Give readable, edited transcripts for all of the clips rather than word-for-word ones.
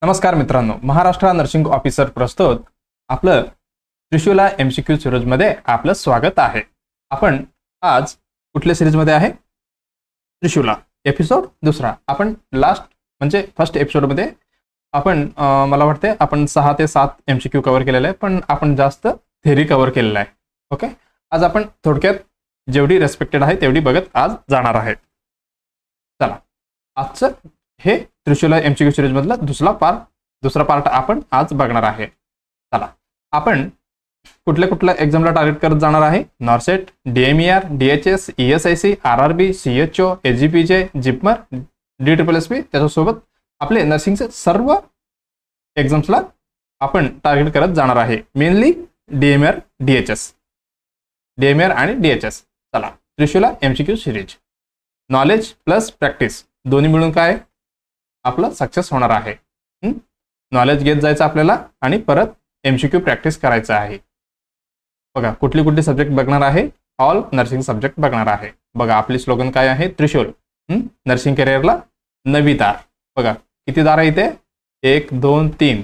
नमस्कार मित्रांनो, Maharashtra nursing officer प्रस्तुत आपलं त्रिशूला MCQ सीरीज मध्ये आपलं स्वागत आहे। आपण आज कुठल्या सीरीज मध्ये आहे? त्रिशूला एपिसोड दुसरा। आपण लास्ट म्हणजे फर्स्ट एपिसोड मध्ये आपण मला वाटते आपण 6 ते 7 MCQ कव्हर केलेले आहे, पण आपण जास्त थेअरी कव्हर केलेला आहे। ओके, आज आपण थोडक्यात जेवढी रेस्पेक्टेड आहे तेवढी बघत आज जाणार आहे। चला, आजचं हे त्रिशूला MCQ सीरीज मधला दुसरा पार्ट आपण आज बघणार आहे। चला, आपण कुठल्या एक्झामला टार्गेट करत जाणार आहे? नॉर्सेट, DMER, DHS, ESIC, RRB, CHO, AGPJ, JIPMER, DSSB, त्याच्यासोबत आपले नर्सिंगचे सर्व एक्झाम्सला आपण टार्गेट करत जाणार आहे। मेनली DMER, DMER आणि DHS। चला, त्रिशूला MCQ series knowledge plus practice दोन्ही मिळून काय आपलं सक्सेस होणार आहे। नॉलेज घेत जायचं आपल्याला आणि परत MCQ प्रॅक्टिस करायचं आहे। बघा, कुठली सब्जेक्ट बघणार आहे? ऑल नर्सिंग सब्जेक्ट बघणार आहे। बघा, आपली स्लोगन काय आहे? त्रिशूल, नर्सिंग करिअरला नवी दार। बघा, किती दार आहे इथे? 1 2 3।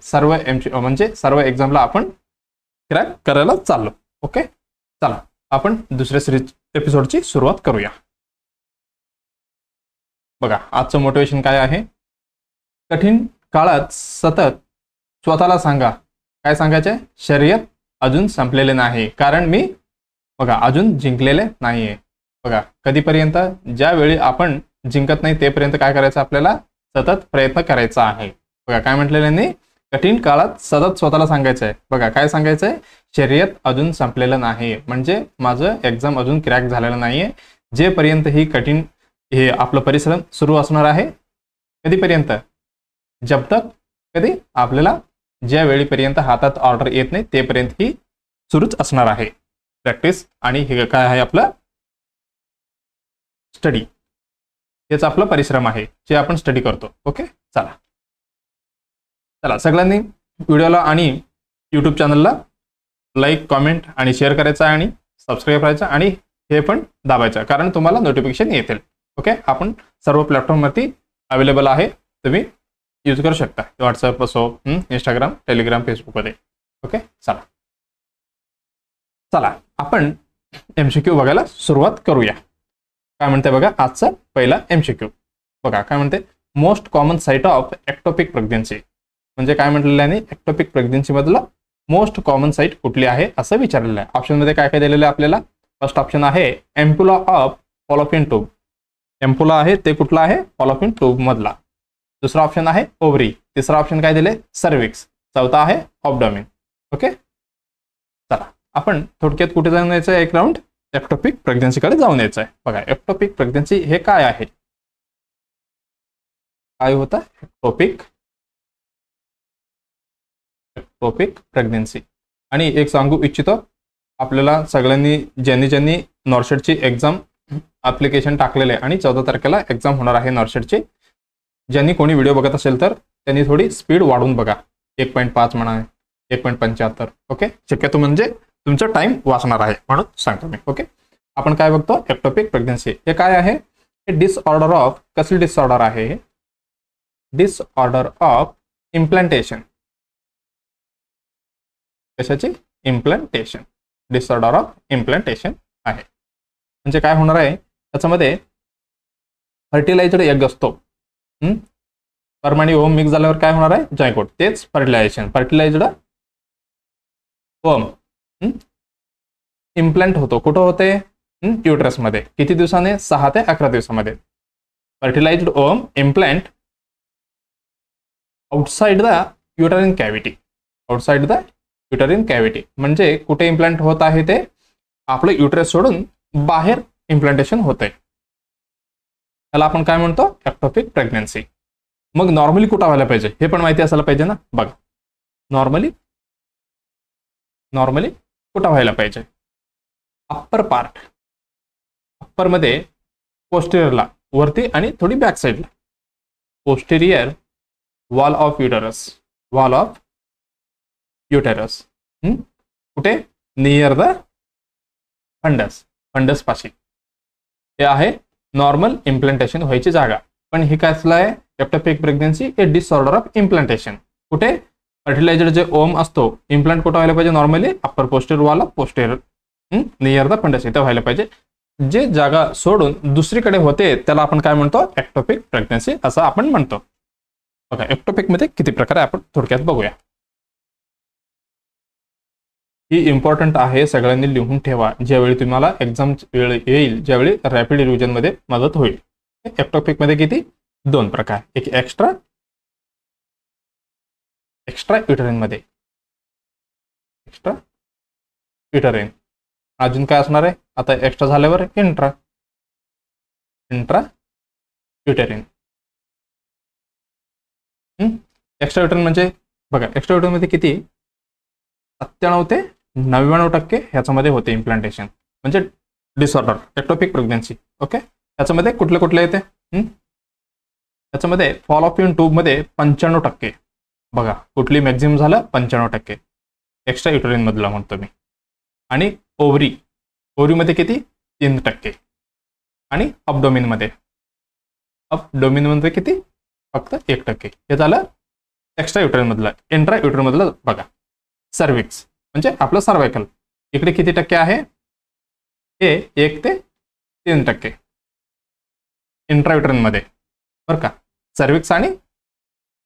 सर्व म्हणजे सर्व एक्झामला आपण क्रॅक करायला चाललो। ओके, चला आपण दुसऱ्या सीरीज एपिसोडची सुरुवात करूया। बघा, आजचं मोटिवेशन काय आहे? कठीण काळात सतत स्वतःला सांगा, काय सांगायचे? शर्यत अजून संपलेले नाही, कारण मी बघा अजून जिंकलेले नाहीये। बघा, कधीपर्यंत? ज्यावेळी आपण जिंकत नाही तेपर्यंत काय करायचं? आपल्याला सतत प्रयत्न करायचा आहे। बघा, काय म्हटलेलं नाही? कठीण काळात सतत स्वतःला सांगायचं आहे। बघा, काय सांगायचंय? शर्यत अजून संपलेलं नाही, म्हणजे माझं एक्झाम अजून क्रॅक झालेलं नाहीये। जेपर्यंत ही कठीण हे आपलं परिश्रम सुरू असणार आहे, कधीपर्यंत? जब तक कधी आपल्याला ज्या वेळीपर्यंत हातात ऑर्डर येत नाही तेपर्यंत ही सुरूच असणार आहे प्रॅक्टिस। आणि हे काय आहे? आपलं स्टडी, हेच आपलं परिश्रम आहे जे आपण स्टडी करतो। ओके, चला सगळ्यांनी व्हिडिओला आणि यूट्यूब चॅनलला लाईक, कॉमेंट आणि शेअर करायचा आणि सबस्क्राईब करायचं आणि हे पण दाबायचं, कारण तुम्हाला नोटिफिकेशन येतील। ओके, आपण सर्व प्लॅटफॉर्मवरती अवेलेबल आहे, तुम्ही यूज करू शकता। व्हॉट्सअप असो, इंस्टाग्राम, टेलिग्राम, फेसबुकमध्ये। ओके, चला आपण MCQ बघायला सुरुवात करूया। काय म्हणते बघा आजचा पहिला MCQ। बघा काय म्हणते? Most common site of ectopic pregnancy, म्हणजे काय म्हटलेलं आहे? एक्टोपिक प्रेग्नन्सी मधला मोस्ट कॉमन साईट कुठली आहे असं विचारलेलं आहे। ऑप्शन मध्ये काय दिलेलं आहे आपल्याला? फर्स्ट ऑप्शन आहे ampulla of Fallopian tube. Ampulla आहे ते कुठला आहे? फॉलोपियन ट्यूब मधला। दुसरा ऑप्शन आहे ओव्हरी। तिसरा ऑप्शन काय दिले? सर्विक्स। चौथा आहे ऑब्डोमेन। ओके, चला आपण थोडक्यात कुठे जाऊन यायचं? एक राऊंड एक्टोपिक प्रेग्नन्सी कडे जाऊन यायचं आहे। बघा, एक्टोपिक प्रेग्नन्सी हे काय आहे? काय होतं? Ectopic pregnancy. आणि एक सांगू इच्छितो आपल्याला सगळ्यांनी, ज्यांनी नॉर्सेटची एक्झाम ॲप्लिकेशन टाकलेले आहे आणि 14 तारखेला एक्झाम होणार आहे नॉर्सेटची। ज्यांनी कोणी व्हिडिओ बघत असेल तर त्यांनी थोडी स्पीड वाढवून बघा, 1.5 म्हणा, 1.75। ओके, शक्यतो म्हणजे तुमचा टाइम वाचणार आहे म्हणून सांगतो मी। ओके, आपण काय बघतो? एक्टोपिक प्रेग्नन्सी हे काय आहे? हे डिसऑर्डर ऑफ, कसली डिसऑर्डर आहे? Disorder of implantation. कशाची? इम्प्लांटेशन। डिसऑर्डर ऑफ इम्प्लांटेशन आहे। म्हणजे काय होणार आहे? त्याच्यामध्ये फर्टिलायझड एग असतो, स्पर्म आणि ओव्हम मिक्स झाल्यावर काय होणार आहे? जायगोट, तेच फर्टिलायझेशन। फर्टिलायझड ओव्हम इम्प्लांट होतो, कुठं होते? युटरस मध्ये। किती दिवसाने? 6 ते 11 दिवसामध्ये। Fertilized ovum implant outside the uterine cavity. Outside the uterine cavity म्हणजे कुठे इम्प्लांट होत आहे? ते आपलं युटरस सोडून बाहेर इम्प्लांटेशन होते, त्याला आपण काय म्हणतो? Ectopic pregnancy. मग नॉर्मली कुठं व्हायला पाहिजे हे पण माहिती असायला पाहिजे ना। बघा, नॉर्मली कुठं व्हायला पाहिजे? अप्पर पार्ट, अप्पर मध्ये पोस्टेरियरला वरती आणि थोडी बॅक साईडला। Posterior wall of uterus, wall of uterus. कुठे? नियर द फंडस, पाशी हे आहे नॉर्मल इम्प्लांटेशन व्हायची जागा। पण हे कसलं आहे? Ectopic pregnancy A disorder of implantation. कुठे फर्टिलायझर जे ओम असतो इम्प्लांट कुठं व्हायला पाहिजे, नॉर्मली अप्पर पोस्टेरियर वाला पोस्टेरियर नियर द फंडस इथं व्हायला पाहिजे. जे जागा सोडून दुसरीकडे होते त्याला आपण काय म्हणतो, एक्टोपिक प्रेग्नन्सी असं आपण म्हणतो. बघा एक्टोपिक मध्ये किती प्रकार आहे आपण थोडक्यात बघूया. ही इम्पॉर्टंट आहे, सगळ्यांनी लिहून ठेवा, ज्यावेळी तुम्हाला एक्झाम वेळ येईल, ज्यावेळी रॅपिड रिव्हिजन मध्ये मदत होईल. एक्टोपिक मध्ये किती, 2 प्रकार, एक एक्स्ट्रा युटरीन मध्ये, एक्स्ट्रा युटरीन. अजून काय असणार आहे, आता एक्स्ट्रा झाल्यावर इंट्रा युटरीन. एक्स्ट्रा युटरीन म्हणजे बघा एक्स्ट्रा युटरीन मध्ये किती, 97 ते 99% ह्याच्यामध्ये होते इम्प्लांटेशन, म्हणजे डिसऑर्डर एक्टोपिक प्रेग्नन्सी. ओके, ह्याच्यामध्ये कुठले कुठले येते, ह्याच्यामध्ये फॉलोपियन ट्यूब मध्ये 95%. बघा कुठली मॅक्झिमम झालं 95%, एक्स्ट्रा युटरीन मधला म्हणतो मी. आणि ओव्हरीमध्ये किती, 3%. आणि अपडोमिन मध्ये किती, फक्त 1%. हे झालं एक्स्ट्रा युटरीन मधलं. इंट्रा युटरीन मधलं बघा सर्विक्स म्हणजे आपलं सर्वायकल, इकडे किती टक्के आहे, हे 1 ते 3% इंट्रा युटरीन मध्ये बरं का. सर्विक्स आणि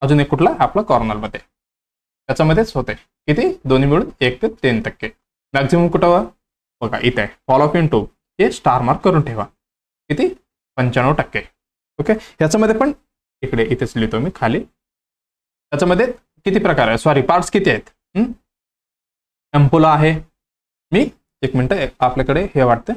अजून एक कुठला आपला कॉर्नल मध्ये, त्याच्यामध्येच होते किती, दोन्ही मिळून 1 ते 3%. मॅक्झिमम कुठं बघा इथे आहे, फॉलोपियन ट्यूब, हे स्टार मार्क करून ठेवा, किती 95%. ओके, याच्यामध्ये पण इकडे इथेच लिहितो मी खाली. त्याच्यामध्ये किती प्रकार आहे, सॉरी पार्ट्स किती आहेत, एम्पुला आहे. मी एक मिनिट, आपल्याकडे हे वाटतं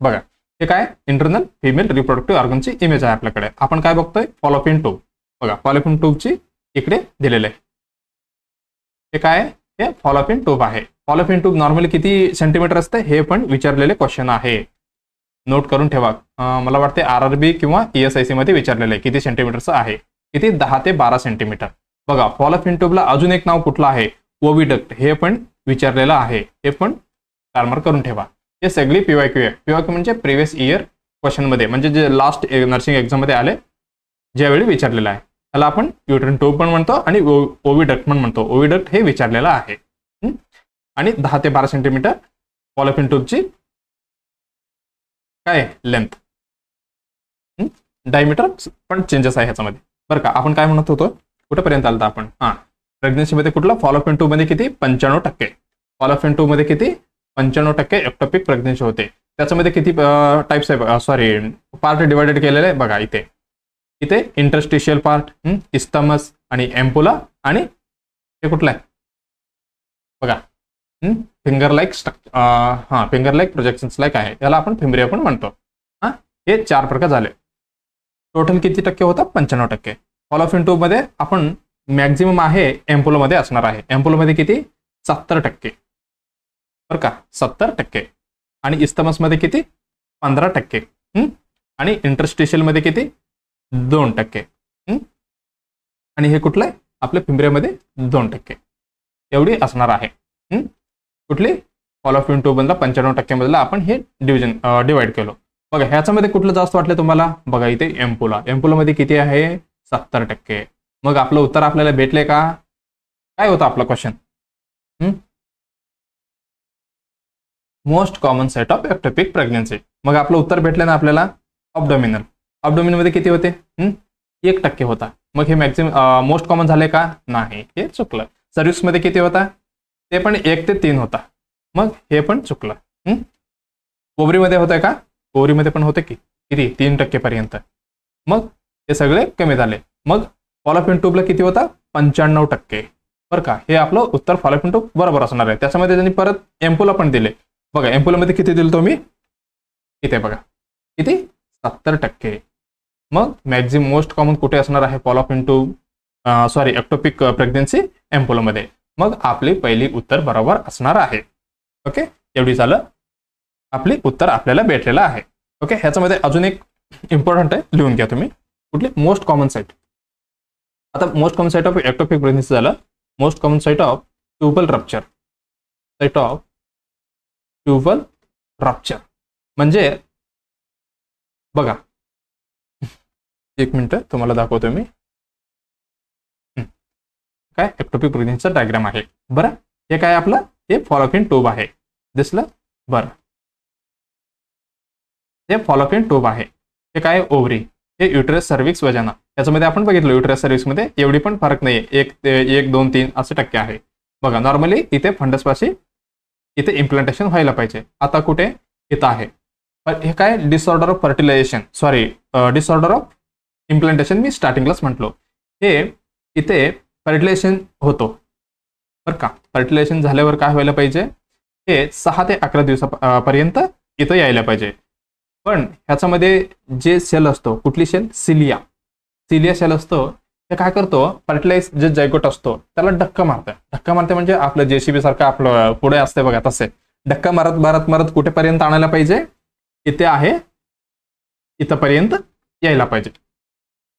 बघा, हे काय इंटरनल फिमेल रिप्रोडक्टिव्ह ऑर्गनची इमेज आहे आपल्याकडे. आपण काय बघतोय, फॉलोपियन ट्यूब. बघा फॉलोपियन ट्यूबची इकडे दिलेलं आहे. हे काय आहे, हे फॉलोपियन ट्यूब आहे. फॉलोपियन ट्यूब नॉर्मली किती सेंटीमीटर असते हे पण विचारलेले क्वेश्चन आहे, नोट करून ठेवा. मला वाटते RRB किंवा ESIC मध्ये विचारलेलं आहे किती सेंटीमीटरचं आहे, किती 10 ते 12 सेंटीमीटर. बघा फॉलोपियन ट्यूबला अजून एक नाव कुठलं आहे, ओविडक्ट, हे पण विचारलेलं आहे, हे पण टार्मर करून ठेवा. हे सगळी PYQ आहे. PYQ म्हणजे प्रिव्हियस इयर क्वेश्चन मध्ये, म्हणजे जे लास्ट नर्सिंग एक्झाम मध्ये आले ज्यावेळी विचारलेलं आहे, त्याला आपण युटरीन ट्यूब पण म्हणतो आणि ओविडक्ट पण म्हणतो. ओविडक्ट हे विचारलेलं आहे. आणि 10 ते 12 सेंटीमीटर फॉलोपियन ट्यूबची काय लेंथ. डायमीटर पण चेंजेस आहे ह्याच्यामध्ये बरं का. आपण काय म्हणत होतो, कुठेपर्यंत आलता आपण, प्रेग्नन्सी मध्ये कुठला, फॉलोपियन ट्यूब मध्ये किती 95%. फॉलोपियन ट्यूब मध्ये किती 95% एक्टोपिक प्रेग्नन्सी होते. त्याच्यामध्ये किती टाइप्स आहे, सॉरी पार्ट डिवायडेड केलेले आहे बघा इथे. इथे इंटरस्टिशियल पार्ट, इस्थमस आणि एम्पुला, आणि हे कुठलं आहे बघा, finger like finger like projections like आहे, याला आपण फिमरिया पण म्हणतो. हे 4 प्रकार झाले. टोटल किती टक्के होता, 95%. फॉलोपियन ट्यूब मध्ये आपण मॅक्झिमम आहे एम्पुलामध्ये असणार आहे. एम्पुलामध्ये किती 70% बरं का, 70%. आणि इस्थमस मध्ये किती 15%. आणि इंटरस्टिशियल मध्ये किती 2%. आणि हे कुठलं आहे, आपल्या फिमरियामध्ये 2%. एवढी असणार आहे. कुठली, फॉलोपियन ट्यूब मधला 95% मधला आपण हे डिवाइड केलो. बघा ह्याच्यामध्ये कुठलं जास्त वाटलं तुम्हाला, बघा इथे एम्पुला मध्ये किती आहे 70%. मग आपलं उत्तर आपल्याला भेटले का, काय होतं आपला question, most common set of ectopic pregnancy. मग आपलं उत्तर भेटलं ना आपल्याला, अपडोमिनल मध्ये किती होते, 1% होता. मग हे मॅक्झिमम मोस्ट कॉमन झाले का, नाही, हे चुकलं. सर्व्हिस मध्ये किती होता, ते पण 1 ते 3 होता, मग हे पण चुकलं. ओव्हरीमध्ये होतंय का, ओव्हरीमध्ये पण होते की किती 3% पर्यंत, मग हे सगळे कमी झाले. मग फॉलोपियन ट्यूबला किती होता 95%. बरं का, हे आपलं उत्तर फॉलोपियन ट्यूब बरोबर असणार आहे. त्याच्यामध्ये त्यांनी परत एम्पुला पण दिले. बघा एम्पुलामध्ये किती दिलं तुम्ही, इथे बघा किती 70%. मग मॅक्झिमम मोस्ट कॉमन कुठे असणार आहे, fallopian tube sorry ectopic pregnancy एम्पुलामध्ये. मग आपली पहिली उत्तर बरोबर असणार आहे. ओके, एवढी झालं, आपली उत्तर आपल्याला भेटलेलं आहे. ओके, ह्याच्यामध्ये अजून एक इम्पॉर्टंट आहे, लिहून घ्या तुम्ही, कुठली, मोस्ट कॉमन साईट. आता most common site of ectopic pregnancy झालं, most common site of tubal rupture. Site of tubal rupture म्हणजे बघा एक मिनिट तुम्हाला दाखवतो मी. काय एक्टोपिक प्रेग्नन्सीचा डायग्राम आहे. बरं, हे काय आपलं हे फॉलोपियन ट्यूब आहे. दिसलं? बरं, हे फॉलोपियन ट्यूब आहे. हे काय ओव्हरी, हे युटरस सर्व्हिक्स वजाना. याच्यामध्ये आपण बघितलं युटरस सर्व्हिक्स मध्ये एवढी पण फरक नाहीये, 1, 2, 3 असे टक्के आहे. बघा, नॉर्मली इथे फंडस पाशी इथे इम्प्लांटेशन व्हायला पाहिजे. आता कुठे? इथं आहे. पण हे काय disorder of fertilization, sorry disorder of implantation मी स्टार्टिंगलाच म्हटलो. हे इथे फर्टिलायझेशन होतो बरं का. फर्टिलायझेशन झाल्यावर काय व्हायला पाहिजे? हे 6 ते 11 दिवसापर्यंत इथं यायला पाहिजे. पण ह्याच्यामध्ये जे सेल असतो, कुठली सेल? सिलिया सेल असतो. हे काय करतो? फर्टिलाइज जे जायगोट असतो त्याला धक्का मारते म्हणजे आपलं जेसीबी सारखं आपलं पुढे असते बघा, तसे धक्का मारत कुठेपर्यंत आणायला पाहिजे? इथे आहे, इथंपर्यंत यायला पाहिजे.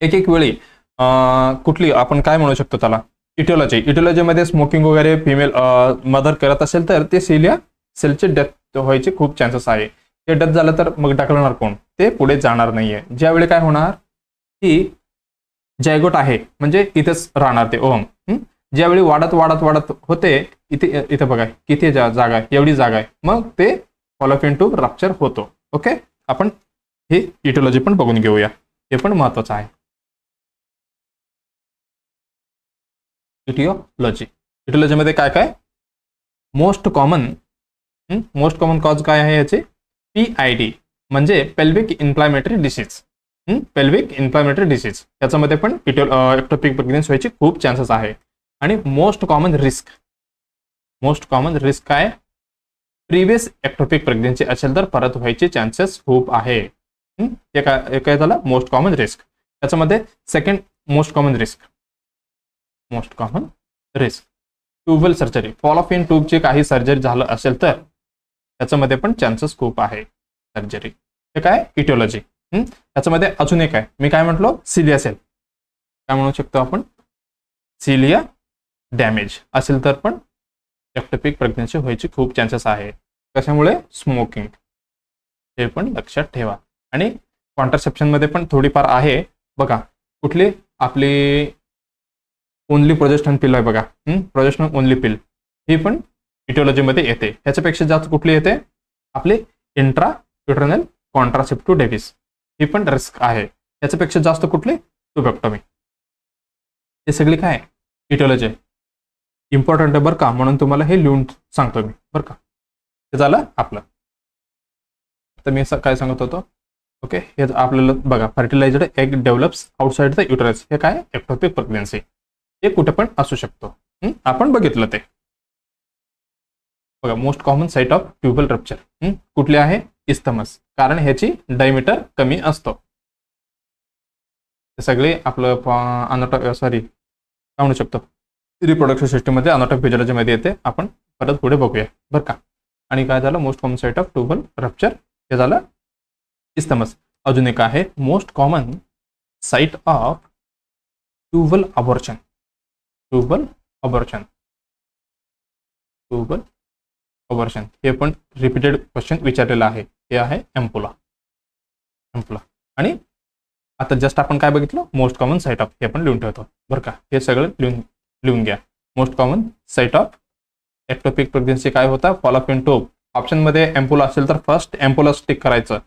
एक वेळी कुठली आपण काय म्हणू शकतो त्याला? इटिओलॉजीमध्ये स्मोकिंग वगैरे फिमेल मदर करत असेल तर ते सिलिया सेलचे डेथ व्हायचे खूप चान्सेस आहे. ते डेथ झालं तर मग ढकलणार कोण? ते पुढे जाणार नाहीये. ज्यावेळी काय होणार की जायगोट आहे म्हणजे इथेच राहणार ते ओम. ज्यावेळी वाढत होते, इथे बघा किती जागा आहे, एवढी जागा आहे, मग ते फॉलोपियन ट्यूब रप्चर होतो. ओके, आपण हे इटिओलॉजी पण बघून घेऊया, हे पण महत्वाचं आहे. इटिओलॉजीमध्ये काय मोस्ट कॉमन कॉज काय आहे याचे? PID म्हणजे pelvic inflammatory disease. Pelvic inflammatory disease याच्यामध्ये पण एक्टोपिक प्रेग्नन्सी व्हायची खूप चान्सेस आहे. आणि मोस्ट कॉमन रिस्क काय? प्रिव्हियस एक्टोपिक प्रेग्नन्सी असेल तर परत व्हायचे चान्सेस खूप आहे. हे काय झालं? Most common risk. त्याच्यामध्ये second most common risk tubal surgery. Fallopian ट्यूबची काही सर्जरी झालं असेल तर त्याच्यामध्ये पण चान्सेस खूप आहे सर्जरी. हे काय? इटिओलॉजी. त्याच्यामध्ये अजून एक आहे, मी काय म्हटलो? Cilia cell. काय म्हणू शकतो आपण? सिलिया डॅमेज असेल तर पण एक्टोपिक प्रेग्नन्सी व्हायची खूप चान्सेस आहे. कशामुळे? स्मोकिंग. हे पण लक्षात ठेवा. आणि कॉन्ट्रासेप्शन मध्ये पण थोडीफार आहे बघा. कुठली? आपली ओनली प्रोजेस्टेरॉन पिल आहे बघा, प्रोजेस्टेरॉन ओनली पिल, ही पण इटिओलॉजीमध्ये येते. ह्याच्यापेक्षा जास्त कुठली येते? आपली इंट्रा युटरनल कॉन्ट्रासेप्टिव्ह डिव्हाइस, ही पण रिस्क आहे. याच्यापेक्षा जास्त कुठली? ट्यूबेक्टोमी. हे सगळी काय? इटिओलॉजी इम्पॉर्टंट आहे बरं का, म्हणून तुम्हाला हे लिहून सांगतो मी बरं का. हे झालं आपलं. तर मी काय सांगत होतो? ओके, हे आपल्याला बघा, fertilized egg develops outside the uterus. हे काय? Ectopic pregnancy. हे कुठे पण असू शकतो, आपण बघितलं ते बघा. Most common site of tubal rupture कुठले आहे? इस्थमस, कारण ह्याची डायमीटर कमी असतो. हे सगळे आपलं काय म्हणू शकतो? रिप्रोडक्शन सिस्टममध्ये अनॉटॉमिक फिजिओलॉजीमध्ये येते. आपण परत पुढे बघूया बरं का. आणि काय झालं? Most common site of tubal rupture, हे झालं इस्थमस. अजून एक आहे most common site of tubal abortion. हे पण रिपीटेड क्वेश्चन विचारलेलं आहे. हे आहे एम्पुला. आणि आता जस्ट आपण काय बघितलं? मोस्ट कॉमन साइट ऑफ, हे पण लिहून ठेवतो बरं का. हे सगळं लिहून घ्या. Most common site of ectopic pregnancy काय होता? Fallopian tube. ऑप्शनमध्ये एम्पुला असेल तर फर्स्ट एम्पुला टिक करायचं,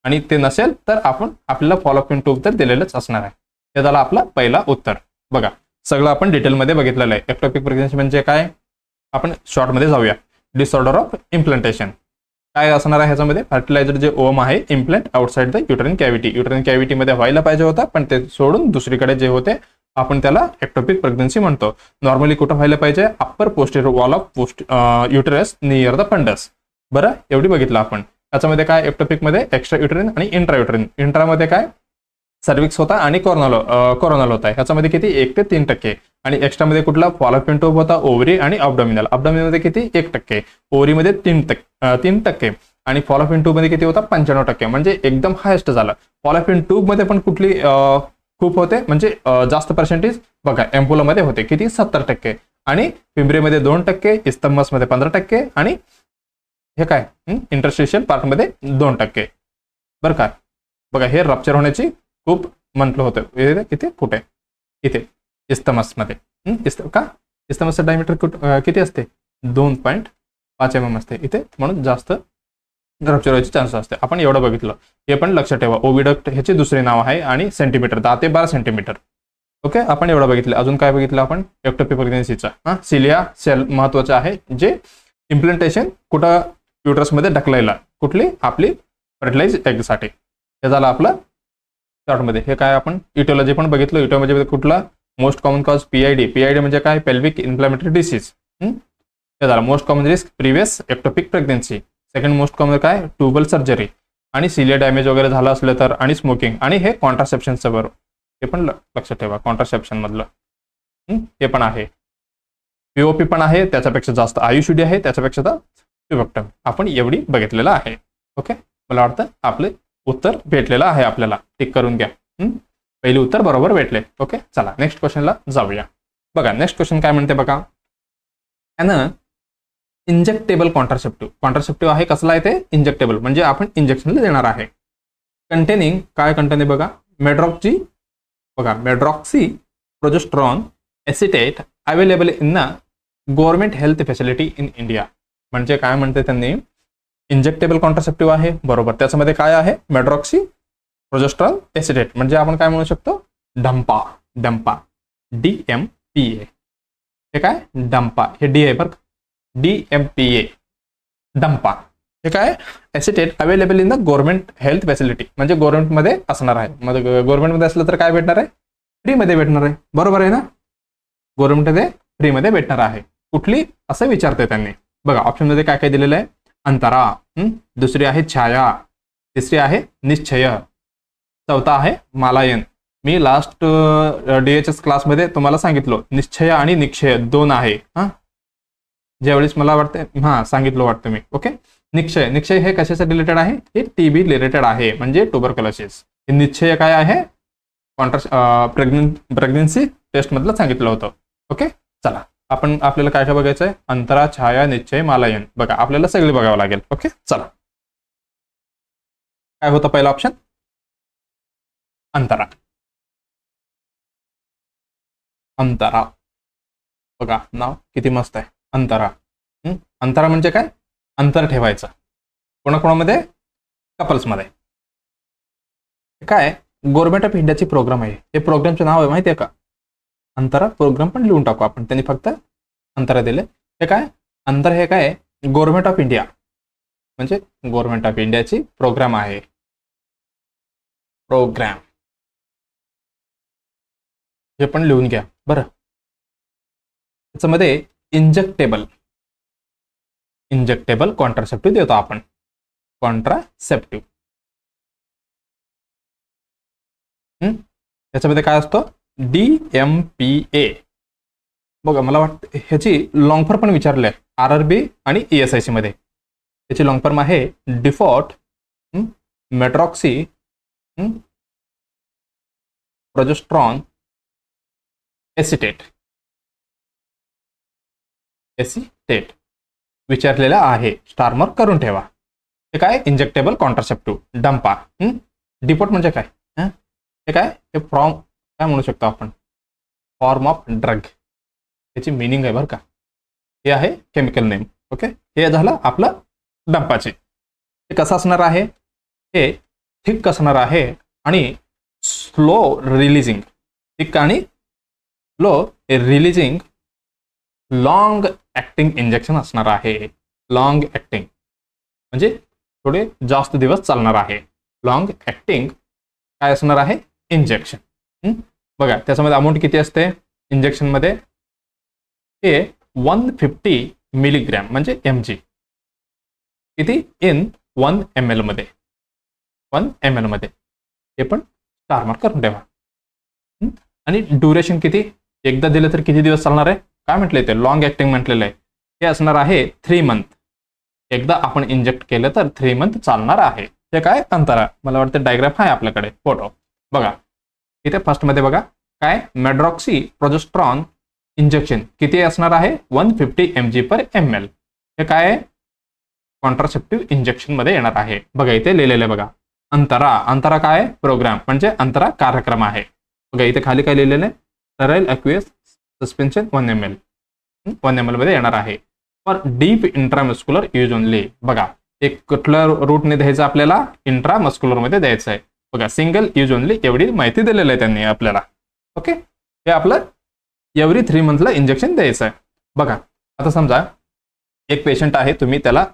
आणि ते नसेल तर आपल्याला फॉलोपियन ट्यूब तर दिलेलंच असणार आहे. हे झालं आपला पहिला उत्तर. बघा, सगळं आपण डिटेलमध्ये बघितलेलं आहे. एक्टोपिक प्रेग्नन्सी म्हणजे काय? आपण शॉर्टमध्ये जाऊया. डिसऑर्डर ऑफ इम्प्लांटेशन काय असणार आहे ह्याच्यामध्ये? फर्टिलायझर जे ओम आहे इम्प्लांट आउटसाइड द युटरन कॅव्हिटीमध्ये व्हायला पाहिजे होता, पण ते सोडून दुसरीकडे जे होते आपण त्याला एक्टोपिक प्रेग्नन्सी म्हणतो. नॉर्मली कुठं व्हायला पाहिजे? Upper posterior wall of uterus near the fundus. बरं, एवढी बघितलं आपण. त्याच्यामध्ये काय? एक्टोपिकमध्ये एक्स्ट्रा युटरिन आणि इंट्रा युटरिन. इंट्रामध्ये काय? सर्विक्स होता आणि कोरोनल होता. ह्याच्यामध्ये किती? 1 ते 3%. आणि एक्स्ट्रामध्ये कुठला? फॉलोपियन ट्यूब होता, ओव्हरी आणि अब्डोमिनल. अब्डोमिनलमध्ये किती? 1%. ओव्हरीमध्ये 3%. आणि फॉलोपियन ट्यूब मध्ये किती होता? 95%. म्हणजे एकदम हायेस्ट झालं. फॉलोपियन ट्यूब मध्ये पण कुठली खूप होते, म्हणजे जास्त पर्सेंटेज बघा एम्पुलामध्ये होते किती? 70%. आणि फिब्रेमध्ये 2%, इस्थमसमध्ये 15%, आणि हे काय? इंटरस्टिशियल पार्टमध्ये 2%. बरं का. बघा, हे रप्चर होण्याची खूप म्हटलं होतं, इथे कुठे, इथे इस्तमस मध्ये का इस्तमसचं डायमीटर किती असते 2.5 mm असते इथे, म्हणून जास्त रप्चर व्हायचे चान्सेस असते. आपण एवढं बघितलं, हे पण लक्षात ठेवा. ओविडक्ट ह्याचे दुसरे नाव आहे आणि सेंटीमीटर 10 ते 12 सेंटीमीटर. ओके, आपण एवढं बघितलं. अजून काय बघितलं आपण एक्टोपी प्रेग्नन्सीचा सिलिया सेल महत्वाचं आहे, जे इम्प्लांटेशन कुठं युट्रसमध्ये ढकलायला, कुठली आपली फर्टिलाइज एगसाठी. हे झालं आपलं शॉर्टमध्ये. हे काय आपण इटिओलॉजी पण बघितलं. इटिओलॉजी कुठला most common cause PID. PID म्हणजे काय पेल्विक इन्फ्लॅमेटरी डिसीज. हे झालं most common risk previous ectopic pregnancy. Second most common काय ट्यूबल सर्जरी आणि सिलिया डॅमेज वगैरे झालं असलं तर, आणि स्मोकिंग, आणि हे कॉन्ट्रासेप्शनचं बरोबर. हे पण लक्षात ठेवा कॉन्ट्रासेप्शन मधलं. हे पण आहे. पीओपी पण आहे, त्याच्यापेक्षा जास्त आयुष्यडी आहे, त्याच्यापेक्षा ट्युबेक्टमी. आपण एवढी बघितलेलं आहे. ओके, मला वाटतं आपले उत्तर भेटलेलं आहे. आपल्याला टिक करून घ्या. पहिले उत्तर बरोबर भेटले. ओके, चला नेक्स्ट क्वेश्चनला जाऊया. बघा नेक्स्ट क्वेश्चन काय म्हणते बघा. त्यानं इंजेक्टेबल कॉन्ट्रासेप्टिव्ह. कॉन्ट्रासेप्टिव्ह आहे कसला आहे ते इंजेक्टेबल, म्हणजे आपण इंजेक्शनला देणार आहे. कंटेनिंग काय कंटेन आहे बघा, मेड्रॉक्सी बघा, medroxy progesterone acetate available in the government health facility in India. म्हणजे काय म्हणते त्यांनी, इंजेक्टेबल कॉन्ट्रासेप्टिव्ह आहे बरोबर. त्याच्यामध्ये काय आहे मेड्रॉक्सी प्रोजेस्टेरॉन एसिटेट, म्हणजे आपण काय म्हणू शकतो डंपा. डंपा DMPA. हे काय डंपा, हे डी आहे बरं, DMPA डंपा. हे काय acetate available in the government health facility, म्हणजे गव्हर्नमेंटमध्ये असणार आहे. मग गव्हर्नमेंटमध्ये असलं तर काय भेटणार आहे, फ्रीमध्ये भेटणार आहे. बरोबर आहे ना, गव्हर्नमेंटमध्ये फ्रीमध्ये भेटणार आहे. कुठली असं विचारते त्यांनी. बघा ऑप्शनमध्ये काय काय दिलेलं आहे, अंतरा, दुसरी आहे छाया, तिसरी आहे निश्चय, चौथा आहे मालायन. मी लास्ट DHS क्लासमध्ये तुम्हाला सांगितलं निश्चय आणि निक्षय दोन आहे. ज्यावेळेस मला वाटतं सांगितलं वाटतं मी. ओके, निक्षय, निक्षय हे कशाचं रिलेटेड आहे, हे TB रिलेटेड आहे, म्हणजे ट्युबरक्युलोसिस. हे निश्चय काय आहे प्रेग्नन्सी टेस्ट मधलं सांगितलं होतं. ओके, चला आपण आपल्याला काय काय बघायचं आहे, अंतरा, छाया, निश्चय, मालायन. बघा आपल्याला सगळे बघावं लागेल. ओके, चला काय होतं पहिला ऑप्शन अंतरा. अंतरा बघा नाव किती मस्त आहे अंतरा. अंतरा म्हणजे काय, अंतर ठेवायचं कोणाकोणामध्ये, कपल्समध्ये. काय गव्हर्नमेंट ऑफ इंडियाची प्रोग्राम आहे. हे प्रोग्रामचं नाव आहे माहिती आहे का, अंतरा. प्रोग्राम पण लिहून टाकू आपण, त्यांनी फक्त अंतरा दिले. हे काय अंतर, हे काय गव्हर्नमेंट ऑफ इंडिया, म्हणजे गव्हर्नमेंट ऑफ इंडियाची प्रोग्राम आहे. प्रोग्राम हे पण लिहून घ्या बरं. त्याच्यामध्ये इंजेक्टेबल, इंजेक्टेबल कॉन्ट्रासेप्टिव्ह देतो आपण, कॉन्ट्रासेप्टिव्ह. याच्यामध्ये काय असतो DMPA. बघा मला वाटतं ह्याची लॉंग फॉर्म पण विचारले आहे RRB आणि ESIC मध्ये. याची लॉंग फॉर्म आहे डिफॉल्ट मेट्रॉक्सी प्रोजेस्टेरॉन एसिटेट. एसिटेट विचारलेला आहे, स्टार मार्क करून ठेवा. हे काय इंजेक्टेबल कॉन्ट्रासेप्टिव्ह डंपा. डिफॉल्ट म्हणजे काय, हे काय हे फॉर्म काय म्हणू शकतो आपण, फॉर्म ऑफ ड्रग. याची मिनिंग आहे बरं का, हे आहे केमिकल नेम. ओके, हे झालं आपलं डंपाचे. हे कसं असणार आहे, हे थिक असणार आहे आणि स्लो रिलीजिंग. थिक आणि slow releasing long acting injection असणार आहे. लॉंग ऍक्टिंग म्हणजे थोडे जास्त दिवस चालणार आहे. लॉंग ऍक्टिंग काय असणार आहे इंजेक्शन. बघा त्याच्यामध्ये अमाऊंट किती असते इंजेक्शन मध्ये, हे 150 मिलीग्रॅम म्हणजे mg. किती इन 1 ml मध्ये, 1 ml मध्ये. हे पण स्टार मार्क करून ठेवा. आणि ड्युरेशन किती, एकदा दिलं तर किती दिवस चालणार आहे, काय म्हटलंय ते लॉंग ऍक्टिंग म्हटलेलं आहे. हे असणार आहे 3 मंथ. एकदा आपण इंजेक्ट केलं तर 3 मंथ चालणार आहे. हे काय अंतरा. मला वाटतं डायग्राम आहे आपल्याकडे फोटो. बघा इथे फर्स्ट मध्ये बघा काय मेड्रॉक्सी प्रोजेस्टेरॉन इंजेक्शन किती असणार आहे 150 mg/ml. हे काय कॉन्ट्रासेप्टिव्ह इंजेक्शन मध्ये येणार आहे. बघा इथे लिहिलेलं आहे बघा अंतरा काय आहे? प्रोग्राम म्हणजे अंतरा कार्यक्रम आहे. बघा इथे खाली काय लिहिलेलं आहे? स्टराईल अक्वियस सस्पेन्शन 1 ml 1 ml मध्ये येणार आहे. For deep intramuscular use only. बघा एक कुठल्या रूटने द्यायचं आपल्याला? इंट्रामस्क्युलर मध्ये द्यायचं आहे. बघा सिंगल यूज ओनली एवढी माहिती दिलेली आहे त्यांनी आपल्याला. ओके, हे आपलं एव्हरी 3 मंथला इंजेक्शन द्यायचं आहे. बघा आता समजा एक पेशंट आहे, तुम्ही त्याला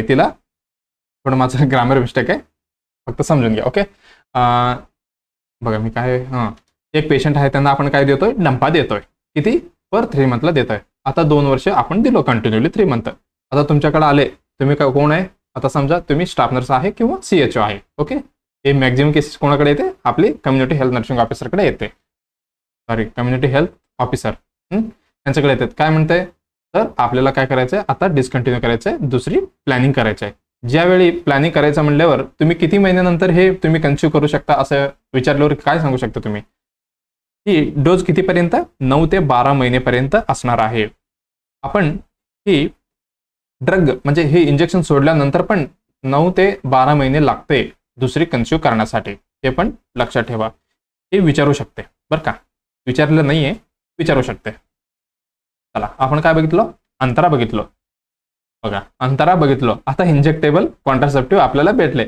तिला, थोडं माझं ग्रामर मिस्टेक आहे, फक्त समजून घ्या. ओके, बघा मी काय एक पेशंट आहे, त्यांना आपण काय देतोय? डंपा देतोय. किती? पर 3 मंथला देतोय. आता 2 वर्ष आपण दिलो कंटिन्युअली 3 मंथ. आता तुमच्याकडे आले, तुम्ही कोण आहे? आता समजा तुम्ही स्टाफ नर्स आहे किंवा CHO आहे. ओके, हे मॅक्झिमम केसेस कोणाकडे येते? आपली कम्युनिटी हेल्थ नर्सिंग ऑफिसरकडे येते. सॉरी, कम्युनिटी हेल्थ ऑफिसर त्यांच्याकडे येतात. काय म्हणते? तर आपल्याला काय करायचं आहे? आता डिस्कंटिन्यू करायचं आहे, दुसरी प्लॅनिंग करायचं आहे. ज्यावेळी प्लॅनिंग करायचं म्हणल्यावर तुम्ही किती महिन्यानंतर हे तुम्ही कन्स्यूम करू शकता असं विचारल्यावर काय सांगू शकता तुम्ही? ही डोस कितीपर्यंत? 9 ते 12 महिनेपर्यंत असणार आहे. आपण ही ड्रग म्हणजे हे इंजेक्शन सोडल्यानंतर पण 9 ते 12 महिने लागते दुसरी कन्स्यूम करण्यासाठी. हे पण लक्षात ठेवा. हे विचारू शकते बरं का, विचारलं नाहीये, विचारू शकते. चला आपण काय बघितलं? अंतरा बघितलं. बघा अंतरा बघितलं. आता इंजेक्टेबल कॉन्ट्रासेप्टिव्ह आपल्याला भेटले,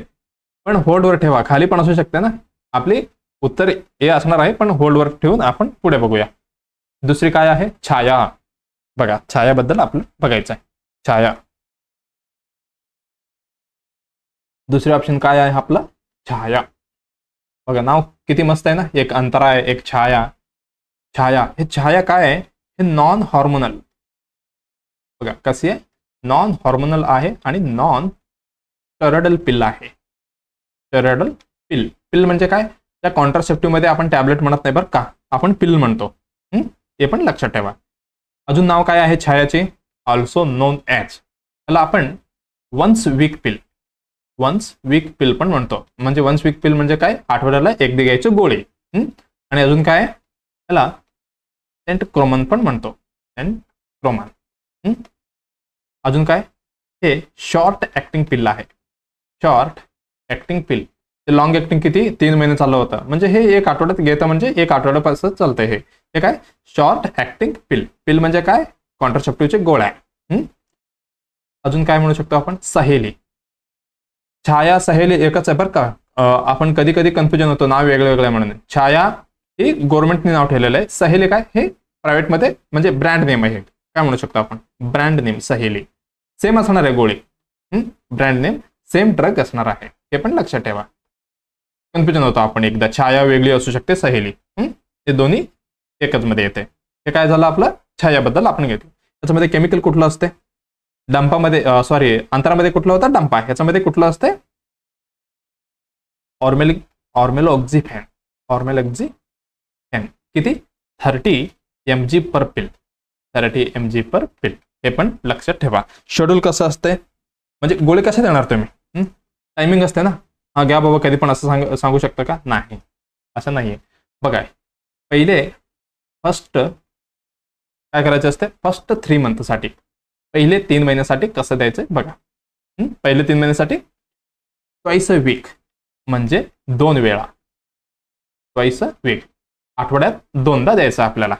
पण होल्डवर ठेवा. खाली पण असू शकते ना. आपली उत्तर हे असणार आहे, पण होल्डवर ठेवून आपण पुढे बघूया. दुसरी काय आहे? छाया. बघा छायाबद्दल आपलं बघायचं आहे. छाया, दुसरे ऑप्शन काय आहे आपलं? छाया. बघा नाव किती मस्त आहे ना. एक अंतरा आहे, एक छाया. छाया, हे छाया काय आहे? हे नॉन हॉर्मोनल. बघा कशी आहे? नॉन हॉर्मोनल आहे आणि नॉन स्टेरॉइडल पिल आहे. स्टेरॉइडल पिल. पिल म्हणजे काय? त्या कॉन्ट्रासेप्टिव्ह मध्ये आपण टॅबलेट म्हणत नाही बरं का, आपण पिल म्हणतो. हे पण लक्षात ठेवा. अजून नाव काय आहे छायाचे? Also non as. त्याला आपण once week pill, once week pill पण म्हणतो. म्हणजे वन्स वीक पिल म्हणजे काय? आठवड्याला एकदा घ्यायची गोळी. आणि अजून काय? त्याला सेंटक्रोमन पण म्हणतो. सेंटक्रोमन. अजून काय? हे शॉर्ट ऍक्टिंग पिल आहे. शॉर्ट ऍक्टिंग पिल. ते लॉंग ऍक्टिंग किती? 3 महिने चाललं होतं. म्हणजे हे 1 आठवड्यात घेतं, म्हणजे 1 आठवड्यापासून चालतंय. हे काय? शॉर्ट ऍक्टिंग पिल. पिल म्हणजे काय? कॉन्ट्रासेप्टिव्हचे गोळ्या. अजून काय म्हणू शकतो आपण? सहेली. छाया सहेली एकच आहे बरं का. आपण कधी कधी कन्फ्युजन होतो, नाव वेगळं वेगळं म्हणून. छाया हे गव्हर्नमेंटने नाव ठेवलेलं आहे. सहेली काय? हे प्रायव्हेटमध्ये म्हणजे ब्रँड नेम आहे. काय म्हणू शकतो आपण? Brand name. सहेली सेम असणार आहे गोळी. ब्रँड नेम सेम ड्रग असणार आहे. हे पण लक्षात ठेवा. कन्फ्युजन होतो आपण एकदा. छाया वेगळी असू शकते, सहेली. हे दोन्ही एकच मध्ये येते. हे काय झालं आपलं? छायाबद्दल आपण घेतलं. त्याच्यामध्ये केमिकल कुठलं असते? डंपामध्ये अंतरामध्ये कुठलं होतं? डंपा. ह्याच्यामध्ये कुठलं असते? ऑर्मेलोक्झिफेन. ऑर्मेलोक्झिफेन किती? 30 mg पर पिल. 30 mg पर पिल. हे पण लक्षात ठेवा. शेड्यूल कसं असते? म्हणजे गोळी कशा देणार तुम्ही? टायमिंग असते ना. हा घ्या बाबा कधी पण असं सांगू शकता का? नाही, असं नाहीये. बघा पहिले फर्स्ट काय करायचं असते? फर्स्ट 3 मंथसाठी, पहिले 3 महिन्यासाठी कसं द्यायचं बघा. पहिले 3 महिन्यासाठी ट्वाइस अ वीक म्हणजे 2 वेळा. ट्वाइस अ वीक, आठवड्यात 2दा द्यायचं आपल्याला.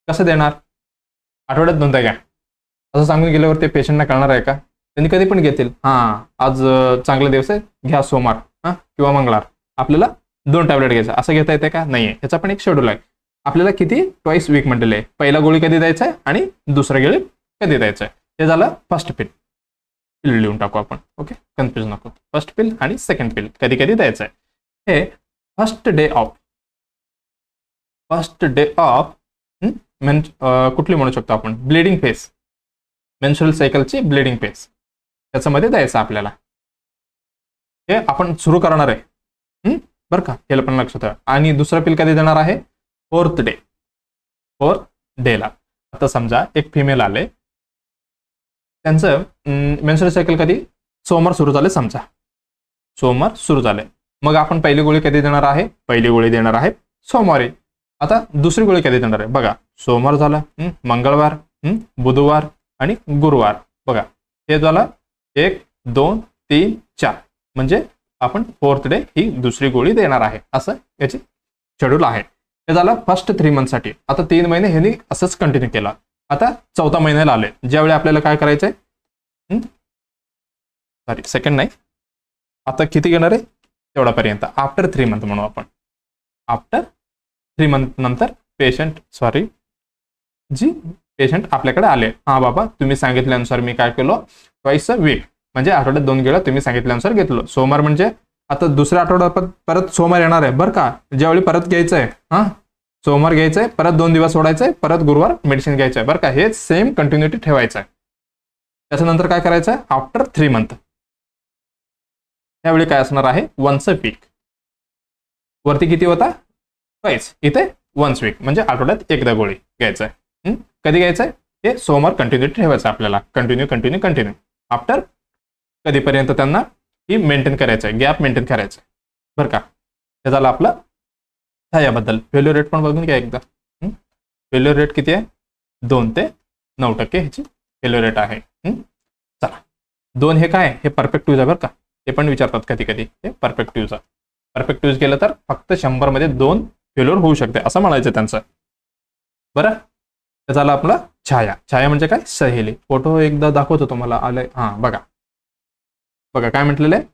कसं देणार? आठवड्यात 2दा घ्या असं सांगून गेल्यावर ते पेशंटना कळणार आहे का? त्यांनी कधी पण घेतील. आज चांगला दिवस आहे, घ्या सोमवार किंवा मंगळवार. आपल्याला 2 टॅबलेट घ्यायचं असं घेता येते का? नाहीये. ह्याचा पण एक शेड्यूल आहे. आपल्याला किती? ट्वाइस वीक म्हटलेलं आहे. पहिला गोळी कधी द्यायचा आहे आणि दुसरा गोळी कधी द्यायचं आहे. हे झालं फर्स्ट पिल. पिल लिहून टाकू आपण. ओके, कन्फ्युज नको. फर्स्ट पिल आणि सेकंड पिल कधी कधी द्यायचं आहे. हे फर्स्ट डे ऑफ कुठली म्हणू शकतो आपण? Bleeding face. मेन्स्ट्रुअल सायकलची ब्लिडिंग फेस त्याच्यामध्ये द्यायचं आपल्याला. हे आपण सुरू करणार आहे बरं का, हे पण लक्षात ठेवा. आणि दुसरा पिल कधी देणार आहे? 4th day. 4th डेला. आता समजा एक फिमेल आले, त्यांचं मेन्स्ट्रुअल सायकल कधी? सोमवार सुरू झाले समजा. सोमवार सुरू झाले, मग आपण पहिली गोळी कधी देणार आहे? पहिली गोळी देणार आहे सोमवारी. आता दुसरी गोळी कधी देणार आहे? बघा सोमवार झाला, मंगळवार, बुधवार आणि गुरुवार. बघा हे झालं 1 2 3 4 म्हणजे आपण 4th डे ही दुसरी गोळी देणार आहे, असं याची शेड्यूल आहे. हे झालं फर्स्ट 3 मंथसाठी. आता 3 महिने ह्यांनी असंच कंटिन्यू केला. आता 4था महिन्याला आले, ज्यावेळी आपल्याला काय करायचंय, सॉरी सेकंड नाही, आता किती घेणार आहे तेवढापर्यंत. आफ्टर 3 मंथ म्हणू आपण. आफ्टर 3 मंथ नंतर पेशंट आपल्याकडे आले. हा बाबा, तुम्ही सांगितल्यानुसार मी काय केलो, ट्वाइस अ वीक म्हणजे आठवड्यात 2 वेळा तुम्ही सांगितल्यानुसार घेतलो. सोमवार म्हणजे आता दुसऱ्या आठवड्यात परत सोमवार येणार आहे बरं का, ज्यावेळी परत घ्यायचंय. सोमवार घ्यायचंय, परत 2 दिवस सोडायचंय, परत गुरुवार मेडिसिन घ्यायचंय बरं का. हे सेम कंटिन्युटी ठेवायचं आहे. त्याच्यानंतर काय करायचं आहे, आफ्टर 3 मंथ त्यावेळी काय असणार आहे, वन्स अ वीक. वरती किती होता, ट्वाइस, इथे वन्स वीक म्हणजे आठवड्यात एकदा गोळी घ्यायचं आहे. कधी घ्यायचंय, हे सोमवार कंटिन्युटी ठेवायचं आपल्याला. कंटिन्यू आफ्टर कधीपर्यंत त्यांना ही मेंटेन करायचं आहे, गॅप मेंटेन करायचं आहे बरं का. हे झालं आपलं याबद्दल. फेल्युअर रेट पण बघून घ्या एकदा. फेल्युअर रेट किती आहे, 2 ते 9% ह्याची फेल्युअर रेट आहे. चला, 2 हे काय, हे परफेक्ट यूज आहे बरं का. ते पण विचारतात कधी कधी, हे परफेक्ट यूज आहे. परफेक्ट यूज केलं तर फक्त 100 मध्ये 2 फेल्युअर होऊ शकते असं म्हणायचं त्यांचं बरं. हे झालं आपला छाया म्हणजे काय, सहेली. फोटो एकदा दाखवतो तुम्हाला, आलंय बघा काय म्हटलेलं आहे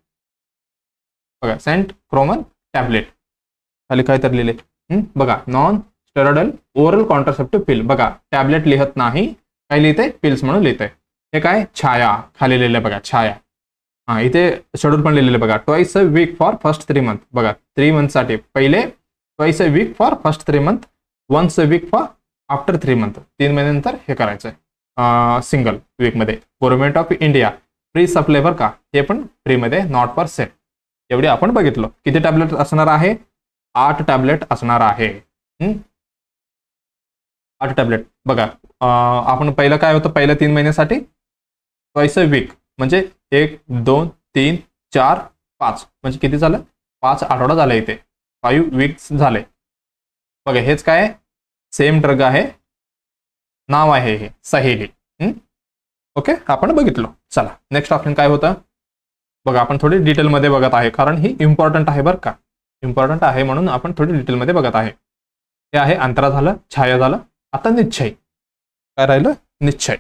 बघा, सेंट क्रोमन टॅबलेट खाली काय तर लिहिले बघा, नॉन स्टेरॉइडल ओरल कॉन्ट्रासेप्टिव्ह पिल. बघा टॅबलेट लिहत नाही, काय लिहिते, पिल्स म्हणून लिहिते. हे काय, छाया खाली लिहिलंय बघा, छाया. इथे शेड्यूल पण लिहिलेलं बघा, twice a week for first 3 month. बघा 3 मंथसाठी पहिले twice a week for first 3 month, once a week for after 3 month. 3 महिन्यानंतर हे करायचं आहे सिंगल वीकमध्ये. Government of India free supply बरं का, हे पण फ्रीमध्ये, नॉट फॉर सेल. एवढे आपण बघितलं. किती टॅबलेट असणार आहे, 8 टॅबलेट असणार आहे. 8 टॅबलेट बघा. आपण पहिलं काय होतं, पहिल्या 3 महिन्यासाठी ट्वाइस अ वीक म्हणजे 1 2 3 4 5 म्हणजे किती झालं, 5 आठवडा झाले. इथे 5 वीक्स झाले बघा. हेच काय, सेम ड्रग आहे, नाव आहे हे सहेली. ओके, आपण बघितलो. चला नेक्स्ट ऑप्शन काय होतं बघा. आपण थोडी डिटेलमध्ये बघत आहे, कारण ही इम्पॉर्टंट आहे बरं का. इम्पॉर्टंट आहे म्हणून आपण थोडी डिटेलमध्ये बघत आहे. हे आहे अंतरा झालं, छाया झालं. आता निश्चय काय राहिलं, निश्चय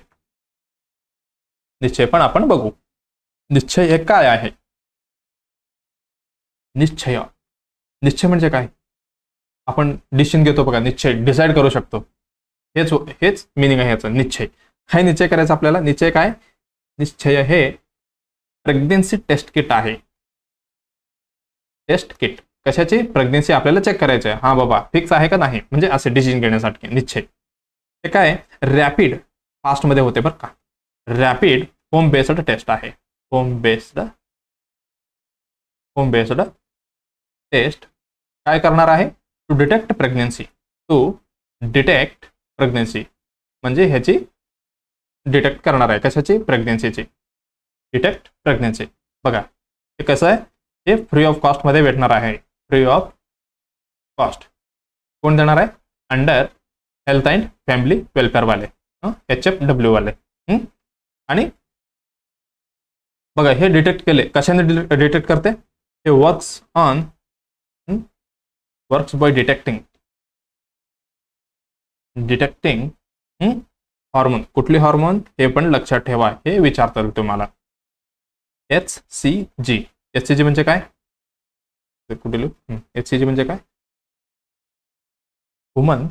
पण आपण बघू. निश्चय हे काय आहे, निश्चय म्हणजे काय, आपण डिसिजन घेतो बघा, निश्चय डिसाईड करू शकतो. हेच मिनिंग आहे याचं, निश्चय. काय निश्चय करायचं आपल्याला, निश्चय काय, निश्चय हे प्रेग्नेन्सी टेस्ट किट आहे. टेस्ट किट कशाची, प्रेग्नेन्सी आपल्याला चेक करायचं आहे. बाबा फिक्स आहे का नाही, म्हणजे असे डिसिजन घेण्यासाठी निश्चय. हे काय, रॅपिड फास्टमध्ये होते बरं का. रॅपिड होम बेस्ड टेस्ट आहे. होम बेस्ड टेस्ट काय करणार आहे, टू डिटेक्ट प्रेग्नेन्सी म्हणजे ह्याची डिटेक्ट करणार आहे, कशाची, प्रेग्नेन्सीची. डिटेक्ट प्रेग्नेन्सी बघा. हे कसं आहे, हे फ्री ऑफ कॉस्ट मध्ये भेटणार आहे. फ्री ऑफ कॉस्ट कोण देणार आहे, under health and family welfare वाले, HFW वाले. आणि बघा हे डिटेक्ट केले, कशाने डिटेक्ट करते, हे वर्क्स बाय डिटेक्टिंग हॉर्मोन. कुठली हॉर्मोन हे पण लक्षात ठेवा, हे विचारतात तुम्हाला. HCG म्हणजे काय, कुठे लिहू, HCG म्हणजे काय, ह्युमन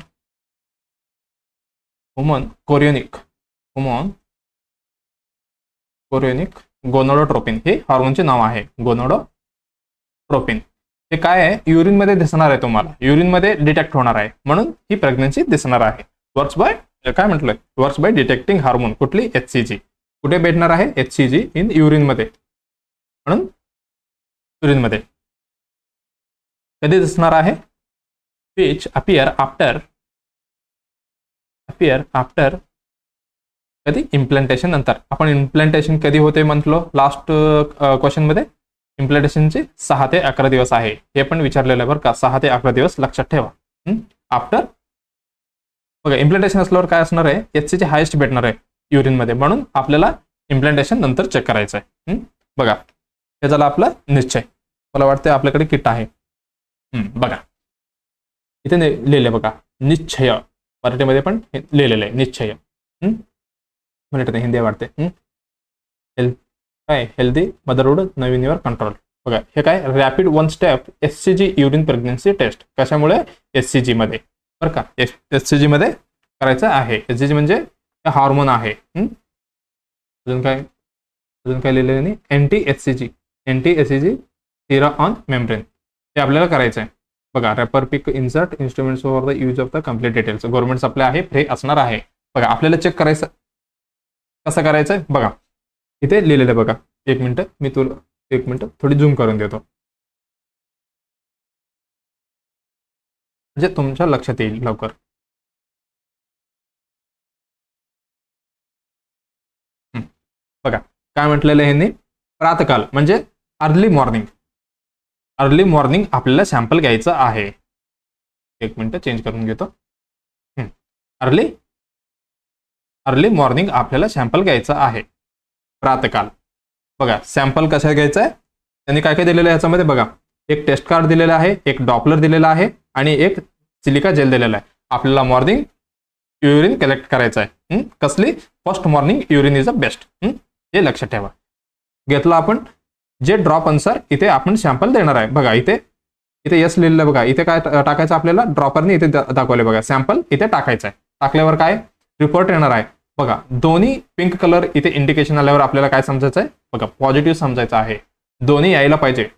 कोरियोनिक गोनोडोट्रोपिन हे हॉर्मोनचे नाव आहे. गोनोडोट्रोपिन हे काय आहे, युरिन मध्ये दिसणार आहे तुम्हाला, युरिन मध्ये डिटेक्ट होणार आहे, म्हणून ही प्रेग्नन्सी दिसणार आहे. Works by detecting hormone. कुठली, HCG. कुठे भेटणार आहे, HCG इन युरिन मध्ये, म्हणून युरिन मध्ये. कधी दिसणार आहे, विच अपियर आफ्टर कधी, इम्प्लांटेशन नंतर. आपण इम्प्लांटेशन कधी होते म्हटलो लास्ट क्वेश्चन मध्ये, इम्प्लांटेशनचे 6 ते 11 दिवस आहे. हे पण विचारलेलं आहे बरं का, 6 ते 11 दिवस लक्षात ठेवा. आफ्टर बघा, इम्प्लांटेशन असल्यावर काय असणार आहे, HCG हायेस्ट भेटणार आहे युरिन मध्ये, म्हणून आपल्याला इम्प्लांटेशन नंतर चेक करायचं आहे. बघा हे झालं आपला निश्चय. मला वाटतं आपल्याकडे किट आहे. बघा इथे लिहिले बघा, निश्चय. मराठीमध्ये पण लिहिलेलं आहे निश्चय. मराठीत हिंदी वाटते. काय हेल्दी मदरहूड नवीनवर कंट्रोल. बघा हे काय, rapid 1 step SCG urine pregnancy test. कशामुळे? SCG मध्ये बरं का, SCG मध्ये करायचं आहे. SCG म्हणजे हार्मोन आहे. अजून काय लिहिलेलं नाही. अँटी SCG थिरा ऑन मेम्ब्रेन हे आपल्याला करायचं आहे. बघा wrapper pick insert instruments for the use of the complete details. Government supply आहे, फ्री असणार आहे. बघा आपल्याला चेक करायचं कसं करायचं आहे बघा, इथे लिहिलेलं आहे बघा. एक मिनिट मी तुला थोडी झूम करून देतो म्हणजे तुमच्या लक्षात येईल लवकर. बघा काय म्हटलेलं आहे यांनी, प्रातकाल म्हणजे अर्ली मॉर्निंग आपल्याला सॅम्पल घ्यायचं आहे. एक मिनिट चेंज करून घेतो. अर्ली मॉर्निंग आपल्याला सॅम्पल घ्यायचं आहे प्रातकाल. बघा सॅम्पल कसं घ्यायचं आहे त्यांनी काय दिलेलं आहे याच्यामध्ये बघा. एक टेस्ट कार्ड दिलेलं आहे, एक डॉपलर दिलेला आहे आणि एक सिलिका जेल दिलेला आहे. आपल्याला मॉर्निंग युरिन कलेक्ट करायचं आहे. कसली? First morning urine is a best. हे लक्षात ठेवा. घेतलं आपण जे ड्रॉप अनुसार इथे आपण सॅम्पल देणार आहे. बघा इथे यस लिहिलेलं बघा. इथे काय टाकायचं आपल्याला, ड्रॉपरने इथे दाखवले बघा. सॅम्पल इथे टाकायचं आहे. टाकल्यावर काय रिपोर्ट येणार आहे बघा. दोन्ही पिंक कलर इथे इंडिकेशन आल्यावर आपल्याला काय समजायचं आहे बघा, पॉझिटिव्ह समजायचं आहे. दोन्ही यायला पाहिजे.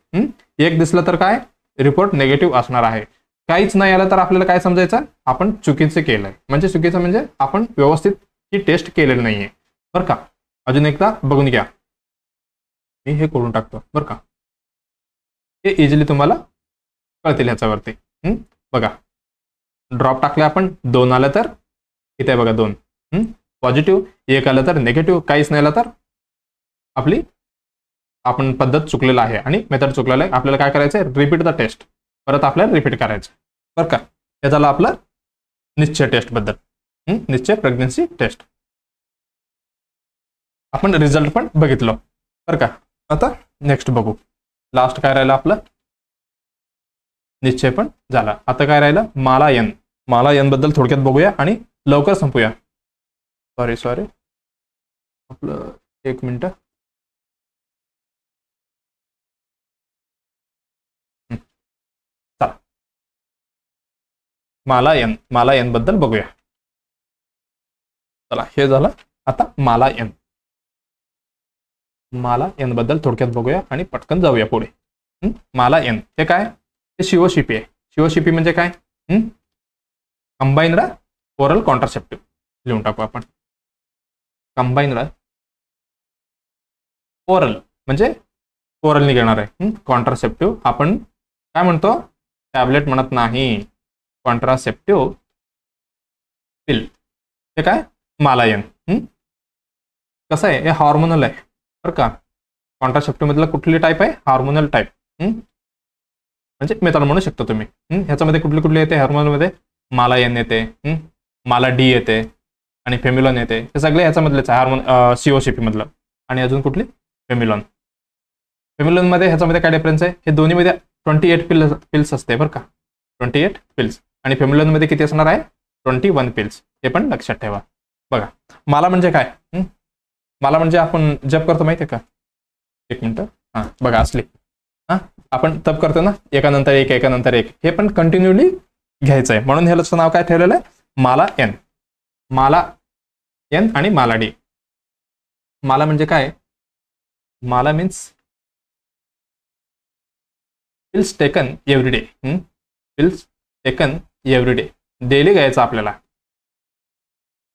एक दिसलं तर काय रिपोर्ट नेगेटिव्ह असणार आहे. काहीच नाही आलं तर आपल्याला काय समजायचं, आपण चुकीचं केलंय. म्हणजे चुकीचं म्हणजे आपण व्यवस्थित ही टेस्ट केलेली नाहीये बरं का. अजून एकदा बघून घ्या. मी हे करून टाकतो बरं का, हे इझिली तुम्हाला कळतील ह्याच्यावरती. बघा ड्रॉप टाकले आपण, 2 आलं तर इथे बघा 2 पॉझिटिव्ह, 1 आलं तर नेगेटिव्ह, काहीच नाही आलं तर आपण पद्धत चुकलेला आहे आणि मेथड चुकलेला आहे. आपल्याला काय करायचं आहे, रिपीट द टेस्ट. परत आपल्याला रिपीट करायचं बरं का. हे झालं आपलं निश्चय टेस्ट बद्दल. निश्चय प्रेग्नन्सी टेस्ट. आपण रिझल्ट पण बघितलं बरं का. आता नेक्स्ट बघू. लास्ट काय राहिलं आपलं, निश्चय पण झाला. आता काय राहिलं, माला एन बद्दल थोडक्यात बघूया आणि लवकर संपूया. सॉरी आपलं एक मिनिट. चला माला एन बद्दल बघूया. चला हे झालं. आता माला एन बद्दल थोडक्यात बघूया आणि पटकन जाऊया पुढे. माला एन हे काय, हे शिवशिपी आहे. शिवशिपी म्हणजे काय, कंबाईन्ड ओरल कॉन्ट्रासेप्टिव्ह लिहून टाकू आपण. कंबाईन्ड ओरल म्हणजे ओरलनी घेणार आहे. कॉन्ट्रासेप्टिव्ह आपण काय म्हणतो, टॅबलेट म्हणत नाही, कॉन्ट्रासेप्टिव्ह पिल. हे काय माला एन. कसं आहे, हे हॉर्मोनल आहे बरं का. कॉन्ट्रासेप्टिव्ह मधला कुठली टाईप आहे, हार्मोनल टाईप. म्हणजे मेथड म्हणू शकतो तुम्ही. ह्याच्यामध्ये कुठली येते हार्मोनलमध्ये, माला एन येते, माला डी येते आणि फेम्युलॉन येते. हे सगळे ह्याच्यामधलेच आहे हार्मोन, COCP मधलं. आणि अजून कुठली, फेम्युलॉन मध्ये ह्याच्यामध्ये काय डिफरन्स आहे, हे दोन्हीमध्ये 28 पिल्स असते बरं का. 28 पिल्स आणि फेम्युलॉन मध्ये किती असणार आहे, 21 पिल्स. हे पण लक्षात ठेवा. बघा माला म्हणजे काय, माला म्हणजे आपण जप करतो माहिती आहे का. एक मिनिट. बघा असली आपण तप करतो ना, एकानंतर एक. हे पण कंटिन्युअली घ्यायचं आहे. म्हणून ह्याचं नाव काय ठेवलेलं आहे, माला एन आणि माला डी. माला म्हणजे काय, माला means pills taken every day. Pills taken every day, daily घ्यायचं आपल्याला.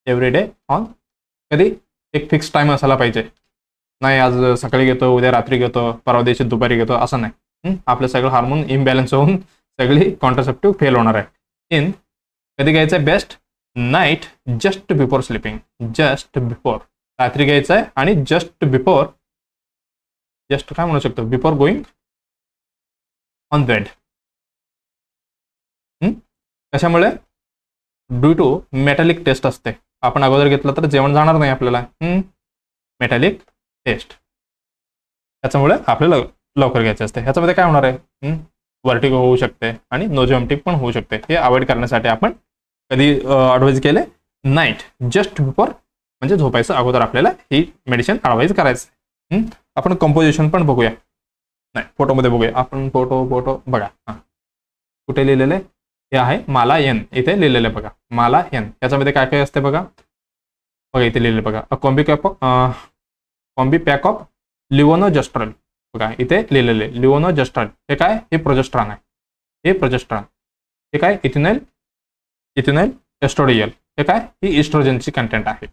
एव्हरी डे ऑन, कधी एक फिक्स टाइम असायला पाहिजे. नाही आज सकाळी घेतो, उद्या रात्री घेतो, परवा दिवशी दुपारी घेतो असं नाही. आपलं सगळं हार्मोन इम्बॅलन्स होऊन सगळी कॉन्ट्रासेप्टिव्ह फेल होणार आहे. कधी घ्यायचं आहे, best night just before sleeping. Just before रात्री घ्यायचं आहे आणि जस्ट काय म्हणू शकतो, बिफोर गोईंग ऑन बेड. कशामुळे, ड्यू टू मेटॅलिक टेस्ट असते. आपण अगोदर घेतलं तर जेवण जाणार नाही आपल्याला. मेटॅलिक टेस्ट त्याच्यामुळे आपल्याला लवकर घ्यायचे असते. ह्याच्यामध्ये काय होणार आहे, व्हर्टिगो होऊ शकते आणि नोझोमेटिक पण होऊ शकते. हे अवॉइड करण्यासाठी आपण कधी ॲडवाइज केले, नाईट जस्ट बिफोर म्हणजे झोपायचं अगोदर आपल्याला ही मेडिसिन ॲडवाइज करायचं. आपण कंपोजिशन पण बघूया, नाही फोटोमध्ये बघूया आपण. फोटो बघा, हां कुठे लिहिलेलं आहे, हे आहे माला एन, इथे लिहिलेलं आहे बघा माला एन. याच्यामध्ये काय काय असते बघा, इथे लिहिलेलं बघा. कॉम्बी पॅक ऑफ लिओनोजेस्ट्रॉल बघा, इथे लिहिलेले लिओनोजेस्ट्रॉल. हे काय, हे प्रोजेस्ट्रॉन आहे, हे प्रोजेस्ट्रॉन. हे काय, इथेनॉल एस्ट्रोडियल. हे काय, ही इस्ट्रोजनची कंटेंट आहे.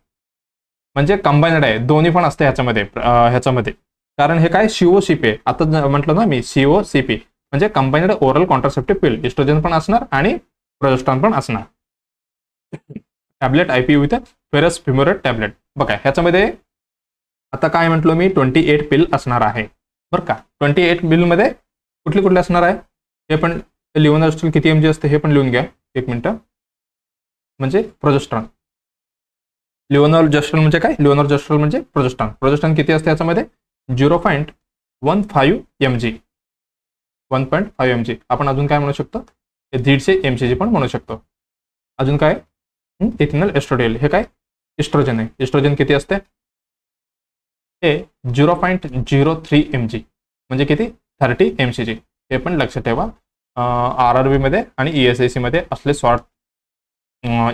म्हणजे कंबाईनड आहे, दोन्ही पण असते ह्याच्यामध्ये. कारण हे काय COCP आहे, आता म्हटलं ना मी COCP म्हणजे combined oral contraceptive pill. Oestrogen पण असणार आणि प्रोजेस्ट्रॉन पण असणार. Tablet IP with ferrous fumarate tablet बघा. ह्याच्यामध्ये आता काय म्हटलो मी, 28 पिल असणार आहे बरं का. 28 पिलमध्ये कुठले असणार आहे हे पण, लिओनोजेस्ट्रॉल किती mg असते हे पण लिहून घ्या, एक मिनिटं. म्हणजे प्रोजेस्ट्रॉन, लिओनोजेस्ट्रॉल म्हणजे काय, लिओनोजेस्ट्रॉल म्हणजे प्रोजेस्ट्रॉन किती असते याच्यामध्ये, 0.15 mg. 1.5 mg. आपण अजून काय म्हणू शकतो, 150 mg पण म्हणू शकतो. अजून काय, इथेनॉल एस्ट्रोडियल. हे काय, इस्ट्रोजन आहे. इस्ट्रोजन किती असते, हे 0.03 mg म्हणजे किती, 30 mcg. हे पण लक्षात ठेवा. RRB मध्ये आणि ESIC मध्ये असले शॉर्ट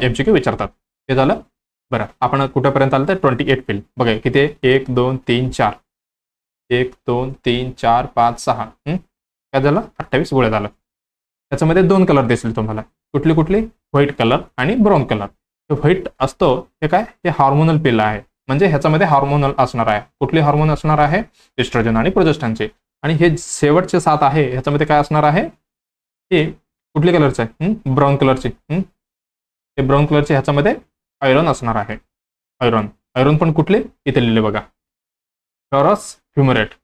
MCQ विचारतात. हे झालं बरं. आपण कुठेपर्यंत आलं तर 28 पिल बघा. किती, 1 2 3 4, 1 2 3 4 5 6, काय झालं, 28 गोळ्या झालं. त्याच्यामध्ये 2 कलर दिसतील तुम्हाला. कुठली, व्हाईट कलर आणि ब्राऊन कलर. व्हाईट असतो हे काय, हे हार्मोनल पिल आहे. म्हणजे ह्याच्यामध्ये हार्मोनल असणार आहे. कुठली हार्मोन असणार आहे, इस्ट्रोजन आणि प्रोजेस्ट्रॉनचे. आणि हे शेवटचे 7 आहे, ह्याच्यामध्ये काय असणार आहे, हे कुठल्या कलरचे आहे, ब्राऊन कलरचे. हे ब्राऊन कलरचे ह्याच्यामध्ये आयरन असणार आहे. आयरन पण कुठले, इथे लिहिले बघा, फेरस फ्युमरेट.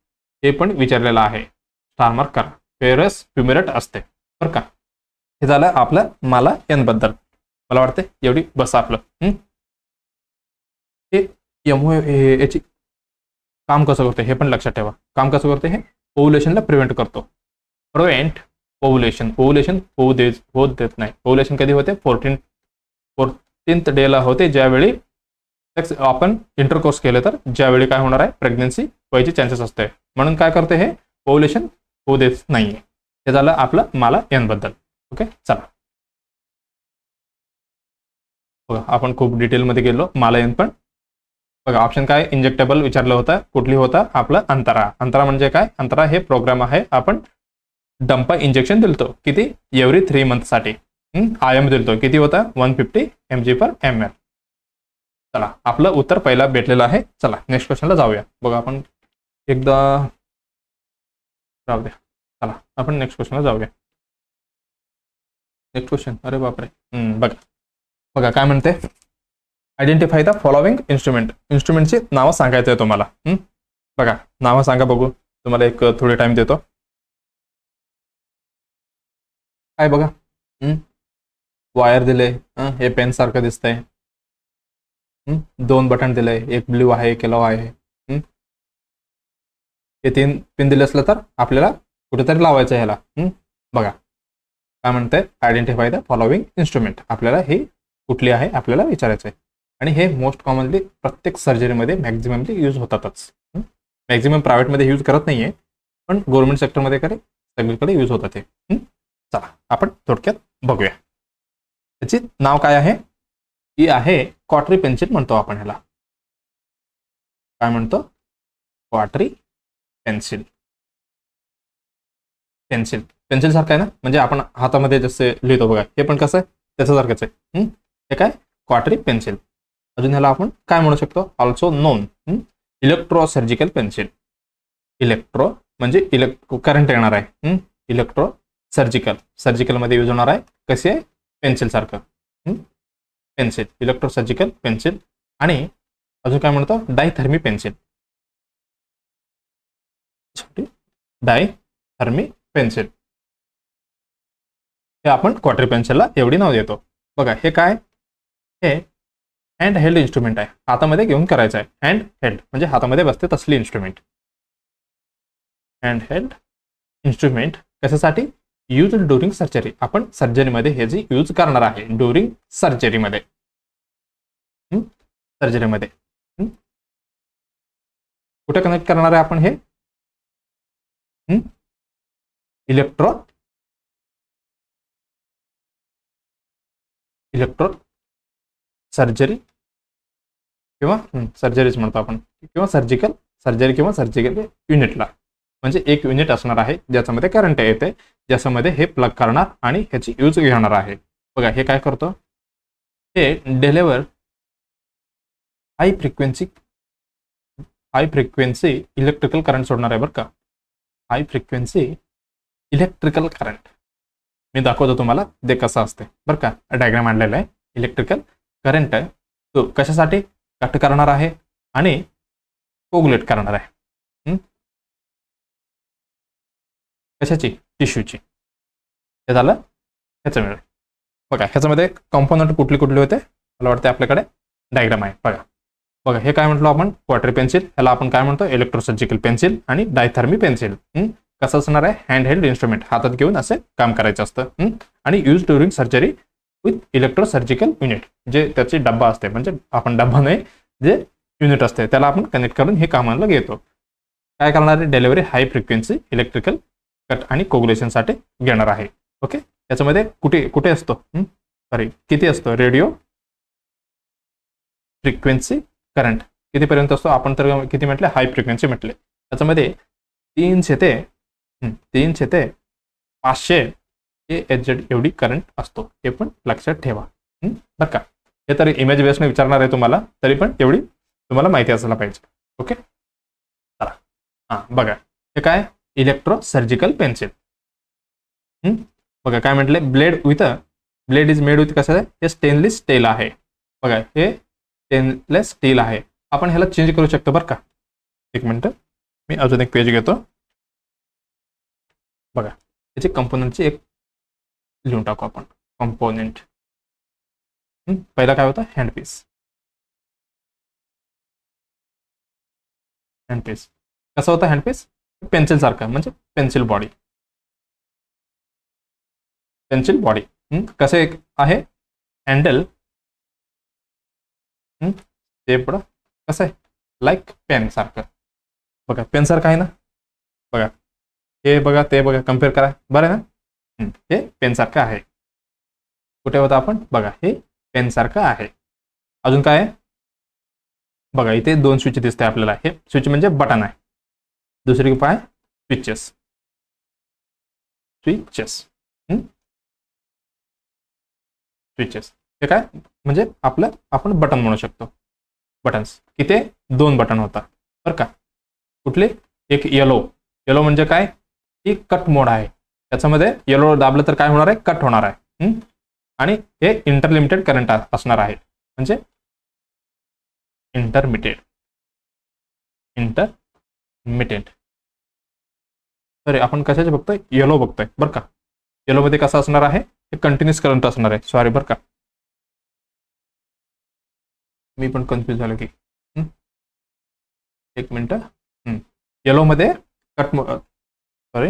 हे पण विचारलेलं आहे, स्टार मार्क करा. फेरस फ्युमरेट असते बरं का. हे झालं आपलं माला एन बद्दल. मला वाटते एवढी बस आपलं. हे याची काम कसं करते हे पण लक्षात ठेवा. काम कसं करते, हे ओव्युलेशनला प्रिव्हेंट करतो. ओव्युलेशन होऊ देत नाही. ओव्युलेशन कधी होते, 14th डेला होते, ज्यावेळी आपण इंटरकोर्स केले तर ज्यावेळी काय होणार आहे, प्रेग्नन्सी व्हायचे चान्सेस असते. म्हणून काय करते, हे ओव्युलेशन होऊ देत नाहीये. हे झालं आपलं माला एन बद्दल. ओके, चला बघा, आपण खूप डिटेलमध्ये गेलो. माला एन पण बघा. ऑप्शन काय, इंजेक्टेबल विचारलं होतं. कुठली होतं, आपलं अंतरा म्हणजे काय, अंतरा हे प्रोग्राम आहे. आपण डंपा इंजेक्शन दिलतो किती, एव्हरी 3 मंथसाठी. IM दिलतो किती होता, 150 mg/ml. चला, आपलं उत्तर पहिला भेटलेलं आहे. चला नेक्स्ट क्वेश्चनला जाऊया. बघा, आपण एकदा राहू द्या. चला आपण नेक्स्ट क्वेश्चनला जाऊया. नेक्स्ट क्वेश्चन, अरे बापरे. बघा काय म्हणते, आयडेंटिफाय द फॉलोइंग इन्स्ट्रुमेंट. इन्स्ट्रुमेंटची नावं सांगायचं आहे तुम्हाला. बघा, नावं सांगा बघू. तुम्हाला एक थोडे टाइम देतो. काय बघा, वायर दिले, हे पेन सारखं दिसतंय. 2 बटन दिले, एक ब्ल्यू आहे, एक येलो आहे. हे 3 पिन दिले असलं तर आपल्याला कुठेतरी लावायचं ह्याला. बघा काय म्हणतंय, आयडेंटिफाय द फॉलोइंग इन्स्ट्रुमेंट. आपल्याला हे कुठली आहे आपल्याला विचारायचं आहे. आणि हे मोस्ट कॉमनली प्रत्येक सर्जरीमध्ये मॅक्झिममली यूज होतातच. मॅक्झिमम प्रायव्हेटमध्ये यूज करत नाहीये, पण गव्हर्नमेंट सेक्टरमध्ये सगळीकडे यूज होतात ते. चला आपण थोडक्यात बघूया. त्याची नाव काय आहे, ही आहे क्वार्टरी पेन्सिल म्हणतो आपण ह्याला. काय म्हणतो, क्वार्टरी पेन्सिल. पेन्सिल सारखं आहे ना, म्हणजे आपण हातामध्ये जसे लिहितो बघा, हे पण कसं आहे त्याच्यासारखंच आहे. हे काय, क्वार्टरी पेन्सिल. अजून ह्याला आपण काय म्हणू शकतो, also non electro surgical pencil. Electro म्हणजे करंट येणार आहे. इलेक्ट्रो सर्जिकल मध्ये यूज होणार आहे. कसे आहे, पेन्सिल सारखं. Pencil, electro surgical pencil. आणि अजून काय म्हणतो, डायथर्मी पेन्सिल. Diathermy pencil. हे आपण क्वार्टरी पेन्सिलला एवढी नाव देतो. बघा हे काय, हे हँड हेल्ड इन्स्ट्रुमेंट आहे. हातामध्ये घेऊन करायचं आहे. हँड हेल्ड म्हणजे हातामध्ये बसते तसली इन्स्ट्रुमेंट. हँडहेल्ड इन्स्ट्रुमेंट कशासाठी यूज ड्युरिंग सर्जरी आपण सर्जरीमध्ये हे जे यूज करणार आहे ड्युरिंग सर्जरीमध्ये सर्जरीमध्ये कुठे कनेक्ट करणार आहे आपण हे इलेक्ट्रोड सर्जरी किंवा सर्जरीच म्हणतो आपण किंवा सर्जरी किंवा सर्जिकल युनिटला म्हणजे एक युनिट असणार आहे ज्याच्यामध्ये करंट येते ज्याच्यामध्ये हे प्लग करणार आणि ह्याची यूज घेणार आहे बघा हे काय करतो हे deliver high frequency electrical current सोडणार आहे बरं का हाय फ्रिक्वेन्सी इलेक्ट्रिकल करंट मी दाखवतो तुम्हाला ते कसं असते बरं का डायग्राम आणलेला आहे इलेक्ट्रिकल करंट तो कशासाठी कट करणार आहे आणि कोगुलेट करणार आहे कशाची टिश्यूची हे झालं ह्याच्यामुळे बघा ह्याच्यामध्ये कॉम्पोनंट कुठले होते मला वाटतं आपल्याकडे डायग्राम आहे बघा हे काय म्हटलं आपण क्वार्टरी पेन्सिल ह्याला आपण काय म्हणतो इलेक्ट्रोसर्जिकल पेन्सिल आणि डायथर्मी पेन्सिल कसं असणार आहे हँडहेल्ड इन्स्ट्रुमेंट हातात घेऊन असे काम करायचं असतं आणि use during surgery with electrosurgical unit जे त्याची डब्बा असते म्हणजे आपण डब्बा नाही जे युनिट असते त्याला आपण कनेक्ट करून हे कामाला घेतो काय करणार आहे delivery high frequency electrical cut आणि कोगुलेशनसाठी घेणार आहे ओके याच्यामध्ये कुठे असतो सॉरी किती असतो रेडिओ फ्रिक्वेन्सी करंट कितीपर्यंत असतो आपण तर किती म्हटले हाय फ्रिक्वेन्सी म्हटले त्याच्यामध्ये 300 ते 500 AHZ एवढी करंट असतो हे पण लक्षात ठेवा बरं का हे तरी इमेज बेसने विचारणार आहे तुम्हाला तरी पण एवढी तुम्हाला माहिती असायला पाहिजे ओके चला हां बघा हे काय इलेक्ट्रोसर्जिकल पेन्सिल बघा काय म्हटले ब्लेड इज मेड विथ कसं आहे हे स्टेनलेस स्टील आहे बघा हे स्टेनलेस स्टील आहे आपण ह्याला चेंज करू शकतो बरं का एक मिनिट मी अजून एक पेज घेतो बघा त्याची कंपोनंटची एक लिहून टाकू आपण कंपोनेंट पहिला काय होता हँडपीस कसा होता हँडपीस पेन्सिल सारखा म्हणजे पेन्सिल बॉडी कसे आहे हँडल शेप्ड कसं आहे लाईक पेन सारखं बघा पेन सारखं आहे ना बघा हे बघा ते बघा कम्पेअर करा बरं आहे ना हे पेन सारखं आहे कुठे होतं आपण बघा हे पेन सारखं आहे अजून काय आहे बघा इथे 2 स्विच दिसते आपल्याला हे स्विच म्हणजे बटन आहे दुसरी काय स्विचेस हे काय म्हणजे आपण बटन म्हणू शकतो बटन्स इथे 2 बटन होता बरं का कुठले एक येलो म्हणजे काय ही कट मोड आहे त्याच्यामध्ये येलो दाबलं तर काय होणार आहे कट होणार आहे आणि हे इंटरलिमिटेड करंट असणार आहे म्हणजे इंटरमिटेंट सॉरी आपण कशाचे बघतोय येलो बघतोय बरं का येलोमध्ये कसं असणार आहे हे कंटिन्युअस करंट असणार आहे सॉरी बरं का मी पण कन्फ्यूज झालो की एक मिनिट येलोमध्ये कट सॉरी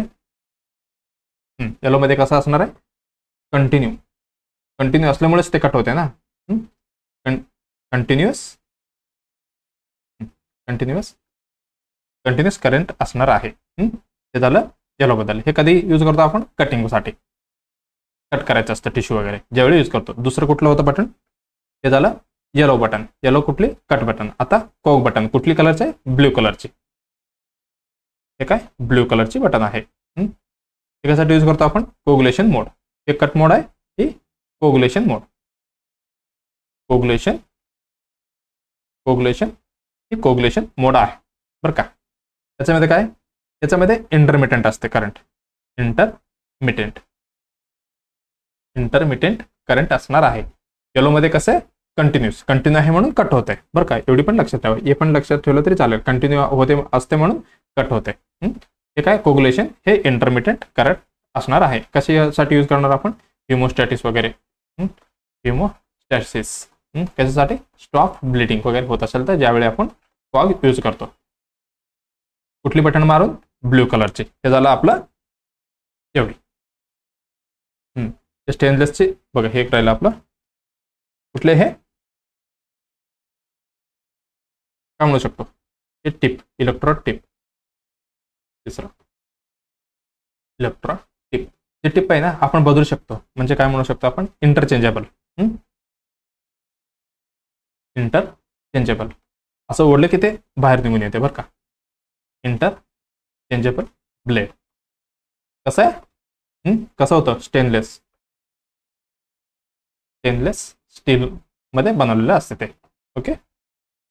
येलोमध्ये कसं असणार आहे कंटिन्यू असल्यामुळेच ते कट होते ना कंटिन्युअस करंट असणार आहे हे झालं येलो बद्दल हे कधी यूज करतो आपण कटिंगसाठी कट करायचं असतं टिश्यू वगैरे ज्यावेळी यूज करतो दुसरं कुठलं होतं बटन हे झालं येलो बटन येलो कुठली कट बटन आता कोग बटन कुठली कलरची आहे ब्ल्यू कलरची हे काय ब्ल्यू कलरची बटन आहे हे कशासाठी यूज करतो आपण कोगुलेशन मोड हे कट मोड आहे हे कोगुलेशन मोड ही कोगुलेशन मोड आहे बरं का त्याच्यामध्ये काय त्याच्यामध्ये इंटरमिटेंट असते करंट इंटरमिटेंट करंट असणार आहे येलोमध्ये कसं आहे कंटिन्यू आहे म्हणून कट होते बरं का एवढी पण लक्षात ठेवा हे पण लक्षात ठेवलं तरी चालेल कंटिन्यू होते असते म्हणून कट होते हे काय कोगुलेशन हे इंटरमिटेंट करंट असणार आहे कशासाठी यूज करणार आपण हिमोस्टॅटिस वगैरे हिमोस्टॅटिस कशासाठी स्टॉप ब्लिडिंग वगैरे होत असेल तर ज्यावेळी आपण फॉग यूज करतो कुठली बटन मारून ब्ल्यू कलरची, हे झालं आपलं एवढी. स्टेनलेसचे बघा हे एक राहिलं आपलं, कुठले हे काय म्हणू शकतो, हे टिप, इलेक्ट्रोड टिप. तिसरं इलेक्ट्रॉन टिप. जे टिप आहे ना आपण बदलू शकतो, म्हणजे काय म्हणू शकतो आपण, इंटरचेंजेबल. इंटरचेंजेबल असं ओढलं की ते बाहेर निघून येते बरं का. Interchangeable blade. कसं आहे, कसं होतं, स्टेनलेस स्टील मध्ये बनवलेलं असते ते. ओके,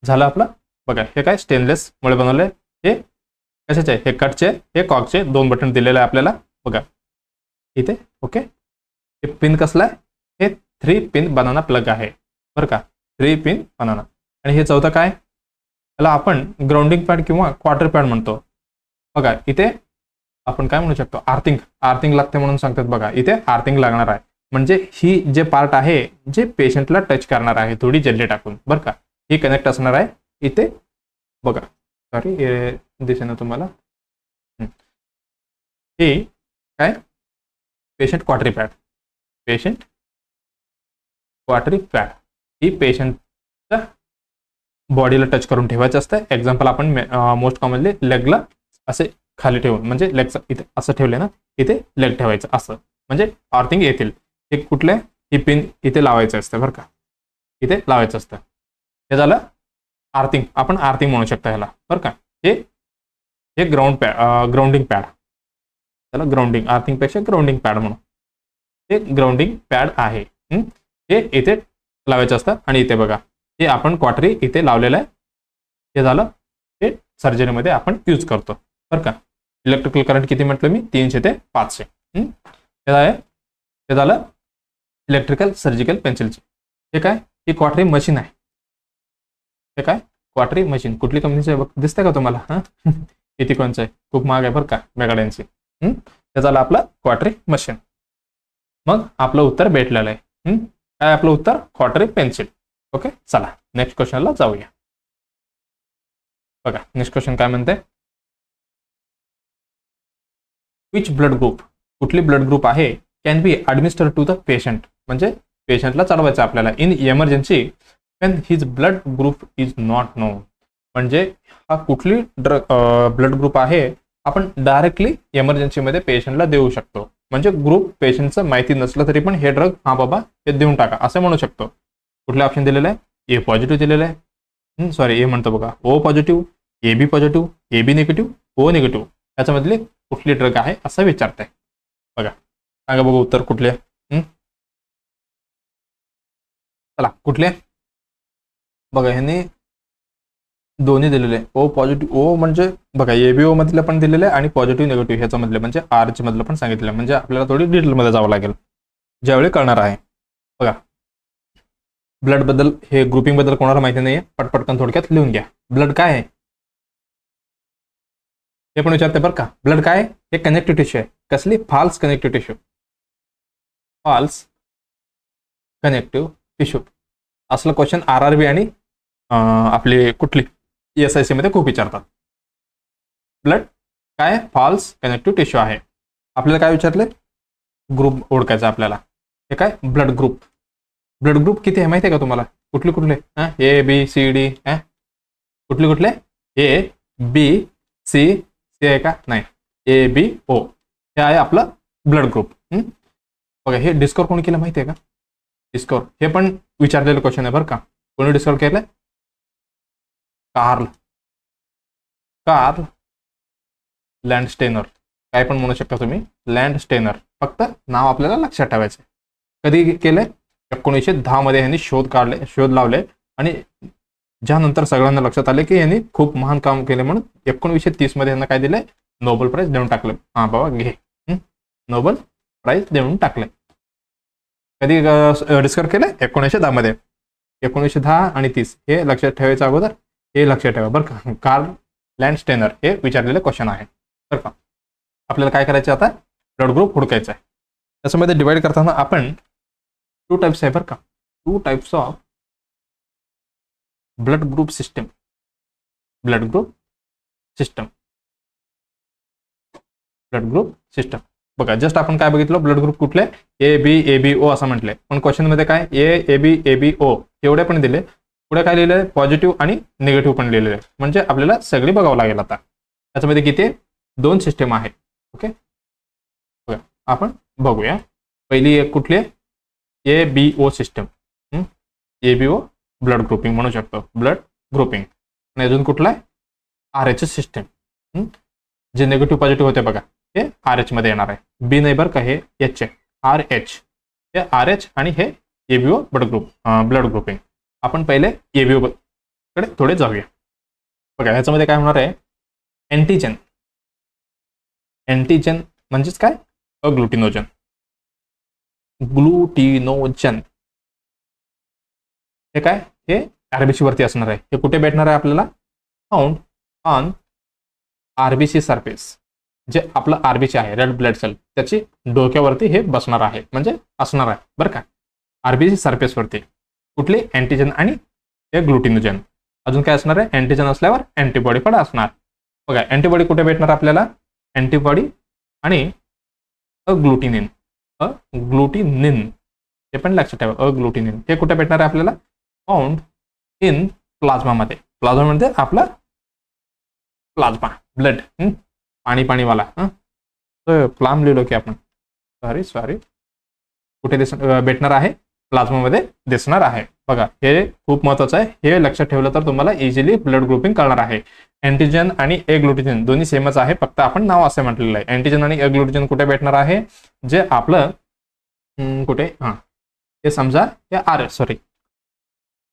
झालं आपलं. बघा हे काय स्टेनलेस मुळे बनवले, हे कशाचे, हे कटचे, हे कॉकचे 2 बटन दिलेले आहे आपल्याला बघा इथे. ओके, हे पिन कसला आहे, हे 3 पिन बनाना प्लग आहे बरं का, 3 पिन बनाना. आणि हे चौथं काय, त्याला आपण ग्राउंडिंग पॅड किंवा क्वार्टर पॅड म्हणतो. बघा इथे आपण काय म्हणू शकतो, आर्थिंग लागते म्हणून सांगतात बघा, इथे आर्थिंग लागणार आहे. म्हणजे ही जे पार्ट आहे जे पेशंटला टच करणार आहे थोडी जेल्ली टाकून बरं का, ही कनेक्ट असणार आहे इथे बघा. सॉरी दिसे ना तुम्हाला, हे काय पेशंट क्वार्टरी पॅड, ही पेशंटच्या बॉडीला टच करून ठेवायचं असतं. एक्झाम्पल आपण मोस्ट कॉमनली लेगला असे खाली ठेवून, म्हणजे लेगचं इथे असं ठेवले ना, इथे लेग ठेवायचं असं, म्हणजे आर्थिंग येतील. हे कुठले, ही पिन इथे लावायचं असतं बरं का, इथे लावायचं असतं. हे झालं आर्थिंग, आपण आर्थिंग म्हणू शकता ह्याला बरं का. हे ग्राउंडिंग पॅड, त्याला ग्राउंडिंग, आर्थिंगपेक्षा ग्राउंडिंग पॅड म्हणून, हे ग्राउंडिंग पॅड आहे. हे इथे लावायचं असतं. आणि इथे बघा हे आपण क्वार्टरी इथे लावलेलं आहे. हे झालं, हे सर्जरीमध्ये आपण यूज करतो बरं का. इलेक्ट्रिकल करंट किती म्हटलं मी, 300 ते 500. हे झालं इलेक्ट्रिकल सर्जिकल पेन्सिलची. हे काय, ही क्वार्टरी मशीन आहे. हे काय क्वार्टरी मशीन, कुठली कंपनीची आहे दिसतंय का तुम्हाला, हां किती कोणचं आहे, खूप महाग आहे बरं का मेगाड्यांची. हे झालं आपलं क्वार्टरी मशीन. मग आपलं उत्तर भेटलेलं आहे. काय आपलं उत्तर, क्वार्टरी पेन्सिल. ओके, चला नेक्स्ट क्वेश्चनला जाऊया. बघा नेक्स्ट क्वेश्चन काय म्हणते, विच ब्लड ग्रुप, कुठली ब्लड ग्रुप आहे, can be administer to the patient, म्हणजे पेशंटला चालवायचं आपल्याला in emergency when his blood group is not known. म्हणजे हा कुठली ब्लड ग्रुप आहे आपण डायरेक्टली इमर्जन्सीमध्ये पेशंटला देऊ शकतो. म्हणजे ग्रुप पेशंटचं माहिती नसलं तरी पण हे ड्रग हा बाबा हे देऊन टाका असं म्हणू शकतो. कुठले ऑप्शन दिलेलं आहे, ए पॉझिटिव्ह दिलेलं आहे, सॉरी ए म्हणतो बघा, O positive, A B positive, A B negative, O negative, याच्यामधली कुठली ड्रग आहे असं विचारताय. बघा सांगा बघा उत्तर कुठले. चला कुठले, बघा ह्यांनी दोन्ही दिलेले, ओ पॉझिटिव्ह, ओ म्हणजे बघा एबीओ मधलं पण दिलेलं आहे आणि पॉझिटिव्ह निगेटिव्ह ह्याच्यामधले म्हणजे आरच मधलं पण सांगितलं. म्हणजे आपल्याला थोडी डिटेलमध्ये जावं लागेल ज्यावेळी कळणार आहे. बघा ब्लड बद्दल, हे ग्रुपिंग बद्दल कोणाला माहिती नाहीये, पटपटकन थोडक्यात लिहून घ्या. ब्लड काय आहे हे पण विचारते बरं का. ब्लड काय आहे, हे कनेक्टिव्ह टिश्यू आहे. कसली, false connective tissue, false connective tissue. असलं क्वेश्चन RRB आणि आपली कुठली ESIC मध्ये खूप विचारतात. ब्लड काय, फॉल्स कनेक्टिव्ह टिश्यू आहे. आपल्याला काय विचारले, ग्रुप ओळखायचा आपल्याला. हे काय ब्लड ग्रुप, ब्लड ग्रुप किती आहे माहिती आहे का तुम्हाला, कुठले कुठले, ABCD, कुठले ABCC आहे का, नाही ABO, हे आहे आपलं ब्लड ग्रुप. बघा हे डिस्कवर कोणी केलं माहिती आहे का, डिस्कवर हे पण विचारलेलं क्वेश्चन आहे बरं का. कोणी डिस्कवर केलंय, कार्ल लँडस्टेनर, काय पण म्हणू शकता तुम्ही, लँडस्टेनर, फक्त नाव आपल्याला लक्षात ठेवायचं. कधी केलंय, 1910 मध्ये यांनी शोध लावले आणि ज्यानंतर सगळ्यांना लक्षात आले की यांनी खूप महान काम केले म्हणून 1930 मध्ये यांना काय दिलंय, नोबेल प्राइज देऊन टाकलं. हा बाबा घे, नोबेल प्राइज देऊन टाकले. कधी डिस्कवर केलंय, 1910 मध्ये. 1910 आणि 30 हे लक्षात ठेवायचं अगोदर, हे लक्षात ठेवा बरं का. कार्ल लँडस्टेनर हे विचारलेले क्वेश्चन आहे बरं का. आपल्याला काय करायचं आता, ब्लड ग्रुप हुडकायचा आहे. त्याच्यामध्ये डिवाइड करताना आपण 2 टाइप्स आहे बरं का, 2 types of blood group system. Blood group system. बघा जस्ट आपण काय बघितलं, ब्लड ग्रुप कुठले A B O असं म्हटलंय, पण क्वेश्चन मध्ये काय A B O एवढे पण दिले, पुढे काय लिहिलंय पॉझिटिव्ह आणि निगेटिव्ह पण लिहिलेलं आहे. म्हणजे आपल्याला सगळी बघावं लागेल. आता त्याच्यामध्ये किती 2 सिस्टम आहे. ओके बघा आपण बघूया. पहिली एक कुठली ABO system, ABO blood grouping म्हणू शकतो, ब्लड ग्रुपिंग. आणि अजून कुठला आहे RH सिस्टम, जे निगेटिव्ह पॉझिटिव्ह होते बघा हे RH मध्ये येणार आहे. बी नाही बरं का, हे H आहे, RH. हे RH आणि हे ABO ब्लड ग्रुपिंग. आपण पहिले ABO कडे थोडे जाऊया. बघा ह्याच्यामध्ये काय होणार आहे, अँटीजन. अँटीजन म्हणजेच काय, अग्लुटिनोजन. ग्लुटिनोजन हे काय, हे आरबीसी वरती असणार आहे. हे कुठे भेटणार आहे आपल्याला, फाउंड ऑन आरबीसी सरफेस. जे आपलं आरबीसी आहे, रेड ब्लड सेल, त्याची डोक्यावरती हे बसणार आहे, म्हणजे असणार आहे बरं का, आरबीसी सरफेस वरती. कुठले अँटीजन आणि हे ग्लुटिनोजन. अजून काय असणार आहे, अँटीजन असल्यावर अँटीबॉडी पण असणार. बघा अँटीबॉडी कुठे भेटणार आपल्याला, अँटीबॉडी आणि अग्लुटिनिन. अग्लुटिनिन हे पण लक्षात ठेवा, अग्लुटिनिन हे कुठे भेटणार आहे आपल्याला, फाउंड इन प्लाझ्मामध्ये. प्लाझ्मा म्हणजे आपला प्लाझ्मा, ब्लड, पाणीवाला. प्लाम लिहिलो की आपण, सॉरी कुठे भेटणार आहे, प्लाझ्मामध्ये दिसणार आहे. बघा हे खूप महत्वाचं आहे, हे लक्षात ठेवलं तर तुम्हाला इझिली ब्लड ग्रुपिंग कळणार आहे. अँटीजन आणि एग्लुटिनिन दोन्ही सेमच आहे, फक्त आपण नाव असे म्हटलेलं आहे. अँटीजन आणि एग्लुटिनिन कुठे भेटणार आहे, जे आपलं कुठे हे समजा हे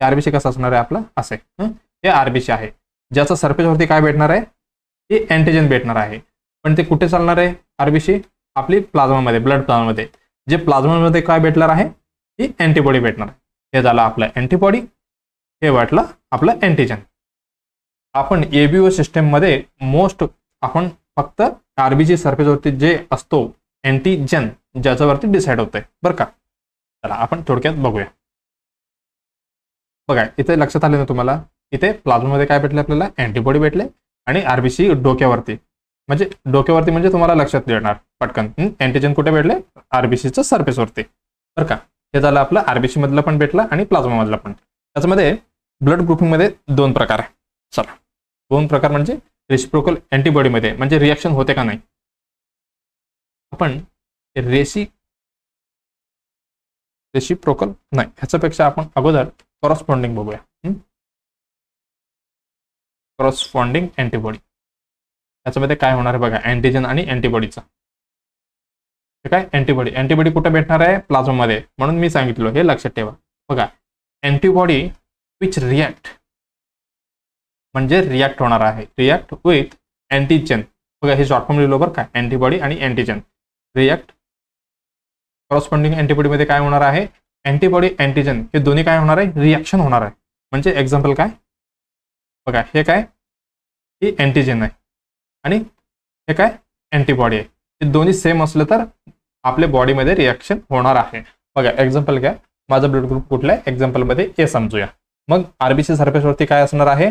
आरबीसी कसं असणार आहे आपलं असे, हे आरबीसी आहे, ज्याचा सरफेसवरती काय भेटणार आहे, हे अँटीजन भेटणार आहे. पण ते कुठे चालणार आहे आरबीसी, आपली प्लाझ्मामध्ये, ब्लड प्लाझ्मामध्ये. जे प्लाझ्मामध्ये काय भेटणार आहे, ही अँटीबॉडी भेटणार. हे झालं आपलं अँटीबॉडी, हे वाटलं आपलं अँटीजन. आपण एबीओ सिस्टम मध्ये मोस्ट आपण फक्त आरबीसी सरफेसवरती जे असतो अँटीजन, ज्याच्यावरती डिसाईड होतंय बरं का. चला आपण थोडक्यात बघूया. बघा इथे लक्षात आले ना तुम्हाला, इथे प्लाझ्मामध्ये काय भेटले आपल्याला, अँटीबॉडी भेटले आणि आरबीसी डोक्यावरती. म्हणजे तुम्हाला लक्षात येणार पटकन, अँटीजन कुठे भेटले, आरबीसीच्या सरफेसवरती बरं का. हे झालं आपलं आरबीसी मधलं पण भेटलं आणि प्लाझ्मा मधलं पण. त्याच्यामध्ये ब्लड ग्रुपिंग मध्ये 2 प्रकार आहे. चला 2 प्रकार म्हणजे रेसिप्रोकल अँटीबॉडी मध्ये म्हणजे रिएक्शन होते का नाही. आपण रेसिप्रोकल नाही, ह्याच्यापेक्षा आपण अगोदर कॉरस्पॉन्डिंग बघूया. कॉरस्पॉन्डिंग अँटीबॉडी, त्याच्यामध्ये काय होणार आहे बघा, अँटीजन आणि अँटीबॉडीचा. काय अँटीबॉडी कुठे भेटणार आहे, प्लाझ्मामध्ये. म्हणून मी सांगितलं, हे लक्षात ठेवा. बघा अँटीबॉडी विच रिॲक्ट म्हणजे रिॲक्ट होणार आहे, रिॲक्ट विथ अँटीजन. बघा हे शॉर्ट फॉर्म लिहिलो बरं का, अँटीबॉडी आणि अँटीजन रिॲक्ट. कॉरस्पॉन्डिंग अँटीबॉडीमध्ये काय होणार आहे, अँटीबॉडी अँटीजन हे दोन्ही काय होणार आहे, रिॲक्शन होणार आहे. म्हणजे एक्झाम्पल काय बघा, हे काय, हे अँटीजन आहे आणि हे काय अँटीबॉडी आहे. हे दोन्ही सेम असलं तर आपल्या बॉडीमध्ये रिॲक्शन होणार आहे. बघा एक्झाम्पल घ्या, माझा ब्लड ग्रुप कुठला आहे, एक्झाम्पल मध्ये ए समजूया. मग आरबीसी सरफेसवरती काय असणार आहे,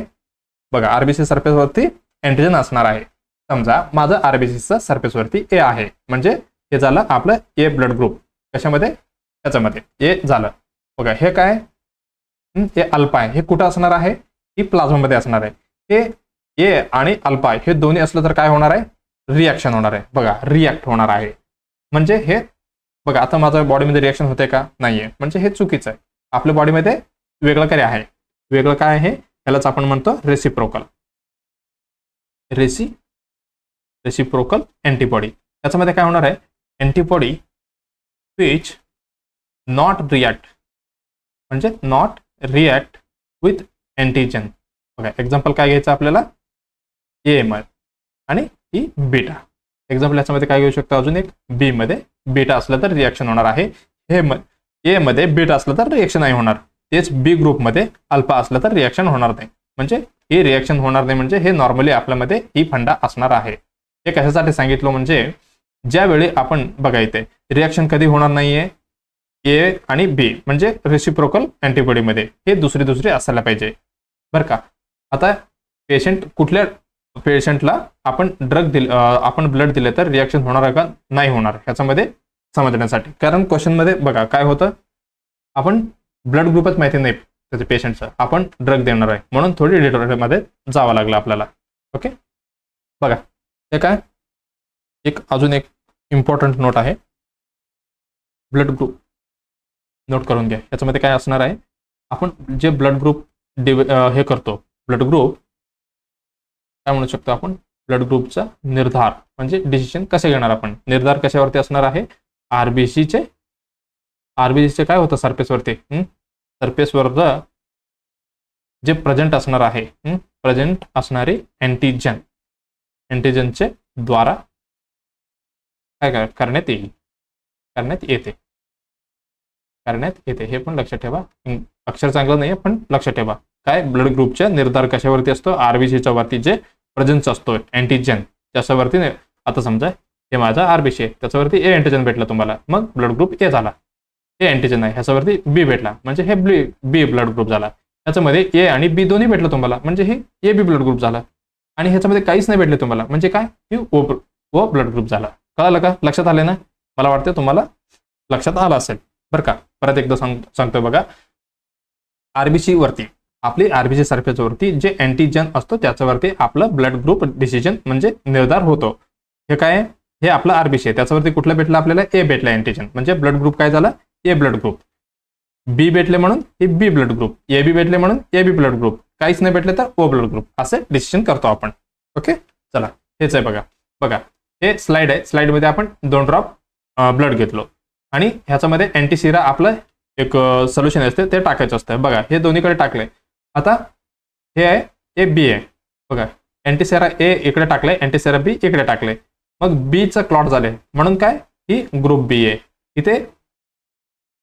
बघा आरबीसी सरफेसवरती अँटीजन असणार आहे. समजा माझं आरबीसीचा सरफेसवरती ए आहे, म्हणजे हे झालं आपलं ए ब्लड ग्रुप. कशामध्ये, त्याच्यामध्ये ए झालं. बघा हे काय, हे अल्फा आहे, हे कुठं असणार आहे, ही प्लाझ्मामध्ये असणार आहे. हे ए आणि अल्फा हे दोन्ही असलं तर काय होणार आहे, रिॲक्शन होणार आहे. बघा रिॲक्ट होणार आहे, म्हणजे हे बघा आता माझ्या बॉडीमध्ये रिॲक्शन होते का, नाहीये, म्हणजे हे चुकीचं आहे. आपल्या बॉडीमध्ये वेगळं काय आहे, वेगळं काय आहे, यालाच आपण म्हणतो रेसिप्रोकल. Reciprocal antibody. त्याच्यामध्ये काय होणार आहे, अँटीबॉडी विच नॉट रिॲक्ट म्हणजे नॉट रिॲक्ट विथ अँटीजन. बघा एक्झाम्पल काय घ्यायचं आपल्याला, एएमआर आणि ही बीटा. एक्झाम्पल याच्यामध्ये काय घेऊ शकतो, अजून एक बी मध्ये बीटा असलं तर रिॲक्शन होणार आहे. हे ए मध्ये बीटा असलं तर रिॲक्शन नाही होणार. तेच बी ग्रुपमध्ये अल्फा असलं तर रिॲक्शन होणार नाही. म्हणजे हे रिॲक्शन होणार नाही, म्हणजे हे नॉर्मली आपल्यामध्ये ही फंडा असणार आहे. हे कशासाठी सांगितलं, म्हणजे ज्यावेळी आपण बघा इथे रिॲक्शन कधी होणार नाहीये ए आणि बी म्हणजे रेसिप्रोकल अँटीबॉडीमध्ये, हे दुसरी असायला पाहिजे बरं का. आता पेशंट कुठल्या पेशंटला आपण आपण ब्लड दिले तर रिॲक्शन होणार आहे का नाही होणार ह्याच्यामध्ये समजण्यासाठी. कारण क्वेश्चनमध्ये बघा काय होतं, आपण ब्लड ग्रुपच माहिती नाही त्याच्या पेशंटचा, आपण ड्रग देणार आहे म्हणून थोडी डिटेलमध्ये जावं लागलं आपल्याला. ओके, बघा हे काय, अजून एक इम्पॉर्टंट नोट आहे, ब्लड ग्रुप नोट करून घ्या. याच्यामध्ये काय असणार आहे, आपण जे ब्लड ग्रुप हे करतो, ब्लड ग्रुप काय म्हणू शकतो आपण, ब्लड ग्रुपचा निर्धार म्हणजे डिसिजन कसे घेणार आपण, निर्धार कशावरती असणार आहे, आरबीसीचे काय होतं सरफेसवरती, सरफेसवर जे प्रेझेंट असणार आहे, प्रेझेंट असणारे अँटीजनचे द्वारा काय करण्यात येते. हे पण लक्षात ठेवा, अक्षर चांगलं नाही पण लक्षात ठेवा. काय ब्लड ग्रुपचा निर्धार कशावरती असतो, आरबीसीच्या वरती जे प्रेझेन्स असतो अँटीजन त्याच्यावरती. आता समजा हे माझा आरबीसी आहे, त्याच्यावरती ए अँटीजन भेटला तुम्हाला, मग ब्लड ग्रुप ए झाला. हे अँटीजन आहे, ह्याच्यावरती बी भेटला म्हणजे हे बी ब्लड ग्रुप झाला. ह्याच्यामध्ये ए आणि बी दोन्ही भेटलं तुम्हाला म्हणजे हे ए बी ब्लड ग्रुप झाला. आणि ह्याच्यामध्ये काहीच नाही भेटले तुम्हाला म्हणजे काय, हे ओ ब्लड ग्रुप झाला. कळालं का, लक्षात आले ना, मला वाटतं तुम्हाला लक्षात आलं असेल बरं का. परत एकदा सांगतोय बघा, आरबीसी वरती आपली आरबीसी सरफेसवरती जे अँटीजन असतो त्याच्यावरती आपलं ब्लड ग्रुप डिसिजन म्हणजे निर्धार होतो. हे काय, हे आपलं आरबीसी आहे, त्याच्यावरती कुठलं भेटलं आपल्याला, ए भेटला अँटीजन म्हणजे ब्लड ग्रुप काय झाला, ए ब्लड ग्रुप. बी भेटले म्हणून हे बी ब्लड ग्रुप, ए बी भेटले म्हणून ए बी ब्लड ग्रुप, काहीच नाही भेटले तर ओ ब्लड ग्रुप, असे डिसिजन करतो आपण. ओके, चला हेच आहे बघा हे स्लाइड आहे, स्लाइडमध्ये आपण 2 ड्रॉप ब्लड घेतलो आणि ह्याच्यामध्ये अँटीसिरा आपलं एक सोल्युशन असते ते टाकायचं असतं. बघा हे दोन्हीकडे टाकलंय. आता हे आहे ए बी आहे, बघा अँटीसेरा ए इकडे टाकलंय, अँटीसेरा बी इकडे टाकलंय, मग बीचं क्लॉट झालंय म्हणून काय, ही ग्रुप बी आहे. इथे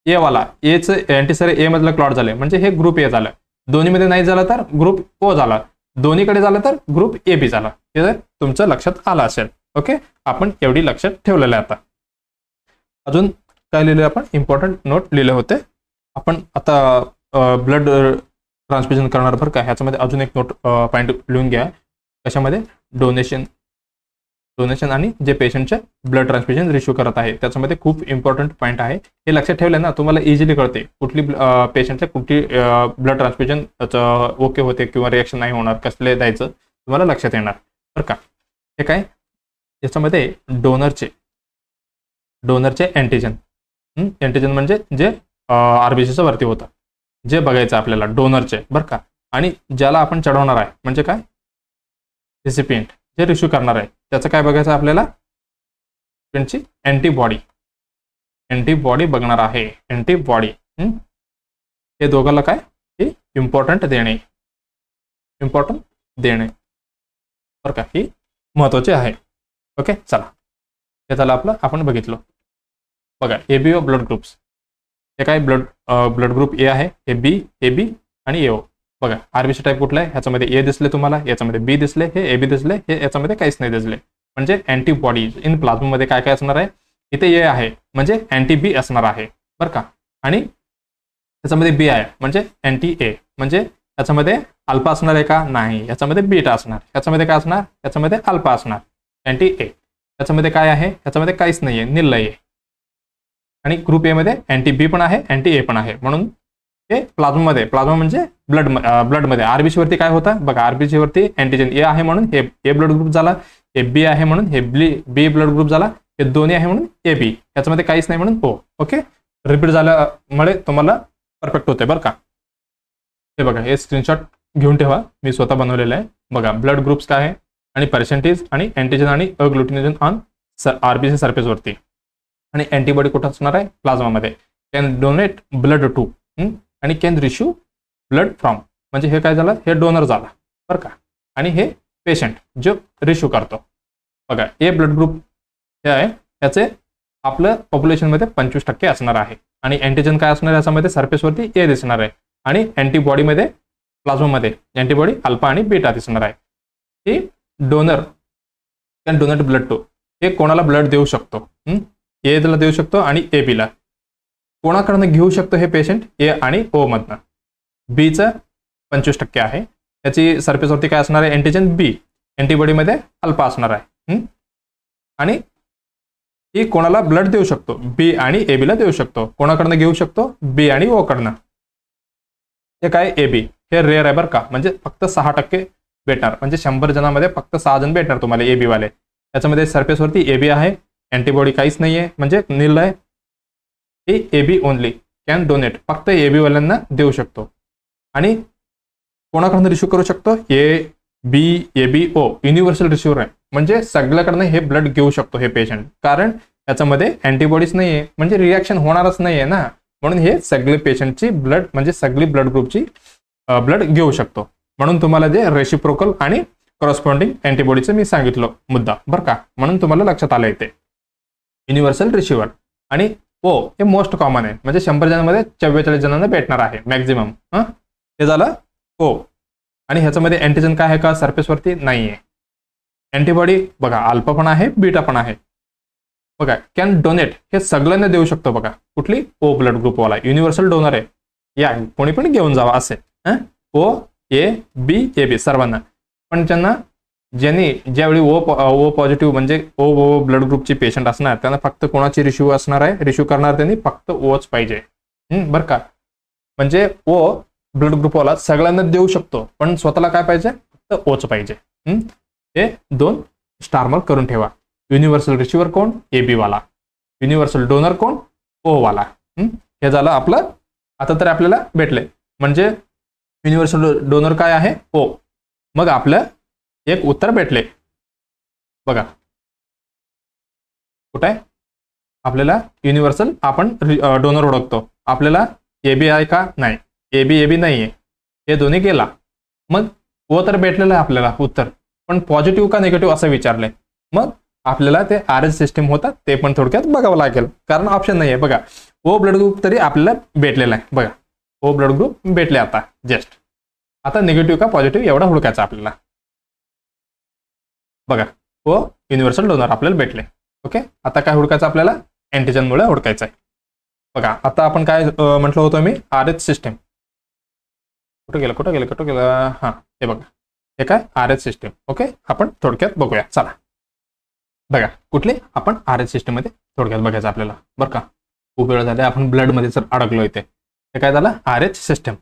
ए वाला एचं अँटीसेरा ए मधलं क्लॉट झालंय म्हणजे हे ग्रुप ए झालं. दोन्हीमध्ये नाही झालं तर ग्रुप ओ झाला, दोन्हीकडे झालं तर ग्रुप ए बी झाला. हे जर तुमचं लक्षात आलं असेल. ओके, आपण एवढी लक्षात ठेवलेलं आहे. आता अजून काय लिहिलं आपण, इम्पॉर्टंट नोट लिहिले होते आपण. आता ब्लड ट्रान्सफ्युजन करणार बरं का, ह्याच्यामध्ये अजून एक नोट पॉईंट लिहून घ्या. कशामध्ये, डोनेशन आणि जे पेशंटचे ब्लड ट्रान्सफ्युजन रिश्यू करत आहे त्याच्यामध्ये खूप इम्पॉर्टंट पॉईंट आहे. हे लक्षात ठेवलं ना तुम्हाला इझिली कळते कुठली पेशंटच्या कुठली ब्लड ट्रान्सफ्युजन ओके होते किंवा रिॲक्शन नाही होणार, कसले द्यायचं तुम्हाला लक्षात येणार बरं का. हे काय, याच्यामध्ये डोनरचे अँटीजन म्हणजे जे आरबीसीच्या वरती होतं, जे बघायचं आपल्याला डोनरचे बरं का. आणि ज्याला आपण चढवणार आहे म्हणजे काय, रेसिपिएंट जे रिश्यू करणार आहे त्याचं काय बघायचं आपल्याला, त्यांची अँटीबॉडी बघणार आहे. अँटीबॉडी हे दोघांना काय, हे इम्पॉर्टंट देणे बरं का, ही महत्वाचे आहे. ओके, चला हे झालं आपलं, आपण बघितलं. बघा एबीओ ब्लड ग्रुप्स, हे काय ब्लड ग्रुप ए आहे, हे बी, ए बी आणि एओ. बघा आरबीसी टाईप कुठला आहे, ह्याच्यामध्ये ए दिसले तुम्हाला, याच्यामध्ये बी दिसले, हे ए बी दिसले, हे याच्यामध्ये काहीच नाही दिसले. म्हणजे अँटीबॉडीज इन प्लाझ्मामध्ये काय असणार आहे, इथे ए आहे म्हणजे अँटी बी असणार आहे बरं का. आणि त्याच्यामध्ये बी आहे म्हणजे अँटी ए, म्हणजे याच्यामध्ये अल्फा असणार आहे का, नाही, याच्यामध्ये बीटा असणार. याच्यामध्ये काय असणार, याच्यामध्ये अल्फा असणार, अँटी ए. याच्यामध्ये काय आहे, याच्यामध्ये काहीच नाही आहे, निर्लय आहे. आणि ग्रुप ए मध्ये अँटी बी पण आहे, अँटी ए पण आहे. म्हणून हे प्लाझ्मा म्हणजे ब्लडमध्ये आरबीसी वरती काय होतं बघा, आरबीसी वरती अँटीजन ए आहे म्हणून हे ए ब्लड ग्रुप झाला, हे बी आहे म्हणून हे बी ब्लड ग्रुप झाला, हे दोन्ही आहे म्हणून ए बी, याच्यामध्ये काहीच नाही म्हणून ओ. ओके, रिपीट झाल्यामुळे तुम्हाला परफेक्ट होते बरं का. हे बघा हे स्क्रीनशॉट घेऊन ठेवा, मी स्वतः बनवलेलं आहे. बघा ब्लड ग्रुप्स काय आहे आणि पर्सेंटेज आणि अँटीजन आणि अग्लुटिनेजन ऑन आरबीसी सरफेसवरती. आणि अँटीबॉडी कुठं असणार आहे, प्लाझ्मामध्ये. कॅन डोनेट ब्लड टू आणि कॅन रिश्यू ब्लड फ्रॉम, म्हणजे हे काय झालं, हे डोनर झाला बरं का. आणि हे पेशंट जो रिश्यू करतो. बघा ए ब्लड ग्रुप हे आहे, याचे आपलं पॉप्युलेशनमध्ये 25% असणार आहे. आणि अँटीजन काय असणार आहे, याच्यामध्ये सरफेसवरती ए दिसणार आहे. आणि अँटीबॉडीमध्ये प्लाझ्मामध्ये अँटीबॉडी अल्फा आणि बीटा दिसणार आहे. हे donor can donate blood to, हे कोणाला ब्लड देऊ शकतो, ए ला देऊ शकतो आणि ए बीला. कोणाकडनं घेऊ शकतो हे पेशंट, ए आणि ओ मधनं. बीचं 25% आहे, त्याची सरफेसवरती काय असणार आहे, अँटीजन बी. अँटीबॉडीमध्ये अल्फा असणार आहे. आणि ती कोणाला ब्लड देऊ शकतो, बी आणि ए बीला देऊ शकतो. कोणाकडनं घेऊ शकतो, बी आणि ओ कडनं. हे काय ए बी हे रेअर आहे बरं का, म्हणजे फक्त 6% भेटणार, म्हणजे 100 जणांमध्ये फक्त 6 जण भेटणार तुम्हाला ए बी वाले. त्याच्यामध्ये सरफेसवरती ए बी आहे, अँटीबॉडी काहीच नाहीये, म्हणजे नील आहे. हे A B only can donate, फक्त ए बी वाल्यांना देऊ शकतो. आणि कोणाकडनं रिसिव्ह करू शकतो, A B O universal receiver आहे, म्हणजे सगळ्याकडनं हे ब्लड घेऊ शकतो हे पेशंट. कारण त्याच्यामध्ये अँटीबॉडीज नाहीये, म्हणजे रिॲक्शन होणारच नाहीये ना, म्हणून हे सगळे पेशंटची ब्लड म्हणजे सगळी ब्लड ग्रुपची ब्लड घेऊ शकतो. म्हणून तुम्हाला जे रेसिप्रोकल आणि करस्पॉन्डिंग अँटीबॉडीचं मी सांगितलं मुद्दा बरं का, म्हणून तुम्हाला लक्षात आलं येते. युनिव्हर्सल रिसिव्हर आणि ओ हे मोस्ट कॉमन आहे, म्हणजे 100 जणांमध्ये 44 जणांना भेटणार आहे मॅक्झिमम. हे झालं ओ. आणि ह्याच्यामध्ये अँटीजन काय आहे का, सरफेसवरती नाहीये. अँटीबॉडी बघा अल्फा पण आहे, बीटा पण आहे. बघा कॅन डोनेट हे सगळ्यांना देऊ शकतो. बघा कुठली, ओ ब्लड ग्रुपवाला युनिव्हर्सल डोनर आहे, या कोणी पण घेऊन जावा असे. ओ ए बी सर्वांना. पण त्यांना ज्यावेळी ओ पॉझिटिव्ह म्हणजे ओ ब्लड ग्रुपची पेशंट असणार, त्यांना फक्त कोणाची रिसिव्ह असणार आहे, रिसिव्ह करणार त्यांनी फक्त ओच पाहिजे. बरं का, म्हणजे ओ ब्लड ग्रुपवाला सगळ्यांना देऊ शकतो, पण स्वतःला काय पाहिजे, फक्त ओच पाहिजे. हे 2 स्टार मार्क करून ठेवा. युनिव्हर्सल रिसिव्हर कोण, ए बी वाला. युनिव्हर्सल डोनर कोण, ओ वाला. हे झालं आपलं. आता तर आपल्याला भेटले, म्हणजे युनिव्हर्सल डोनर काय आहे, ओ. मग आपलं एक उत्तर भेटले. बघा कुठे आहे आपल्याला युनिव्हर्सल, आपण डोनर ओळखतो. आपल्याला ए बी आहे का, नाही, ए बी नाहीये, हे दोन्ही गेला. मग ओ तर भेटलेलं आहे आपल्याला उत्तर, पण पॉझिटिव्ह का निगेटिव्ह असं विचारलंय. मग आपल्याला ते RH सिस्टीम होतात ते पण थोडक्यात बघावं लागेल, कारण ऑप्शन नाहीये. बघा ओ ब्लड ग्रुप तरी आपल्याला भेटलेला आहे. बघा ओ ब्लड ग्रुप भेटले आता जस्ट. आता निगेटिव्ह का पॉझिटिव्ह एवढा हुडकायचा आपल्याला. बघा ओ युनिव्हर्सल डोनर आपल्याला भेटले. ओके, आता काय हुडकायचं आपल्याला, अँटीजनमुळे हुडकायचं आहे. बघा आता आपण काय म्हटलं होतं मी, RH सिस्टीम कुठं गेलं. हां हे बघा, हे काय RH सिस्टीम. ओके, आपण थोडक्यात बघूया चला. बघा कुठले, आपण RH सिस्टीम मध्ये थोडक्यात बघायचं आपल्याला बरं का. खूप वेळ झाले आपण ब्लड मध्ये जर अडकलो इथे. हे काय झालं, RH सिस्टीम.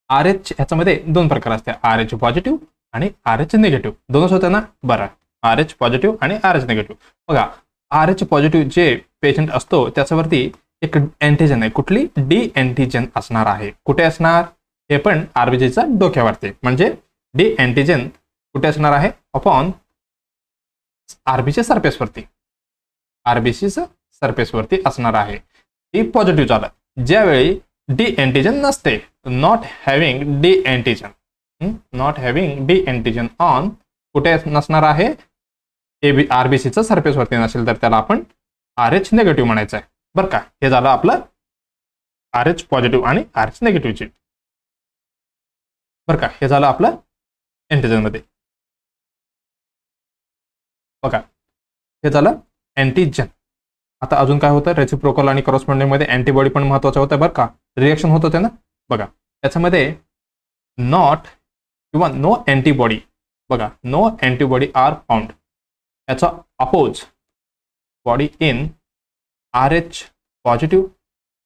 RH ह्याच्यामध्ये 2 प्रकार असते, RH पॉझिटिव्ह आणि RH निगेटिव्ह. दोनच होते ना, बरं. RH पॉझिटिव्ह आणि RH निगेटिव्ह. बघा RH पॉझिटिव्ह जे पेशंट असतो त्याच्यावरती एक अँटीजन आहे, कुठली, डी अँटीजन असणार आहे. कुठे असणार, हे पण आरबीसीच्या डोक्यावरती. म्हणजे डी अँटीजन कुठे असणार आहे, अपॉन आरबीच्या सरफेसवरती. आरबीसीच्या सरफेसवरती असणार आहे. ही पॉझिटिव्ह झालं. ज्यावेळी डी अँटीजन नसते, not having D antigen, not having D antigen on, कुठे नसणार आहे, आरबीसीच्या सरफेसवरती नसेल तर त्याला आपण RH निगेटिव्ह म्हणायचं आहे बरं का. हे झालं आपलं RH पॉझिटिव्ह आणि RH निगेटिव्हची बरं का. हे झालं आपलं अँटीजन मध्ये. बघा हे झालं अँटीजन. आता अजून काय होतं, रेसिप्रोकल आणि करस्पॉन्डिंग मध्ये अँटीबॉडी पण महत्वाचं होतं बरं का. रिएक्शन होत होते ना. बघा त्याच्यामध्ये नॉट किंवा नो अँटीबॉडी, बघा नो अँटीबॉडी आर फाउंड, याचा oppose body in RH positive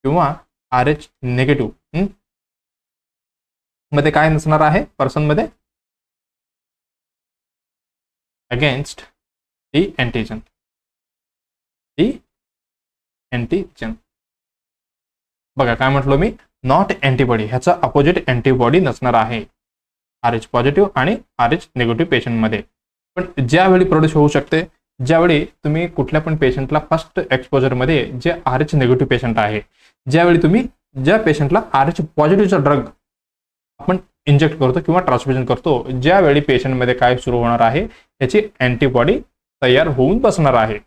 किंवा RH निगेटिव्ह मध्ये काय नसणार आहे, पर्सन मध्ये, against D antigen. D antigen बघा काय म्हटलो मी, नॉट अँटीबॉडी, ह्याचा अपोजिट अँटीबॉडी नसणार आहे RH पॉझिटिव्ह आणि RH निगेटिव्ह पेशंट मध्ये. पण ज्यावेळी प्रोड्यूस होऊ शकते, ज्यावेळी तुम्ही कुठल्या पण पेशंटला फर्स्ट एक्सपोजर मध्ये जे RH निगेटिव्ह पेशंट आहे, ज्यावेळी तुम्ही ज्या पेशंटला RH पॉझिटिव्हचा ड्रग आपण इंजेक्ट करतो किंवा ट्रान्सफ्युजन करतो, ज्यावेळी पेशंटमध्ये काय सुरू होणार आहे, याची अँटीबॉडी तयार होऊन बसणार आहे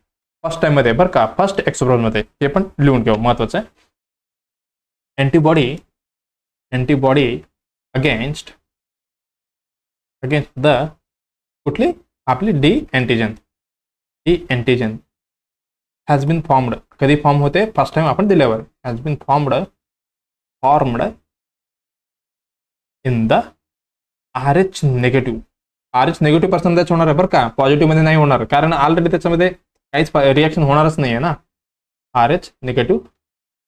फर्स्ट टाइम मध्ये बरं का, फर्स्ट एक्सपोजर मध्ये. हे पण लिहून ठेवा, महत्वाचं आहे. अँटीबॉडी अगेन्स्ट द कुठली, आपली D antigen. D antigen has been formed, कधी फॉर्म होते, फर्स्ट टाइम आपण दिल्यावर. Has been formed in the RH negative RH negative percentage होणार आहे बरं का, पॉझिटिव्ह मध्ये नाही होणार, कारण ऑलरेडी त्याच्यामध्ये काहीच रिएक्शन होणारच नाही आहे ना. RH निगेटिव्ह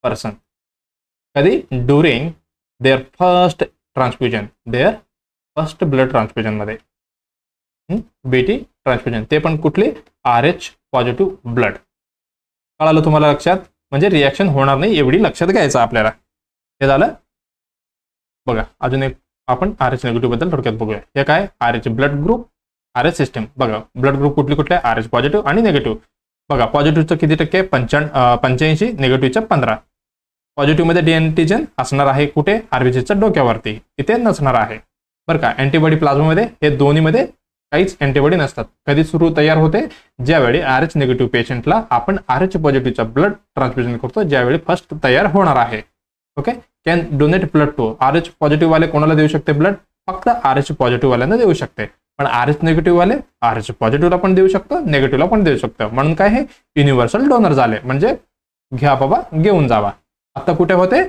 पर्सन कधी during their first transfusion, their first blood transfusion मध्ये, BT ट्रान्सफ्युजन, ते पण कुठली RH पॉझिटिव्ह ब्लड. कळालं तुम्हाला लक्षात, म्हणजे रिॲक्शन होणार नाही एवढी लक्षात घ्यायचं आपल्याला. हे झालं. बघा अजून एक आपण RH निगेटिव्ह बद्दल थोडक्यात बघूया. हे काय RH blood group, RH system. बघा ब्लड ग्रुप कुठले कुठले, RH पॉझिटिव्ह आणि निगेटिव्ह. बघा पॉझिटिव्हचं किती टक्के, 85, निगेटिव्हच्या 15. पॉझिटिव्ह मध्ये डी अँटीजन असणार आहे कुठे, RBCच्या डोक्यावरती, इथे नसणार आहे बरं का. अँटीबॉडी प्लाझ्मामध्ये हे दोन्हीमध्ये काहीच अँटीबॉडी नसतात. कधी सुरू तयार होते, ज्यावेळी RH निगेटिव्ह पेशंटला आपण RH पॉझिटिव्हचा ब्लड ट्रान्सफ्युजन करतो, ज्यावेळी फर्स्ट तयार होणार आहे. Okay. Can donate blood to RH positive वाले कोणाला देऊ शकते ब्लड, फक्त RH पॉझिटिव्ह वाल्यांना देऊ शकते. पण RH निगेटिव्ह वाले RH पॉझिटिव्हला पण देऊ शकतो, निगेटिव्हला पण देऊ शकतो. म्हणून काय हे युनिव्हर्सल डोनर झाले, म्हणजे घ्या बाबा घेऊन जावा. आता कुठे होते,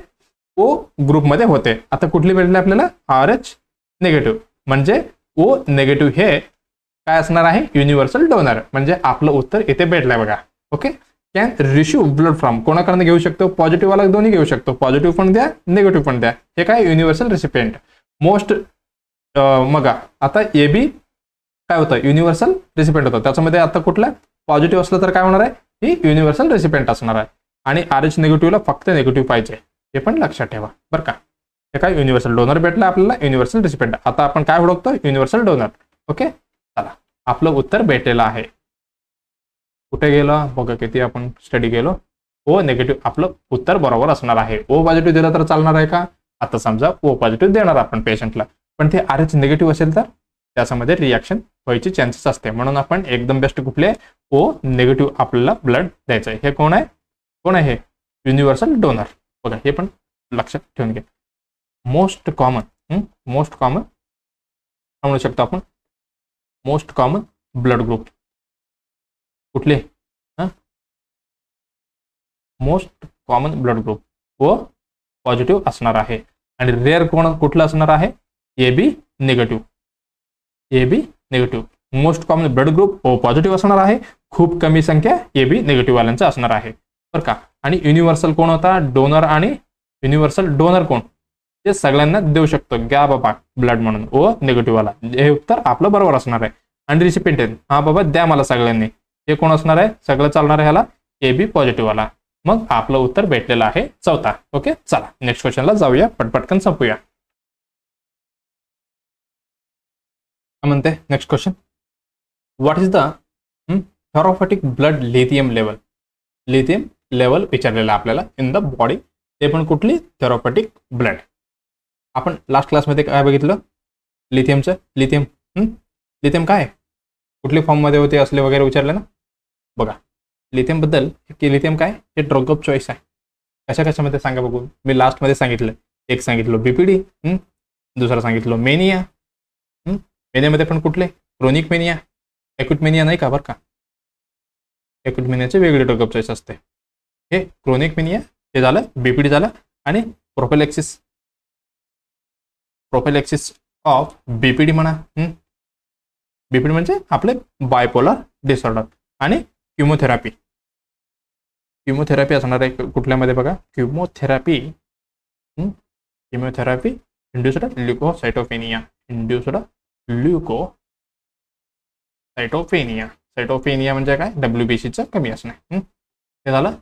O ग्रुपमध्ये होते. आता कुठली भेटली आपल्याला, RH निगेटिव्ह, म्हणजे O निगेटिव्ह हे काय असणार आहे, युनिव्हर्सल डोनर, म्हणजे आपलं उत्तर इथे भेटलंय बघा. Okay. Can receive blood from, कोणाकडनं घेऊ शकतो, पॉझिटिव्ह वाला दोन्ही घेऊ शकतो, पॉझिटिव्ह पण द्या, निगेटिव्ह पण द्या. हे काय युनिव्हर्सल रिसिपियंट. मोस्ट मग आता AB काय होतं, युनिव्हर्सल रिसिपियंट होतं. त्याच्यामध्ये आता कुठला पॉझिटिव्ह असलं तर काय होणार आहे, ही युनिव्हर्सल रिसिपियंट असणार आहे. आणि RH निगेटिव्हला फक्त निगेटिव्ह पाहिजे, हे पण लक्षात ठेवा बरं का. हे काय युनिव्हर्सल डोनर भेटला आपल्याला, युनिव्हर्सल रिसिपियंट. आता आपण काय ओळखतो, युनिव्हर्सल डोनर. ओके. चला आपलं उत्तर भेटलेलं आहे. कुठे गेलं बघा, किती आपण स्टडी केलो. O निगेटिव्ह आपलं उत्तर बरोबर असणार आहे. O पॉझिटिव्ह दिलं तर चालणार आहे का, आता समजा O पॉझिटिव्ह देणार आपण पेशंटला, पण ते RH निगेटिव्ह असेल तर त्याच्यामध्ये रिॲक्शन व्हायची चान्सेस असते. म्हणून आपण एकदम बेस्ट कुठले, O निगेटिव्ह आपल्याला ब्लड द्यायचं आहे. हे कोण आहे, कोण आहे, युनिव्हर्सल डोनर. बघा हे पण लक्षात ठेवून घ्या. मोस्ट कॉमन म्हणू शकतो आपण, मोस्ट कॉमन ब्लड ग्रुप कुठले, most common blood group O positive असणार आहे. आणि रेअर कुठलं असणार आहे, AB negative. AB negative most common blood group O positive असणार आहे. खूप कमी संख्या AB निगेटिव्ह वाल्यांचं असणार आहे बरं का. आणि युनिव्हर्सल कोण होता, डोनर. आणि युनिव्हर्सल डोनर कोण, ते सगळ्यांना देऊ शकतो, घ्या बाबा ब्लड म्हणून, O निगेटिव्ह वाला. हे उत्तर आपलं बरोबर असणार आहे. आणि रिसिपियंट, हा बाबा द्या मला सगळ्यांनी, हे कोण असणार आहे, सगळं चालणार आहे ह्याला, AB पॉझिटिव्ह वाला. मग आपलं उत्तर भेटलेलं आहे चौथा. ओके. चला नेक्स्ट क्वेश्चनला जाऊया, पटपटकन संपूया. काय म्हणते next question, what is the therapeutic blood lithium level. Lithium level विचारलेलं आपल्याला इन द बॉडी, ते पण कुठली, थेरॉपॅटिक ब्लड. आपण लास्ट क्लासमध्ये काय बघितलं, लिथियमचं. लिथियम काय, कुठल्या फॉर्ममध्ये होते असले वगैरे विचारले ना. बघा लिथियम बद्दल, की लिथियम काय, हे ड्रग ऑफ चॉईस आहे. कशा कशामध्ये सांगा बघू. मी लास्टमध्ये सांगितलं, एक सांगितलं BPD, दुसरं सांगितलं मेनिया. मेनियामध्ये पण कुठले, क्रोनिक मेनिया, एक्यूट मेनिया नाही का बरं का. एक्यूट मेनियाचे वेगळे ड्रग ऑफ चॉईस असते. हे क्रोनिक मेनिया हे झालं, BPD झालं. आणि प्रोफिलॅक्सिस ऑफ BPD म्हणा. BPD म्हणजे आपले बायपोलर डिसऑर्डर. आणि किमोथेरपी असणार आहे कुठल्यामध्ये बघा, किमोथेरपी इंड्युस्ड ल्युकोसाइटोपेनिया. सायटोपेनिया म्हणजे काय, WBCचं कमी असणे. हे झालं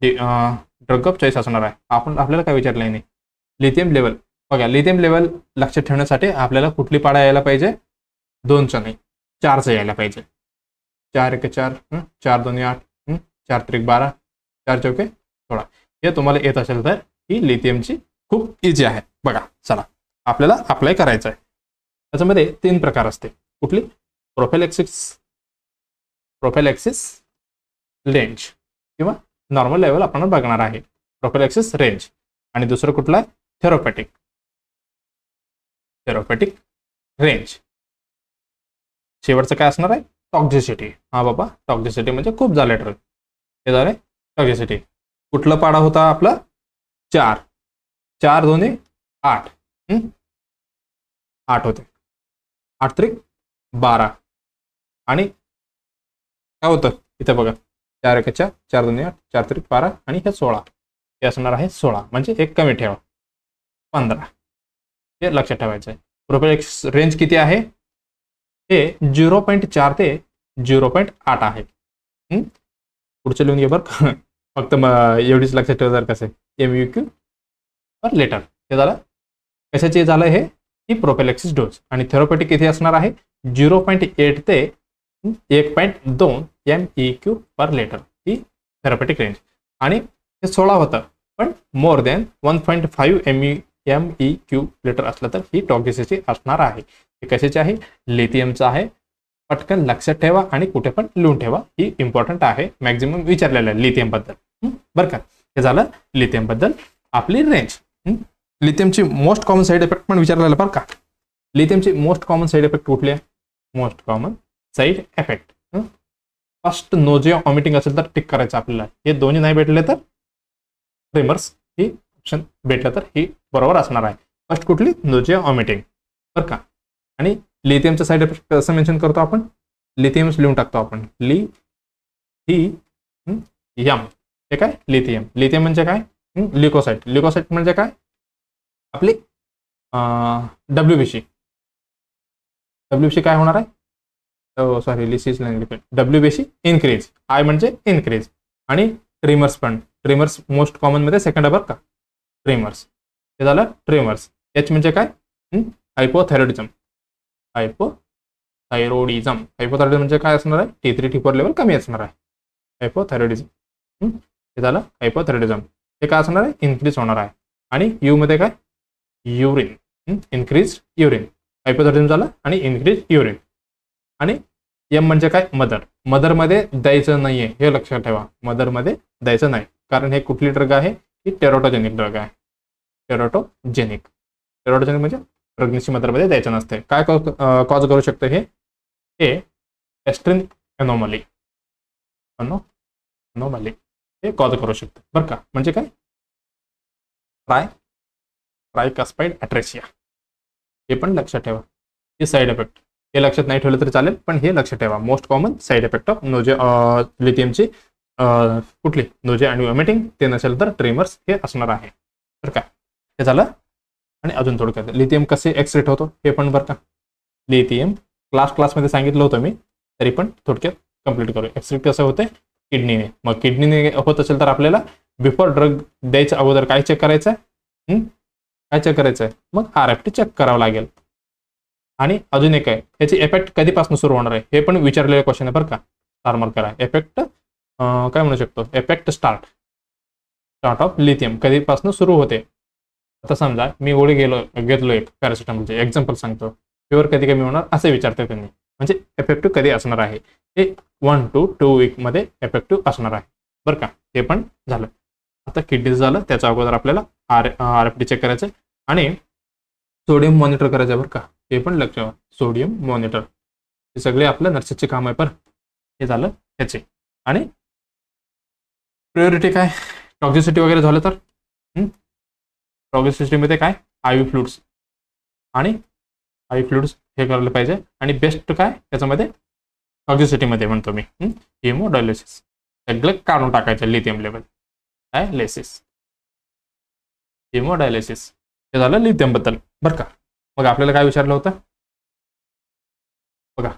ड्रग ऑफ चॉईस असणार आहे. आपल्याला काय विचारलं नाही, लिथियम लेवल. बघा लिथियम लेवल लक्षात ठेवण्यासाठी आपल्याला कुठली पाडा यायला पाहिजे, 2चं नाही 4चं यायला पाहिजे. 4 1 4, 4 2 8, 4 3 12, 4 चौके 16. हे तुम्हाला येत असेल तर ही लिथियमची खूप इझी आहे. बघा चला आपल्याला अप्लाय करायचं आहे. त्याच्यामध्ये 3 प्रकार असते. कुठली, प्रोफिलॅक्सिस रेंज किंवा नॉर्मल लेवल आपण बघणार आहे, प्रोफिलॅक्सिस रेंज. आणि दुसरं कुठला, थेरॉपॅटिक रेंज. शेवटचं काय असणार आहे, टॉक्झिसिटी. हा बाबा टॉक्झिसिटी म्हणजे खूप झाले ड्रग, हे झाले टॉक्झिसिटी. कुठला पाडा होता आपला, 4 4 2 8 8 होते. 8 3 12 आणि काय होतं इथे बघा 4 एकाच्या 4 2 8 4 3 12 आणि हे 16 हे असणार आहे 16 म्हणजे एक कमी ठेवा 15 हे लक्षात ठेवायचं आहे. प्रोपेलेक्स रेंज किती आहे हे 0.4 ते 0.8 आहे. पुढचं लिहून घे बरं फक्त एवढीच लक्षात ठेवा जर कसं MUQ पर लेटर हे झालं कशाचे झालं हे ही प्रोफिलॅक्सिस डोस आणि थेरोपेटिक किती असणार आहे 0.8 ते 1.2 MEQ पर लिटर ही थेरोपेटिक रेंज आणि हे 16 होतं पण मोर दॅन 1.5 MEQ लिटर असलं तर ही टॉक्झिसिटी असणार आहे. हे कशाचे आहे लिथियमचं आहे. पटकन लक्षात ठेवा आणि कुठे पण लिहून ठेवा ही इम्पॉर्टंट आहे मॅक्झिमम विचारलेलं आहे लिथियम बद्दल बरं का. हे झालं लिथियम बद्दल आपली रेंज. लिथियमची मोस्ट कॉमन साईड इफेक्ट पण विचारलेला बरं का. लिथियमची मोस्ट कॉमन साईड इफेक्ट कुठली आहे most common side effect first nausea vomiting असेल तर टिक करायचं आपल्याला. हे दोन्ही नाही भेटले तर ट्रेमर्स ही ऑप्शन भेटलं तर ही बरोबर असणार आहे. फर्स्ट कुठली नोजिया वॉमिटिंग बरं का. आणि लिथियमचा साईड इफेक्ट कसं मेन्शन करतो आपण लिथियम्स लिहून टाकतो आपण लिथियम हे काय लिथियम. लिथियम म्हणजे काय ल्युकोसाइट. ल्युकोसाइट म्हणजे काय आपली WBC. WBC काय होणार आहे sorry lysis WBC increase. I म्हणजे इन्क्रीज आणि ट्रिमर्स पण ट्रिमर्स मोस्ट कॉमन मध्ये सेकंड आहे बरं का ट्रिमर्स. हे झालं ट्रिमर्स. H म्हणजे काय हायपोथायरॉइडिझम. हायपोथायरॉइडिझम म्हणजे काय असणार आहे T3 T4 लेवल कमी असणार आहे हायपोथायरॉइडिझम. हे झालं हायपोथायरॉइडिझम. हे काय असणार आहे इन्क्रीज होणार आहे. आणि यू मध्ये काय युरिन इन्क्रीज युरिन. हायपोथायरॉइडिझम झालं आणि इन्क्रीज युरिन. आणि M म्हणजे काय मदर. मदरमध्ये द्यायचं नाहीये हे लक्षात ठेवा. मदरमध्ये द्यायचं नाही कारण हे कुठली ड्रग आहे ही टेरोटोजेनिक ड्रग आहे. टेरोटोजेनिक म्हणजे प्रेग्नन्सी मदरमध्ये द्यायचं नसते. काय कॉज करू शकतं हे एस्ट्रिन एनोमली हे कॉज करू शकतं बरं का. म्हणजे काय ट्रायकस्पाइड ॲट्रेसिया हे पण लक्षात ठेवा. हे साईड इफेक्ट हे लक्षात नाही ठेवलं तरी चालेल पण हे लक्षात ठेवा. Most common side effect of लिथियमची कुठली नोजिया आणि वॉमिटिंग ते नसेल तर ट्रेमर्स हे असणार आहे बरं का. हे झालं. आणि अजून थोडक्यात लिथियम कसे एक्सरेट होतो हे पण बरं का. लिथियम क्लासमध्ये सांगितलं होतं मी तरी पण थोडक्यात कंप्लीट करू. एक्सरेट कसं होते किडनीने. मग किडनीने होत असेल तर आपल्याला बिफोर ड्रग द्यायच्या अगोदर काय चेक करायचं आहे काय चेक करायचं आहे मग RFT चेक करावं लागेल. आणि अजून एक आहे ह्याची इफेक्ट कधीपासून सुरू होणार आहे हे पण विचारलेलं क्वेश्चन आहे बरं का. स्टार मार्कर आहे. इफेक्ट काय म्हणू शकतो इफेक्ट स्टार्ट ऑफ लिथियम कधीपासून सुरू होते. आता समजा मी गोळी घेतलो एक पॅरासिटामॉलचे एक्झाम्पल सांगतो. फिवर कधी कमी होणार असे विचारते त्यांनी म्हणजे इफेक्टिव्ह कधी असणार आहे हे 1 to 2 वीक मध्ये इफेक्टिव्ह असणार आहे बरं का. हे पण झालं. आता किडनी झालं त्याच्या अगोदर आपल्याला RFT चेक करायचं आणि सोडियम मॉनिटर करायचं बरं का. हे पण लक्ष ठेवा सोडियम मॉनिटर हे सगळे आपलं नर्सेसचे काम आहे. पण हे झालं ह्याचे. आणि प्रायोरिटी काय टॉक्झिसिटी वगैरे झालं तर टॉक्झिसिटीमध्ये काय IV फ्लुइड्स आणि IV फ्लुइड्स हे करायला पाहिजे. आणि बेस्ट काय त्याच्यामध्ये टॉक्झिसिटीमध्ये म्हणतो मी हिमोडायलिसिस सगळं काढून टाकायचं. लिथियम लेवल हिमोडायलिसिस हे झालं लिथियम बद्दल बरं का. मग आपल्याला काय विचारलं होतं बघा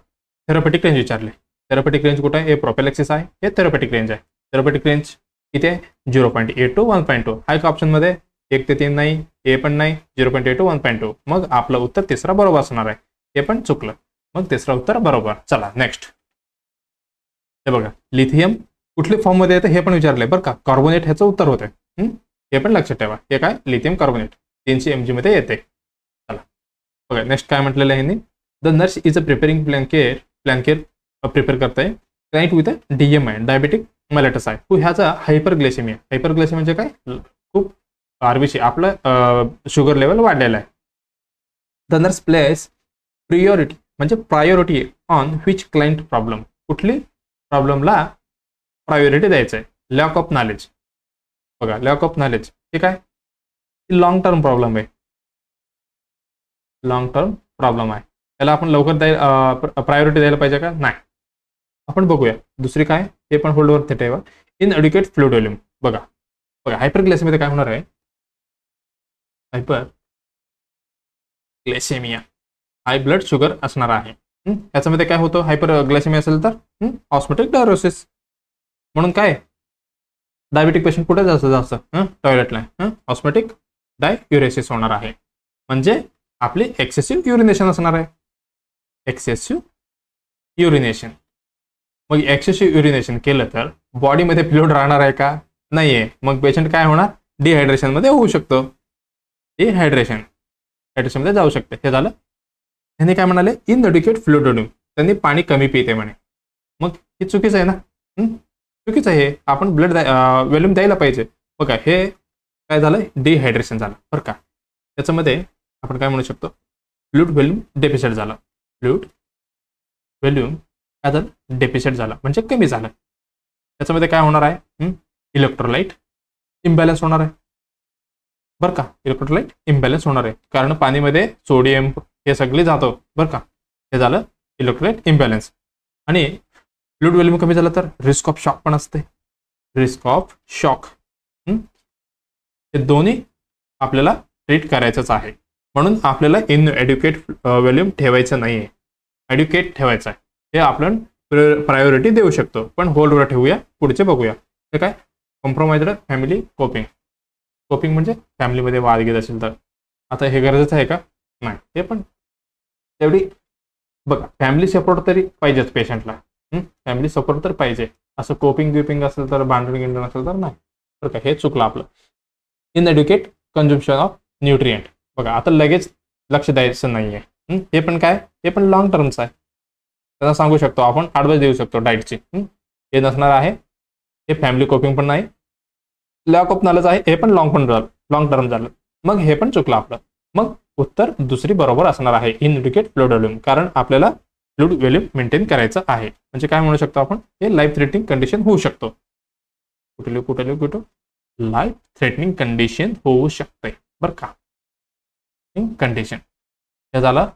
थेरोपेटिक रेंज विचारले. थेरोपेटिक रेंज कुठे आहे हे प्रोफिलॅक्सिस आहे. हे थेरोपेटिक रेंज आहे. थेरोपेटिक रेंज किती आहे 0.8 to 1.2 आहे का ऑप्शनमध्ये 1 ते 3 नाही हे पण नाही 0.8 to 1.2. मग आपलं उत्तर तिसरा बरोबर असणार आहे. हे पण चुकलं मग तिसरं उत्तर बरोबर. चला नेक्स्ट. हे बघा लिथियम कुठल्या फॉर्म मध्ये येतं हे पण विचारलंय बरं का. कार्बोनेट ह्याचं उत्तर होतं हे पण लक्षात ठेवा. हे काय लिथियम कार्बोनेट 300 mg मध्ये येते. चला बघा नेक्स्ट काय म्हटलेलं आहे the nurse is a preparing plan care prepare करताय client with DMI diabetic mellitus आहे who has a hyperglycaemia. Hyperglycaemia म्हणजे काय खूप RBC आपलं शुगर लेवल वाढलेलं आहे. The nurse place priority on which client problem. कुठली प्रॉब्लेमला प्रायोरिटी द्यायचं आहे. लॅक ऑफ नॉलेज बघा लॅक ऑफ नॉलेज हे काय लॉंग टर्म प्रॉब्लेम आहे. लॉंग टर्म प्रॉब्लेम आहे त्याला आपण लवकर प्रायोरिटी द्यायला पाहिजे का? नाही. आपण बघूया दुसरी काय, हे पण होल्डवर ठेवा. इनएड्युकेट फ्लुइड व्हॉल्यूम. बघा बघा हायपरग्लायसेमियामध्ये काय होणार आहे? हायपरग्लायसेमिया हाय ब्लड शुगर असणार आहे. याच्यामध्ये काय होतं? हायपरग्लायसेमिया असेल तर ऑस्मोटिक डायरोसिस. म्हणून काय डायबिटिक पेशंट कुठे जास्त टॉयलेटला ऑस्मोटिक डाययुरेसिस होणार आहे. म्हणजे आपली एक्सेसिव्ह युरिनेशन असणार आहे. एक्सेसिव्ह युरिनेशन. मग एक्सेसिव्ह युरिनेशन केलं तर बॉडीमध्ये फ्लुइड राहणार आहे का? नाहीये. मग पेशंट काय होणार? डिहायड्रेशन मध्ये होऊ शकतो. हायड्रेशन मध्ये जाऊ शकते. हे झालं. त्यांनी काय म्हणाले? इनएड्युकेट फ्लुइड व्हॉल्यूम. त्यांनी पाणी कमी पिते म्हणे. मग हे चुकीचं आहे ना? चुकीचं आहे. आपण ब्लड व्हॉल्यूम द्यायला पाहिजे. बघा हे काय झालं? डिहायड्रेशन झालं बरं का. त्याच्यामध्ये आपण काय म्हणू शकतो? फ्लुइड व्हॉल्यूम डेफिसिट झालं. फ्लुइड व्हॉल्यूम काय झालं? डेफिसिट झालं म्हणजे कमी झालं. त्याच्यामध्ये काय होणार आहे? इलेक्ट्रोलाइट इम्बॅलन्स होणार आहे बरं का. इलेक्ट्रोलाइट इम्बॅलन्स होणार आहे कारण पाणीमध्ये सोडियम हे सगळे जातो बरं का. हे झालं इलेक्ट्रोलाइट इम्बॅलन्स. आणि फ्लुइड व्हॉल्यूम कमी झालं तर रिस्क ऑफ शॉक पण असते. Risk of shock. हे दोन्ही आपल्याला ट्रीट करायचंच आहे. म्हणून आपल्याला इनएड्युकेट व्हॉल्यूम ठेवायचं नाहीये. एड्युकेट ठेवायचं आहे. हे आपण प्रायोरिटी देऊ शकतो. पण होल्डवर ठेवूया. पुढचे बघूया. ते काय? Compromised family coping. कोपिंग म्हणजे फॅमिलीमध्ये वाद घेत असेल तर. आता हे गरजेचं आहे का? नाही. हे पण तेवढी बघा फॅमिली सपोर्ट तरी पाहिजेच पेशंटला. फॅमिली सपोर्ट तर पाहिजे. असं कोपिंग गिपिंग असेल तर भांडण गिंडण असेल तर नाही. तर काय हे चुकलं आपलं. इनएड्युकेट कन्झम्पशन ऑफ न्यूट्रिएंट. बघा आता लगेच लक्ष द्यायचं नाहीये. हे पण काय? हे पण लॉंग टर्मचं आहे. त्यांना सांगू शकतो आपण, ॲडवाइस देऊ शकतो डाएटची. हे नसणार आहे. हे फॅमिली कोपिंग पण नाही. लॅक ऑफ नॉलेज आहे. हे पण लॉंग टर्म झालं. मग हे पण चुकलं आपलं. मग उत्तर दुसरी बरोबर असणार आहे. इनएड्युकेट फ्लुइड व्हॉल्यूम. कारण आपल्याला फ्लुइड व्हॉल्यूम मेंटेन करायचं आहे. म्हणजे काय म्हणू शकतो आपण? हे लाईफ थ्रेटनिंग कंडिशन होऊ शकतो. कुठे लाईफ थ्रेटनिंग कंडिशन होऊ शकते बरं का. कंडिशन हे झालं.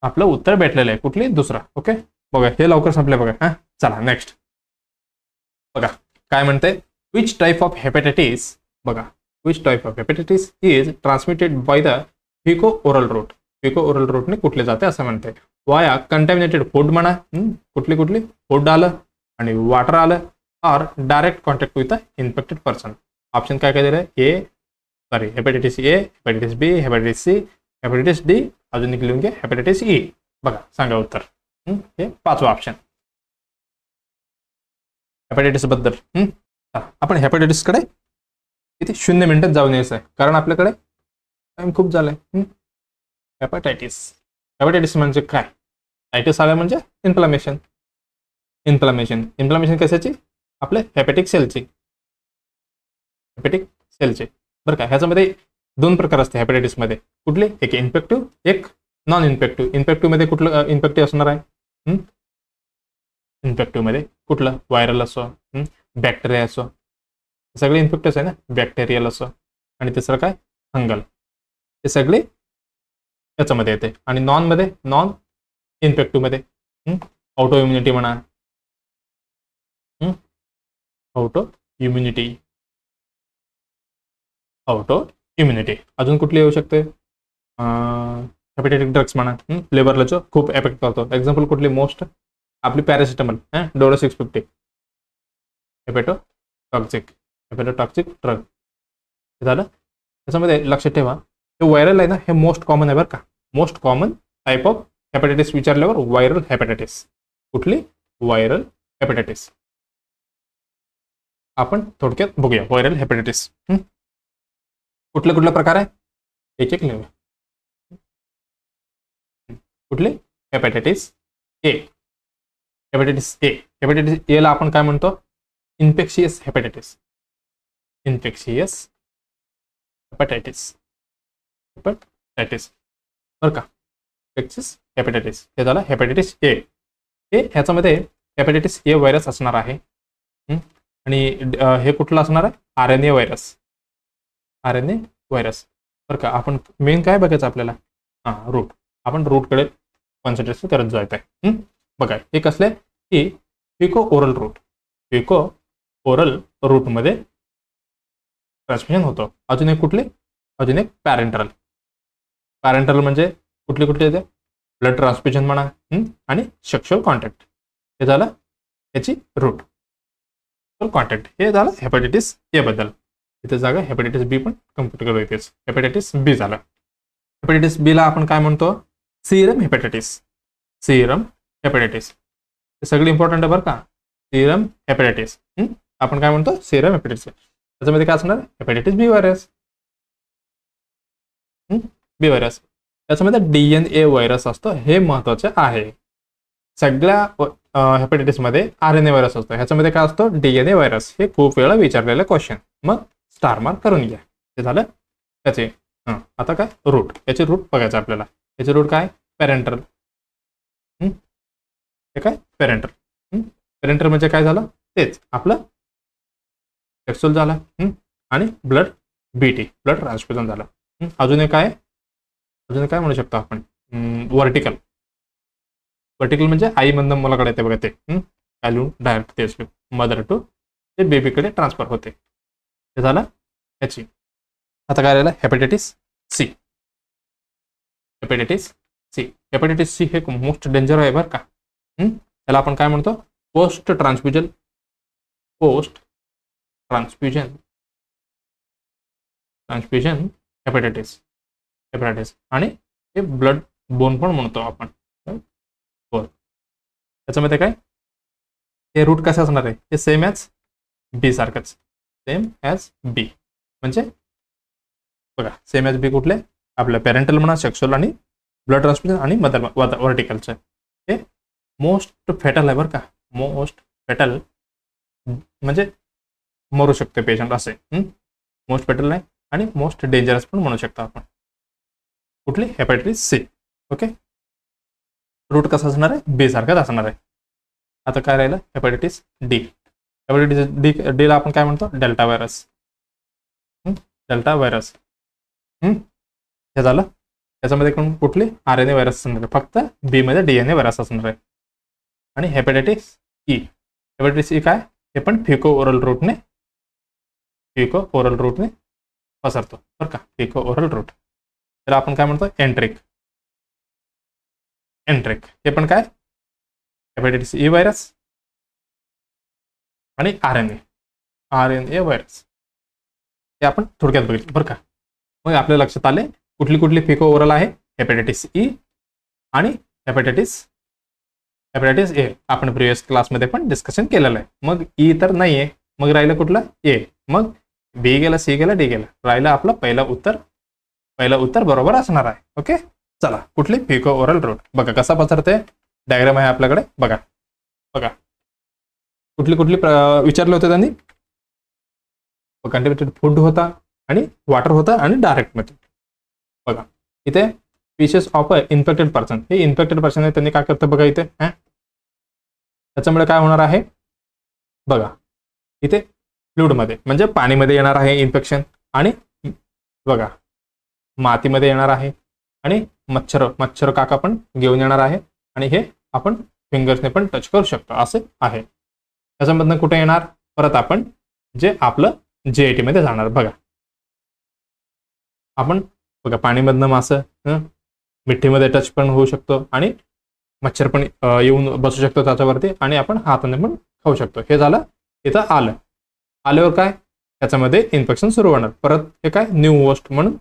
आपलं उत्तर भेटलेलं आहे. कुठली? दुसरा. ओके बघा हे लवकर संपले बघा. चला नेक्स्ट बघा काय म्हणते. Which type of hepatitis. बघा which type of hepatitis is transmitted by the faeco oral route. Faeco oral रूटने कुठले जाते असं म्हणते. वाया कंटॅमिनेटेड फूड म्हणा. कुठली फूड आलं आणि वॉटर आलं. Or direct contact with the infected person. Option काय काय दिलं? हेपॅटायटिस ए, हेपॅटायटिस बी, हेपॅटायटिस सी, हेपॅटायटिस डी, अजून एक लिहून घ्या हेपॅटायटिस ई. बघा सांगा उत्तर. हे पाचवा ऑप्शन हेपॅटायटिस बद्दल. आपण हेपॅटायटिस कडे किती 0 मिनिटात जाऊन यायचं आहे कारण आपल्याकडे टाइम खूप झालाय. हेपॅटायटिस म्हणजे काय? टायटिस आलं म्हणजे इन्फ्लामेशन. इन्फ्लामेशन कशाची? आपल्या हेपॅटिक सेलची बरं का. ह्याच्यामध्ये 2 प्रकार असते हेपॅटायटिसमध्ये. कुठले? एक इन्फेक्टिव्ह, एक नॉन इन्फेक्टिव्ह. इन्फेक्टिव्ह मध्ये कुठलं इन्फेक्टिव्ह असणार आहे? इन्फेक्टिव्ह मध्ये कुठलं? व्हायरल असो, बॅक्टेरिया असो, सगळे इन्फेक्टिव्ह आहे ना. बॅक्टेरियल असो आणि तिसरं काय? फंगल. हे सगळे याच्यामध्ये येते. आणि नॉन इन्फेक्टिव्ह मध्ये ऑटो इम्युनिटी म्हणा. Auto immunity. अजून कुठली येऊ शकते? हेपॅटायटिक ड्रग्स म्हणा. लिव्हरला खूप एफेक्ट करतो. एक्झाम्पल कुठली? मोस्ट आपली पॅरासिटामॉल, डोलो 650. हेपॅटोटॉक्सिक ड्रग. झालं. त्याच्यामध्ये लक्षात ठेवा हे व्हायरल आहे ना. हे मोस्ट कॉमन आहे बरं का. Most common type of hepatitis विचारल्यावर व्हायरल हेपॅटायटिस. कुठली? Viral hepatitis. आपण थोडक्यात बघूया व्हायरल हेपॅटायटिस कुठले प्रकार आहे. एक लिहूया. कुठले? हेपॅटायटिस ए. हेपॅटायटिस ए ला आपण काय म्हणतो? Infectious hepatitis. बरं का. Infectious hepatitis. हे झालं हेपॅटायटिस ए. ह्याच्यामध्ये हेपॅटायटिस ए व्हायरस असणार आहे. आणि हे कुठलं असणार आहे? RNA व्हायरस बरं का. आपण मेन काय बघायचं आपल्याला? रूट. आपण रूटकडे कॉन्सन्ट्रेशन करत जायचं. बघा हे कसले की फिको ओरल रूट मध्ये ट्रान्समिशन होतं. अजून एक कुठली, अजून एक पॅरेंटल म्हणजे कुठली येते, ब्लड ट्रान्सफ्युजन म्हणा आणि सेक्शुअल कॉन्टॅक्ट. हे झालं याची रूट. कॉन्टॅक्ट हे झालं हेपॅटायटिस ए बद्दल. इथे जागा हेपॅटायटिस बी पण कम्प्लीट करू येतेच. हेपॅटायटिस बी झालं. हेपॅटायटिस बी ला आपण काय म्हणतो, सीरम हेपॅटायटिस. हे सगळं इम्पॉर्टंट आहे बरं का. सीरम हेपॅटायटिस आपण काय म्हणतो, सीरम हेपॅटायटिस. त्याच्यामध्ये काय असणार, हेपॅटायटिस बी व्हायरस. त्याच्यामध्ये DNA व्हायरस असतो, हे महत्वाचे आहे. सगळ्या हेपॅटायटिसमध्ये RNA व्हायरस असतो, ह्याच्यामध्ये काय असतो, DNA व्हायरस. हे खूप वेळा विचारलेलं क्वेश्चन. मग स्टार मार्क करून घ्या. हे झालं त्याचे. आता काय रूट, याचे रूट बघायचं आपल्याला. याचे रूट काय, पॅरेंटल. हे काय पॅरेंटल म्हणजे काय झालं, तेच आपलं सेक्सुअल झालं आणि ब्लड ट्रान्सफ्युजन झालं. अजून काय म्हणू शकतो आपण, व्हर्टिकल म्हणजे आईमधनं मुलाकडे येते बघा ते. डायरेक्ट तेच मदर टू ते बेबीकडे ट्रान्सफर होते. हे झालं ह्याची. आता काय राहिलं, हेपॅटायटिस सी. हेपॅटायटिस सी हे मोस्ट डेंजर आहे बरं का. त्याला आपण काय म्हणतो, पोस्ट ट्रान्सफ्युजन हेपॅटायटिस आणि हे ब्लड बोन पण म्हणतो आपण. त्याच्यामध्ये काय, हे रूट कसं असणार आहे, हे सेम ॲज बी सारखंच. म्हणजे बघा सेम ॲज बी कुठले, आपलं पॅरेंटल म्हणा, सेक्शुअल आणि ब्लड ट्रान्सफ्युजन आणि मदर व्हर्टिकलचं. हे मोस्ट फेटल आहे बरं का. मोस्ट फेटल म्हणजे मरू शकते पेशंट असे. मोस्ट फेटल नाही आणि मोस्ट डेंजरस पण म्हणू शकतो आपण. कुठली, हेपॅटायटिस सी. ओके, रूट कसं असणार आहे, बी सारखंच असणार आहे. आता काय राहिलं, हेपॅटायटिस डी. हेपॅटायटिस डी ला आपण काय म्हणतो, डेल्टा व्हायरस. हे झालं. त्याच्यामध्ये कुठली, RNA व्हायरस असणार आहे. फक्त बी मध्ये DNA व्हायरस असणार आहे. आणि हेपॅटायटिस ई. काय, हे पण फिको ओरल रूटने पसरतो बरं का. फिको ओरल रूट. त्याला आपण काय म्हणतो, एंट्रिक. हे पण काय, हेपॅटायटिस ई व्हायरस आणि RNA व्हायरस. हे आपण थोडक्यात बघितलं बरं का. मग आपल्या लक्षात आले कुठली फिको ओरल आहे, हेपॅटायटिस ई आणि हेपॅटायटिस ए. आपण प्रिव्हियस क्लासमध्ये पण डिस्कशन केलेलं आहे. मग ई तर नाही आहे, मग राहिलं कुठलं, ए. मग बी गेला, सी गेला, डी गेला, राहिलं आपलं पहिलं उत्तर बरोबर असणार आहे. ओके, चला कुठली, फिको ओरल रूट. बघा कसा पसरते, डायग्राम आहे आपल्याकडे. बघा कुठली विचारले होते त्यांनी. कंटिन्युटेड फूड होता आणि वॉटर होता आणि डायरेक्ट मेथड. बघा इथे स्पीशीज ऑफ इन्फेक्टेड पर्सन. हे इन्फेक्टेड पर्सन आहे, त्यांनी काय करतं बघा इथे. त्याच्यामुळे काय होणार आहे, बघा इथे फ्लूइडमध्ये म्हणजे पाणीमध्ये येणार आहे इन्फेक्शन. आणि बघा मातीमध्ये येणार आहे आणि मच्छर काका पण घेऊन येणार आहे. आणि हे आपण फिंगर्सने पण टच करू शकतो असे आहे. त्याच्यामधनं कुठे येणार, परत आपण जे आपलं JIT मध्ये जाणार. बघा आपण बघा पाणीमधनं मासं मिठीमध्ये टच पण होऊ शकतो आणि मच्छर पण येऊन बसू शकतो त्याच्यावरती आणि आपण हाताने पण खाऊ शकतो. हे झालं. इथं आल्यावर काय, त्याच्यामध्ये इन्फेक्शन सुरू होणार. परत हे काय, न्यू होस्ट म्हणून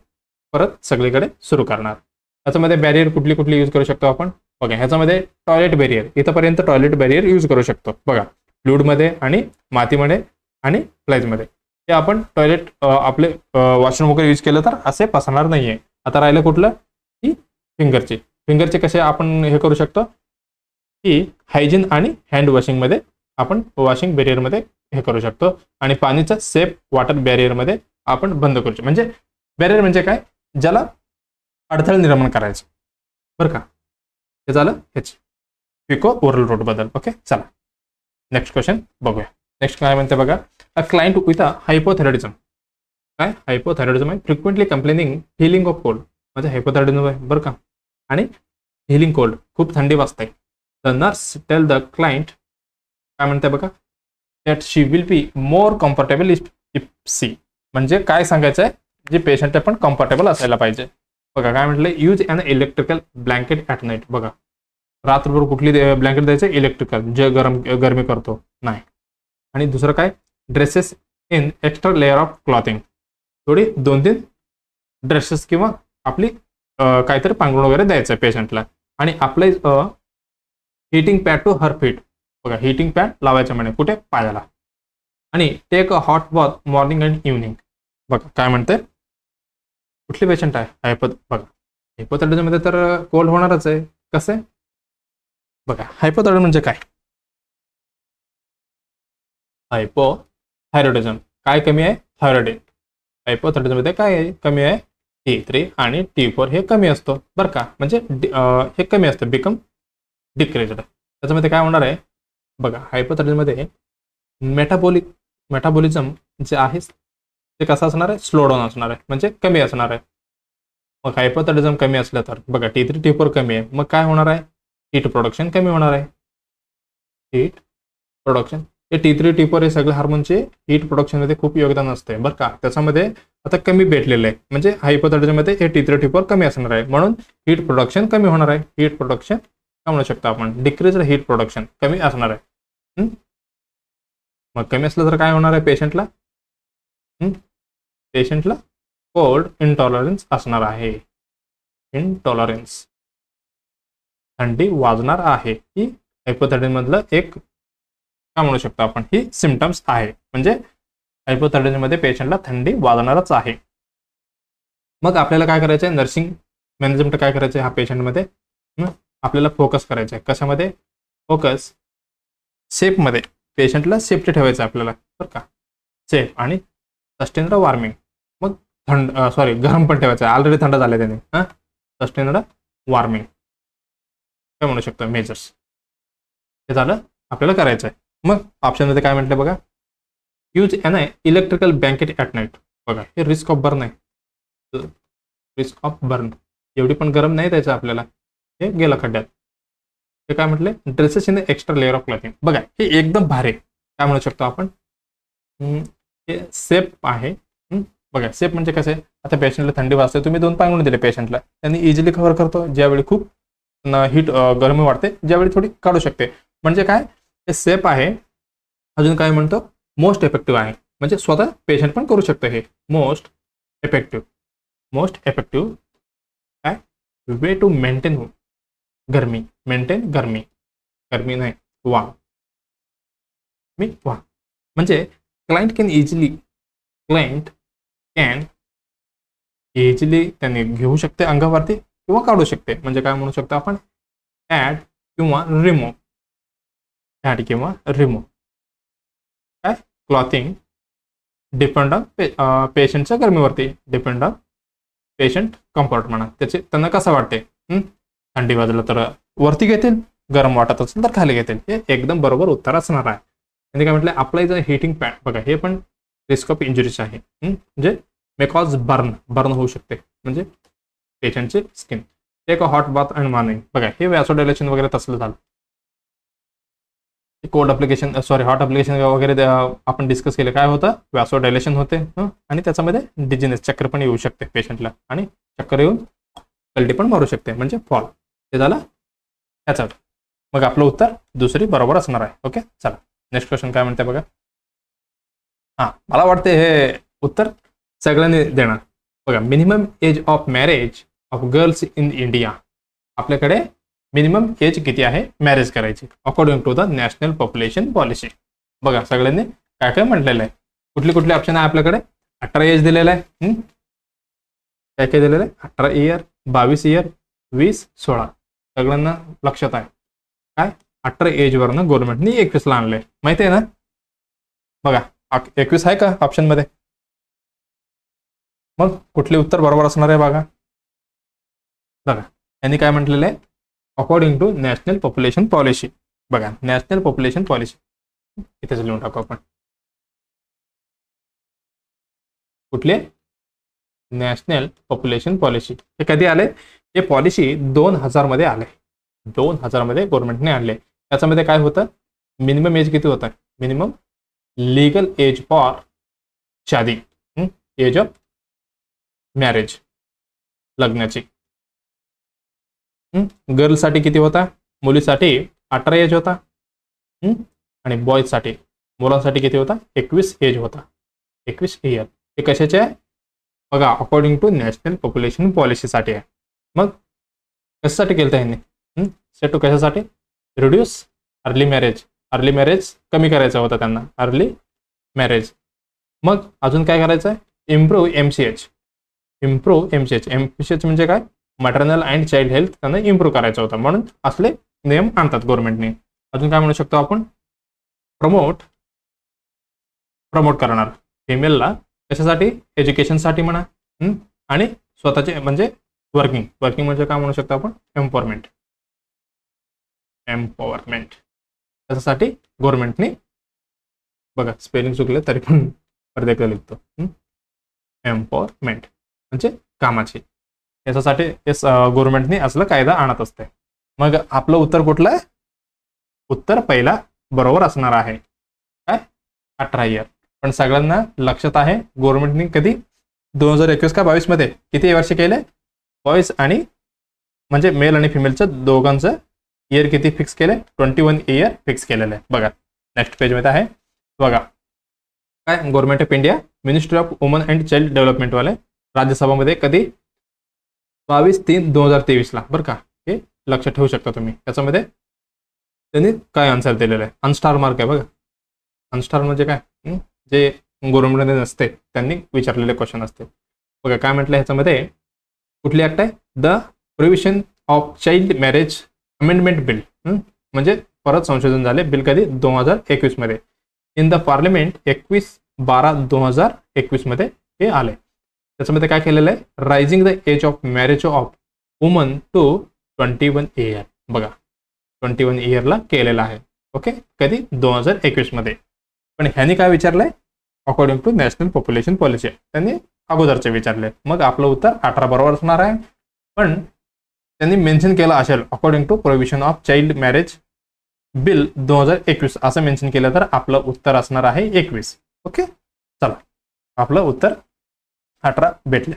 परत सगळीकडे सुरू करणार. त्याच्यामध्ये बॅरियर कुठली यूज करू शकतो आपण. बघा ह्याच्यामध्ये टॉयलेट बॅरियर, इथंपर्यंत टॉयलेट बॅरियर यूज करू शकतो. बघा फ्लूइडमध्ये आणि मातीमध्ये आणि प्लाइजमध्ये. ते आपण टॉयलेट आपले वॉशरूम वगैरे यूज केलं तर असे पसरणार नाहीये. आता राहिलं कुठलं, की फिंगरचे कसे आपण हे करू शकतो, की हायजीन आणि हँड वॉशिंगमध्ये आपण वॉशिंग बॅरियरमध्ये हे करू शकतो. आणि पाणीचा सेफ वॉटर बॅरियरमध्ये आपण बंद करू शकतो. म्हणजे बॅरियर म्हणजे काय, ज्याला अडथळा निर्माण करायचं बरं का. हे झालं ह्याची फिको ओरल रूट बद्दल. ओके, चला नेक्स्ट क्वेश्चन बघूया. नेक्स्ट काय म्हणते बघा, a client with a hypothyroidism. काय, हायपोथायरॉइडिझम आहे, frequently complaining feeling of cold म्हणजे हायपोथायरॉइडिझम आहे बरं का. आणि हिलिंग कोल्ड, खूप थंडी वाजते. The nurse tell the client, काय म्हणते बघा, that she will be more comfortable if she, म्हणजे काय सांगायचं आहे, जे पेशंट पण कम्फर्टेबल असायला पाहिजे. बघा काय म्हटलं, use an electrical blanket at night. बघा रात्रभर कुठली ब्लँकेट द्यायचं, इलेक्ट्रिकल, जे गरमी करतो नाही. आणि दुसरं काय, dresses in extra layer of clothing, थोडी 2-3 ड्रेसेस किंवा आपली काहीतरी पांघरूण वगैरे द्यायचं आहे पेशंटला. आणि apply heating pad to her feet. बघा हिटिंग पॅड लावायचं म्हणे कुठे, पायाला. आणि take a hot bath morning and evening. बघा काय म्हणते, कुठले पेशंट आहे, बघा हायपोथायरॉइडमध्ये तर कोल्ड होणारच आहे. कसं आहे बघा, हायपोथायरॉइड म्हणजे काय, हायपोथायरॉइडिझम, काय कमी आहे, थायरॉइड. हायपोथायरॉइडमध्ये काय कमी आहे, T3 आणि T4 हे कमी असतो बरं का, म्हणजे हे कमी असतं, बिकम डिक्रीज्ड. त्याच्यामध्ये काय होणार आहे बघा, हायपोथायरॉइडमध्ये मेटाबॉलिझम जे आहे ते कसं असणार आहे, स्लो डाऊन असणार आहे, म्हणजे कमी असणार आहे. मग हायपोथायरॉइडिझम कमी असलं तर बघा T3 T4 कमी आहे, मग काय होणार आहे, हीट प्रोडक्शन कमी होणार आहे. हीट प्रोडक्शन, हे T3 T4 हे सगळे हार्मोनचे हीट प्रोडक्शनमध्ये खूप योगदान असते बरं का. त्याच्यामध्ये आता कमी भेटलेलं आहे, म्हणजे हायपोथायरॉइडमध्ये हे T3 T4 कमी असणार आहे, म्हणून हीट प्रोडक्शन कमी होणार आहे. हीट प्रोडक्शन काय म्हणू शकतो आपण, डिक्रीज हीट प्रोडक्शन, कमी असणार आहे. मग कमी असलं तर काय होणार आहे पेशंटला, पेशंटला कोल्ड इंटॉलरन्स असणार आहे. इंटॉलरन्स, थंडी वाजणार आहे, ही हायपोथायरॉइडमधलं एक काय म्हणू शकतो आपण, ही सिम्पटम्स आहे. म्हणजे हायपोथायरॉइडमध्ये पेशंटला थंडी वाजणारच आहे. मग आपल्याला काय करायचं आहे, नर्सिंग मॅनेजमेंट काय करायचं आहे, हा पेशंटमध्ये आपल्याला फोकस करायचं आहे. कशामध्ये फोकस, सेफमध्ये, पेशंटला सेफ्टी ठेवायचं आहे आपल्याला बरं का, सेफ आणि सस्टेन्ड वॉर्मिंग. मग गरम पण ठेवायचं आहे, ऑलरेडी थंड झाले त्याने. सस्टेन्ड वॉर्मिंग काय म्हणू शकतो, मेजर्स, हे झालं आपल्याला करायचं आहे. मग ऑप्शनमध्ये काय म्हटलं बघा, use an electrical blanket at night. बघा हे रिस्क ऑफ बर्न आहे, रिस्क ऑफ बर्न, एवढी पण गरम नाही द्यायचं आपल्याला, हे गेलं खड्ड्यात. हे काय म्हटले, dresses in extra layer of clothing. बघा हे एकदम भारी काय म्हणू शकतो आपण, हे सेफ आहे. बघा सेफ म्हणजे कसं आहे, आता पेशंटला थंडी वाजते, तुम्ही 2 पांघरूण दिले पेशंटला, त्यांनी इझिली कव्हर करतो. ज्यावेळी खूप हीट गरमी वाढते, ज्यावेळी थोडी काढू शकते, म्हणजे काय, हे सेफ आहे. अजून काय म्हणतो, मोस्ट इफेक्टिव्ह आहे, म्हणजे स्वतः पेशंट पण करू शकतो. हे मोस्ट इफेक्टिव्ह काय वे टू मेंटेन गरमी, गरमी नाही वार्म, म्हणजे क्लायंट कॅन इझिली त्यांनी घेऊ शकते अंगावरती किंवा काढू शकते. म्हणजे काय म्हणू शकतो आपण, ॲड किंवा रिमूव्ह, काय क्लॉथिंग डिपेंड ऑन पेशंटच्या गरमीवरती, डिपेंड ऑन पेशंट कम्फर्ट म्हणा, त्यांना कसं वाटते. थंडी वाजलं तर वरती घेतील, गरम वाटत असेल तर खाली घेतील. हे एकदम बरोबर उत्तर असणार आहे. म्हणजे काय म्हटलं, अप्लाय द हीटिंग पॅड. बघा हे पण रिस्क ऑफ इंजुरीज आहे, म्हणजे मे कॉज बर्न होऊ शकते, म्हणजे पेशंटची skin. Take a hot bath and morning. बघा हे वॅसोडायलेशन वगैरे तसलं झालं, कोल्ड अप्लिकेशन हॉट अप्लिकेशन वगैरे आपण डिस्कस केले. काय होतं, वॅसोडायलेशन होते आणि त्याच्यामध्ये डिजिनेस, चक्कर पण येऊ शकते पेशंटला, आणि चक्कर येऊन कल्टी पण मारू शकते, म्हणजे फॉल. हे झालं ह्याचं. मग आपलं उत्तर दुसरी बरोबर असणार आहे. ओके चला नेक्स्ट क्वेश्चन काय म्हणते बघा. मला वाटते हे उत्तर सगळ्यांनी देणार. बघा minimum age of marriage of girls in India. आपल्याकडे मिनिमम एज किती आहे मॅरेज करायची according to the national population policy. बघा सगळ्यांनी काय काय म्हटलेलं आहे, कुठले ऑप्शन आहे आपल्याकडे. 18 एज दिलेलं आहे, काय काय दिलेलं आहे, 18 इयर, 22 इयर, 20, 16. सगळ्यांना लक्षात आहे काय, 18 एजवरनं गव्हर्नमेंटनी 21ला आणलंय, माहिती आहे ना. बघा 21 आहे का ऑप्शनमध्ये. मग कुठले उत्तर बरोबर असणार आहे बघा. यांनी काय म्हटलेलं आहे, according to national population policy. बघा नॅशनल पॉप्युलेशन पॉलिसी इथेच लिहून टाकू आपण. कुठले, नॅशनल पॉप्युलेशन पॉलिसी. हे कधी आले, हे पॉलिसी 2000 मध्ये आले. 2000 मध्ये गव्हर्नमेंटने आणले. त्याच्यामध्ये काय होतं, मिनिमम एज किती होता, मिनिमम लीगल एज फॉर शादी, एज ऑफ मॅरेज, लग्नाची. गर्लसाठी किती होता, मुलीसाठी 18 एज होता, आणि बॉयजसाठी, मुलांसाठी किती होता, 21 एज होता, 21 इयर. हे कशाचे आहे बघा, अकॉर्डिंग टू नॅशनल पॉप्युलेशन पॉलिसीसाठी आहे. मग कशासाठी केलं त्यांनी, सेट टू कशासाठी, reduce early marriage, early marriage कमी करायचा होता त्यांना, अर्ली मॅरेज. मग अजून काय करायचं आहे, इम्प्रूव्ह MCH, इम्प्रूव्ह MCH म्हणजे काय, मॅटर्नल अँड चाइल्ड हेल्थ त्यांना इम्प्रूव्ह करायचा होता, म्हणून असले नियम आणतात गव्हर्नमेंटने. अजून काय म्हणू शकतो आपण, प्रमोट करणार फिमेलला, कशासाठी, एज्युकेशनसाठी म्हणा, आणि स्वतःचे म्हणजे वर्किंग म्हणजे काय म्हणू शकतो आपण, एम्पॉवरमेंट. त्याच्यासाठी गव्हर्नमेंटने, बघा स्पेलिंग चुकले तरी पण परत एकदा लिखतो, एम्पॉवरमेंट म्हणजे कामाची, याच्यासाठी गव्हर्नमेंटने असलं कायदा आणत असते. मग आपलं उत्तर कुठलं आहे, उत्तर पहिला बरोबर असणार आहे, काय 18 इयर. पण सगळ्यांना लक्षात आहे गव्हर्नमेंटने कधी 2021 का 22 मध्ये किती वर्ष केले, बॉयज आणि म्हणजे मेल आणि फिमेलचं दोघांचं इयर किती फिक्स केले, 21 इयर फिक्स केलेलं आहे. बघा नेक्स्ट पेजमध्ये आहे, बघा काय, government of India, ministry of woman and child development वाले, राज्यसभामध्ये कधी 22/3/2023 ला, बरं का, हे लक्षात ठेवू शकता तुम्ही. त्याच्यामध्ये त्यांनी काय आन्सर दिलेलं आहे, अनस्टार मार्क आहे बघा. अनस्टार म्हणजे काय, जे गव्हर्नमेंटमध्ये नसते त्यांनी विचारलेले क्वेश्चन असते. बघा काय म्हटलं ह्याच्यामध्ये, कुठली ऍक्ट आहे, the provision of child marriage amendment bill, म्हणजे परत संशोधन झाले बिल कधी 2021 मध्ये, इन द पार्लिमेंट 21/12/2021 मध्ये हे आले. त्याच्यामध्ये काय केलेलं आहे, raising the age of marriage of woman to 21 year, बघा 21 इयरला केलेला आहे. ओके, कधी 2021 मध्ये. पण ह्यांनी काय विचारलंय, according to national population policy, त्यांनी अगोदरचे विचारले. मग आपलं उत्तर 18 बरोबर असणार आहे. पण त्यांनी मेन्शन केलं असेल according to provision of child marriage bill 2021 असं मेन्शन केलं तर आपलं उत्तर असणार आहे 21. ओके, चला आपलं उत्तर 18 भेटले.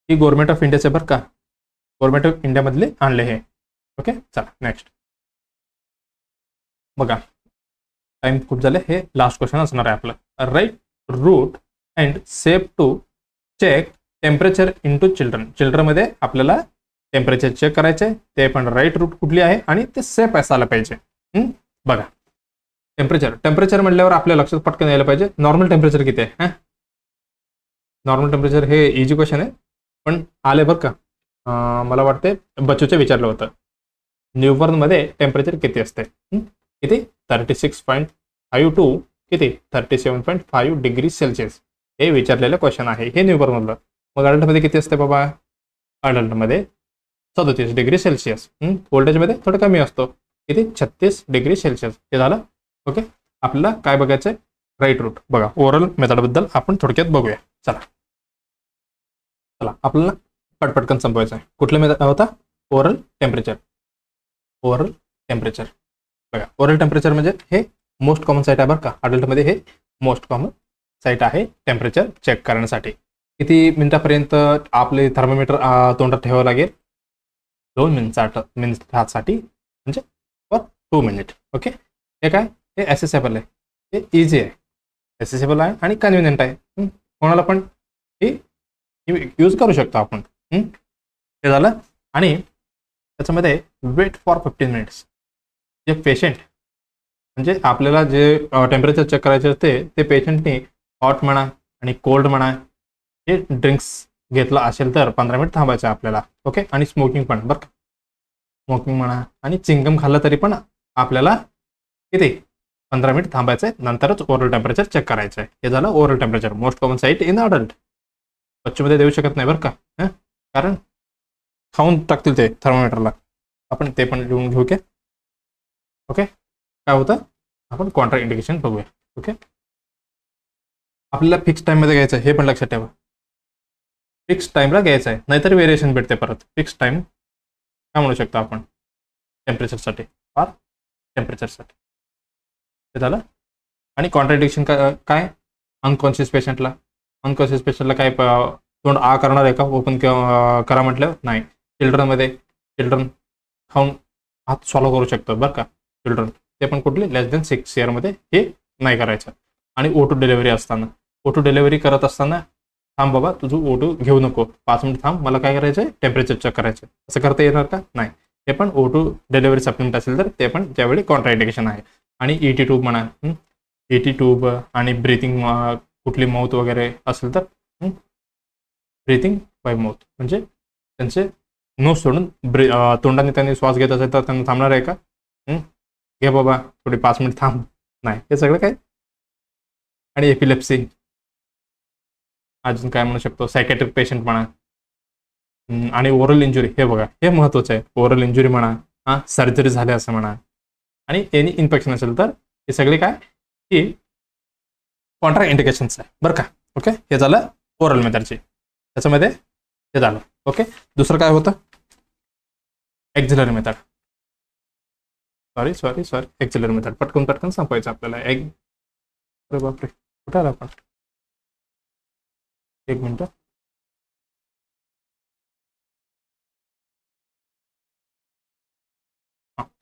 ही गव्हर्नमेंट ऑफ इंडियाचे बरं का, गव्हर्नमेंट ऑफ इंडिया मधले आणले हे. ओके, चला नेक्स्ट बघा, टाइम खूप झाले, हे लास्ट क्वेश्चन असणार आहे आपलं. Right route and safe to check temperature in to चिल्ड्रनमध्ये आपल्याला टेम्परेचर चेक करायचे, ते पण राईट रूट कुठली आहे आणि ते सेफ असायला पाहिजे. बघा टेम्परेचर म्हटल्यावर आपल्या लक्षात पटकन यायला पाहिजे नॉर्मल टेम्परेचर किती आहे. नॉर्मल टेम्परेचर हे इझी क्वेश्चन आहे, पण आले बरं का. मला वाटते बच्चूचे विचारलं होतं, न्यूबॉर्नमध्ये टेम्परेचर किती असते, किती 36.5 टू किती 37.5 डिग्री सेल्सिअस, हे विचारलेलं क्वेश्चन आहे. हे न्यूबॉर्नमधलं. मग अडल्टमध्ये किती असते बाबा, अडल्टमध्ये 37 डिग्री सेल्सिअस. ओल्डेजमध्ये थोडं कमी असतो, किती 36 डिग्री सेल्सिअस. हे झालं. ओके, आपल्याला काय बघायचं आहे, राईट रूट. बघा ओरल मेथडबद्दल आपण थोडक्यात बघूया. चला आपल्याला पटपटकन संपवायचं आहे. कुठलं मेथड होता, ओरल टेम्परेचर. ओरल टेम्परेचर बघा, ओरल टेम्परेचर म्हणजे हे मोस्ट कॉमन साईट आहे बरं का, अडल्टमध्ये हे मोस्ट कॉमन साईट आहे टेम्परेचर चेक करण्यासाठी. किती मिनिटापर्यंत आपले थर्मोमीटर तोंडात ठेवावं लागेल, 2 मिनिटासाठी, म्हणजे फॉर 2 मिनिट. ओके, हे काय, हे ॲसेसेबल आहे, हे इझी आहे, ॲसेसेबल आहे आणि कन्व्हिनियंट आहे. कोणाला पण हे यूज करू शकतो आपण. हे झालं. आणि त्याच्यामध्ये वेट फॉर 15 मिनिट्स. जे पेशंट म्हणजे आपल्याला जे टेम्परेचर चेक करायचे असते, ते पेशंटने हॉट म्हणा आणि कोल्ड म्हणा हे ड्रिंक्स घेतलं असेल तर 15 मिनिट थांबायचं आपल्याला. ओके, आणि स्मोकिंग पण बरं का, स्मोकिंग म्हणा आणि चिंगम खाल्लं तरी पण आपल्याला किती 15 मिनिट थांबायचं आहे, नंतरच ओरल टेम्परेचर चेक करायचं आहे. हे झालं oral temperature, most common site in adult. बच्चूमध्ये देऊ शकत नाही बरं का, कारण खाऊन टाकतील ते थर्मोमीटरला. आपण ते पण लिहून घेऊ की. ओके, काय होतं, आपण कॉन्ट्रा इंडिकेशन बघूया. ओके, आपल्याला फिक्स टाईममध्ये घ्यायचं आहे, हे पण लक्षात ठेवा. फिक्स टाईमला घ्यायचं आहे, नाहीतर व्हेरिएशन भेटते परत. फिक्स टाईम काय म्हणू शकतो आपण टेम्परेचरसाठी फॉर टेम्परेचरसाठी हे झालं. आणि कॉन्ट्राडिक्शन काय अनकॉन्शियस पेशंटला काय तोंड आ करणार आहे का ओपन करा म्हटलं नाही. चिल्ड्रन खाऊन हात सॉल्व करू शकतात बरं का चिल्ड्रन, ते पण कुठले लेस दॅन 6 इयरमध्ये हे नाही करायचं. आणि ओटू डिलिव्हरी करत असताना थांब बाबा तुझं ओटू घेऊ नको 5 मिनिट थांब मला काय करायचं टेम्परेचर चेक करायचं असं करता येणार का नाही. ते पण ओटू डिलिव्हरी सप्लिमेंट असेल तर ते पण त्यावेळी कॉन्ट्राइंडिकेशन आहे. आणि ET ट्यूब म्हणा ET ट्यूब आणि ब्रीथिंग कुठली माउथ वगैरे असेल तर ब्रीथिंग बाय माउथ म्हणजे त्यांचे नोज सोडून तोंडाने त्यांनी श्वास घेत असेल तर त्यांना थांबणार आहे का घे बाबा थोडी 5 मिनिट थांब नाही हे सगळं काय. आणि एपिलेप्सी अजून काय म्हणू शकतो सायकॅट्रिक पेशंट म्हणा आणि ओरल इंजुरी हे बघा हे महत्त्वाचं आहे. ओरल इंजुरी म्हणा सर्जरी झाली असं म्हणा आणि एनी इन्फेक्शन असेल तर हे सगळे काय की कॉन्ट्रा इंडिकेशन्स आहे बरं का. ओके हे झालं ओरल मेथडची त्याच्यामध्ये हे झालं. ओके दुसरं काय होतं auxiliary method sorry auxiliary method पटकन संपवायचं आपल्याला. अरे बापरे कुठे आला आपण 1 मिनिट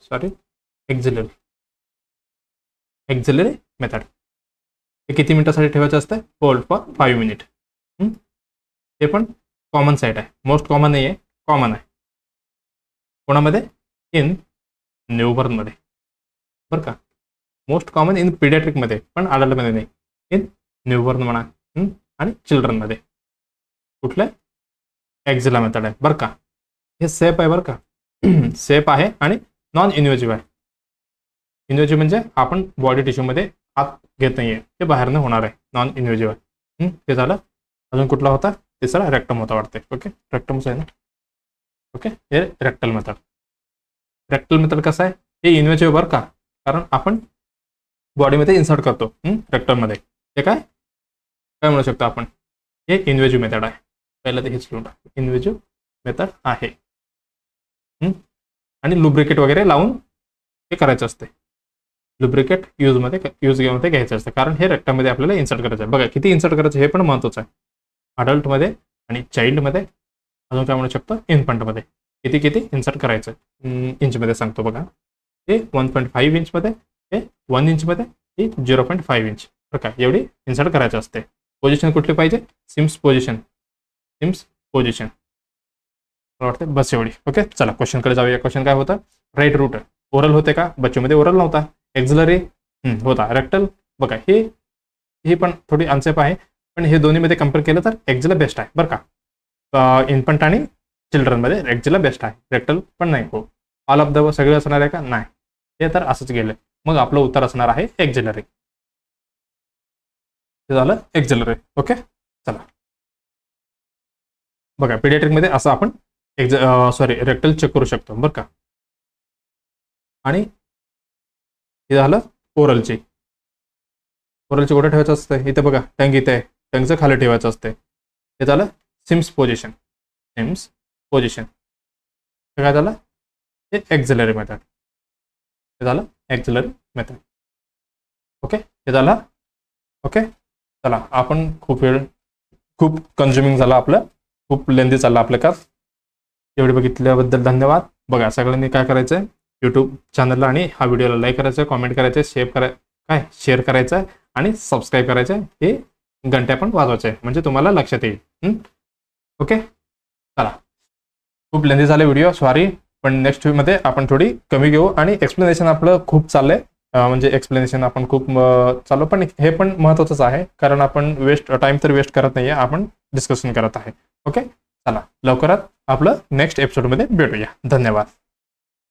सॉरी एक्झिलरी मेथड हे किती मिनिटासाठी ठेवायचं असतं होल्ड फॉर 5 मिनिट. हे पण कॉमन साईट आहे मोस्ट कॉमन नाही आहे कॉमन आहे कोणामध्ये इन न्यूबॉर्नमध्ये बरं का. मोस्ट कॉमन इन पिडियाट्रिकमध्ये पण अडल्टमध्ये नाही इन न्यूबॉर्न म्हणा आणि चिल्ड्रनमध्ये कुठलं एक्झिला मेथड आहे बरं का. हे सेफ आहे बरं का सेफ आहे आणि नॉन इन्व्हेजिव्ह आहे. इन्व्हेजिव्ह म्हणजे आपण बॉडी टिश्यूमध्ये हात घेत नाही आहे ते बाहेरनं होणार आहे नॉन इन्व्हेजिव्ह आहे. ते झालं. अजून कुठला होता तिसरा रेक्टम होता वाटते. ओके रेक्टमच आहे ना. ओके हे रेक्टल मेथड कसं आहे हे इन्व्हेजिव्ह बरं का कारण आपण बॉडीमध्ये इन्सर्ट करतो रेक्टममध्ये. हे काय म्हणू शकतो आपण हे इन्व्हेजिव्ह मेथड आहे. पहिलं ते हेच लिहून टाक इन्व्हेजिव्ह मेथड आहे. आणि लुब्रिकेट वगैरे लावून हे करायचं असते. लुब्रिकेट यूज घ्यायचं असतं कारण हे रेक्टममध्ये आपल्याला इन्सर्ट करायचं आहे. बघा किती इन्सर्ट करायचं हे पण महत्त्वाचं आहे. अडल्टमध्ये आणि चाइल्डमध्ये अजून काय म्हणू शकतो इन्फंटमध्ये किती इन्सर्ट करायचं इंचमध्ये सांगतो बघा. हे 1.5 इंचमध्ये हे 1 इंचमध्ये हे 0.5 इंच बरं का एवढी इन्सर्ट करायचं असते. पोझिशन कुठली पाहिजे सिम्स पोझिशन वाटतं बस एवढी. ओके चला क्वेश्चनकडे जाऊया. क्वेश्चन काय होतं राईट रूट ओरल होते का बच्चूमध्ये ओरल नव्हता. एक्झिलरी होता. रेक्टल बघा हे पण थोडी अनसेफ आहे पण हे दोन्हीमध्ये कम्पेअर केलं तर एक्झिला बेस्ट आहे बरं का. इन्फंट आणि चिल्ड्रनमध्ये एक्झिला बेस्ट आहे. रेक्टल पण नाही हो ऑल ऑफ द सगळे असणार आहे का नाही हे तर असंच गेलं. मग आपलं उत्तर असणार आहे एक्झिलरी. हे झालं एक्झिलरी. ओके चला बघा पिडियाट्रिकमध्ये असं आपण रेक्टल चेक करू शकतो बरं का. आणि हे झालं ओरलची कुठे ठेवायचं असतं इथे बघा टंग इथे आहे टंगचं खाली ठेवायचं असते. हे झालं सिम्स पोझिशन काय झालं हे एक्झिलरी मेथड. हे झालं एक्झिलरी मेथड. ओके हे झालं. ओके चला आपण खूप कन्झ्युमिंग झालं आपलं खूप लेंदी चाललं आपलं का. एवढे बघितल्याबद्दल धन्यवाद. बघा सगळ्यांनी काय करायचं आहे यूट्यूब चॅनलला आणि हा व्हिडिओला लाईक करायचं कॉमेंट करायचं शेअर करायचं आणि सबस्क्राईब करायचं हे घंट्या पण वाजवायचं आहे म्हणजे तुम्हाला लक्षात येईल. ओके चला खूप लेंदी झाले व्हिडिओ सॉरी पण नेक्स्ट मध्ये आपण थोडी कमी घेऊ आणि एक्सप्लेनेशन आपलं खूप चाललंय म्हणजे एक्सप्लेनेशन आपण खूप चालू पण हे पण महत्त्वाचंच आहे कारण आपण टाइम तर वेस्ट करत नाहीये आपण डिस्कशन करत आहे. ओके चला लवकरात आपलं नेक्स्ट एपिसोडमध्ये भेटूया. धन्यवाद.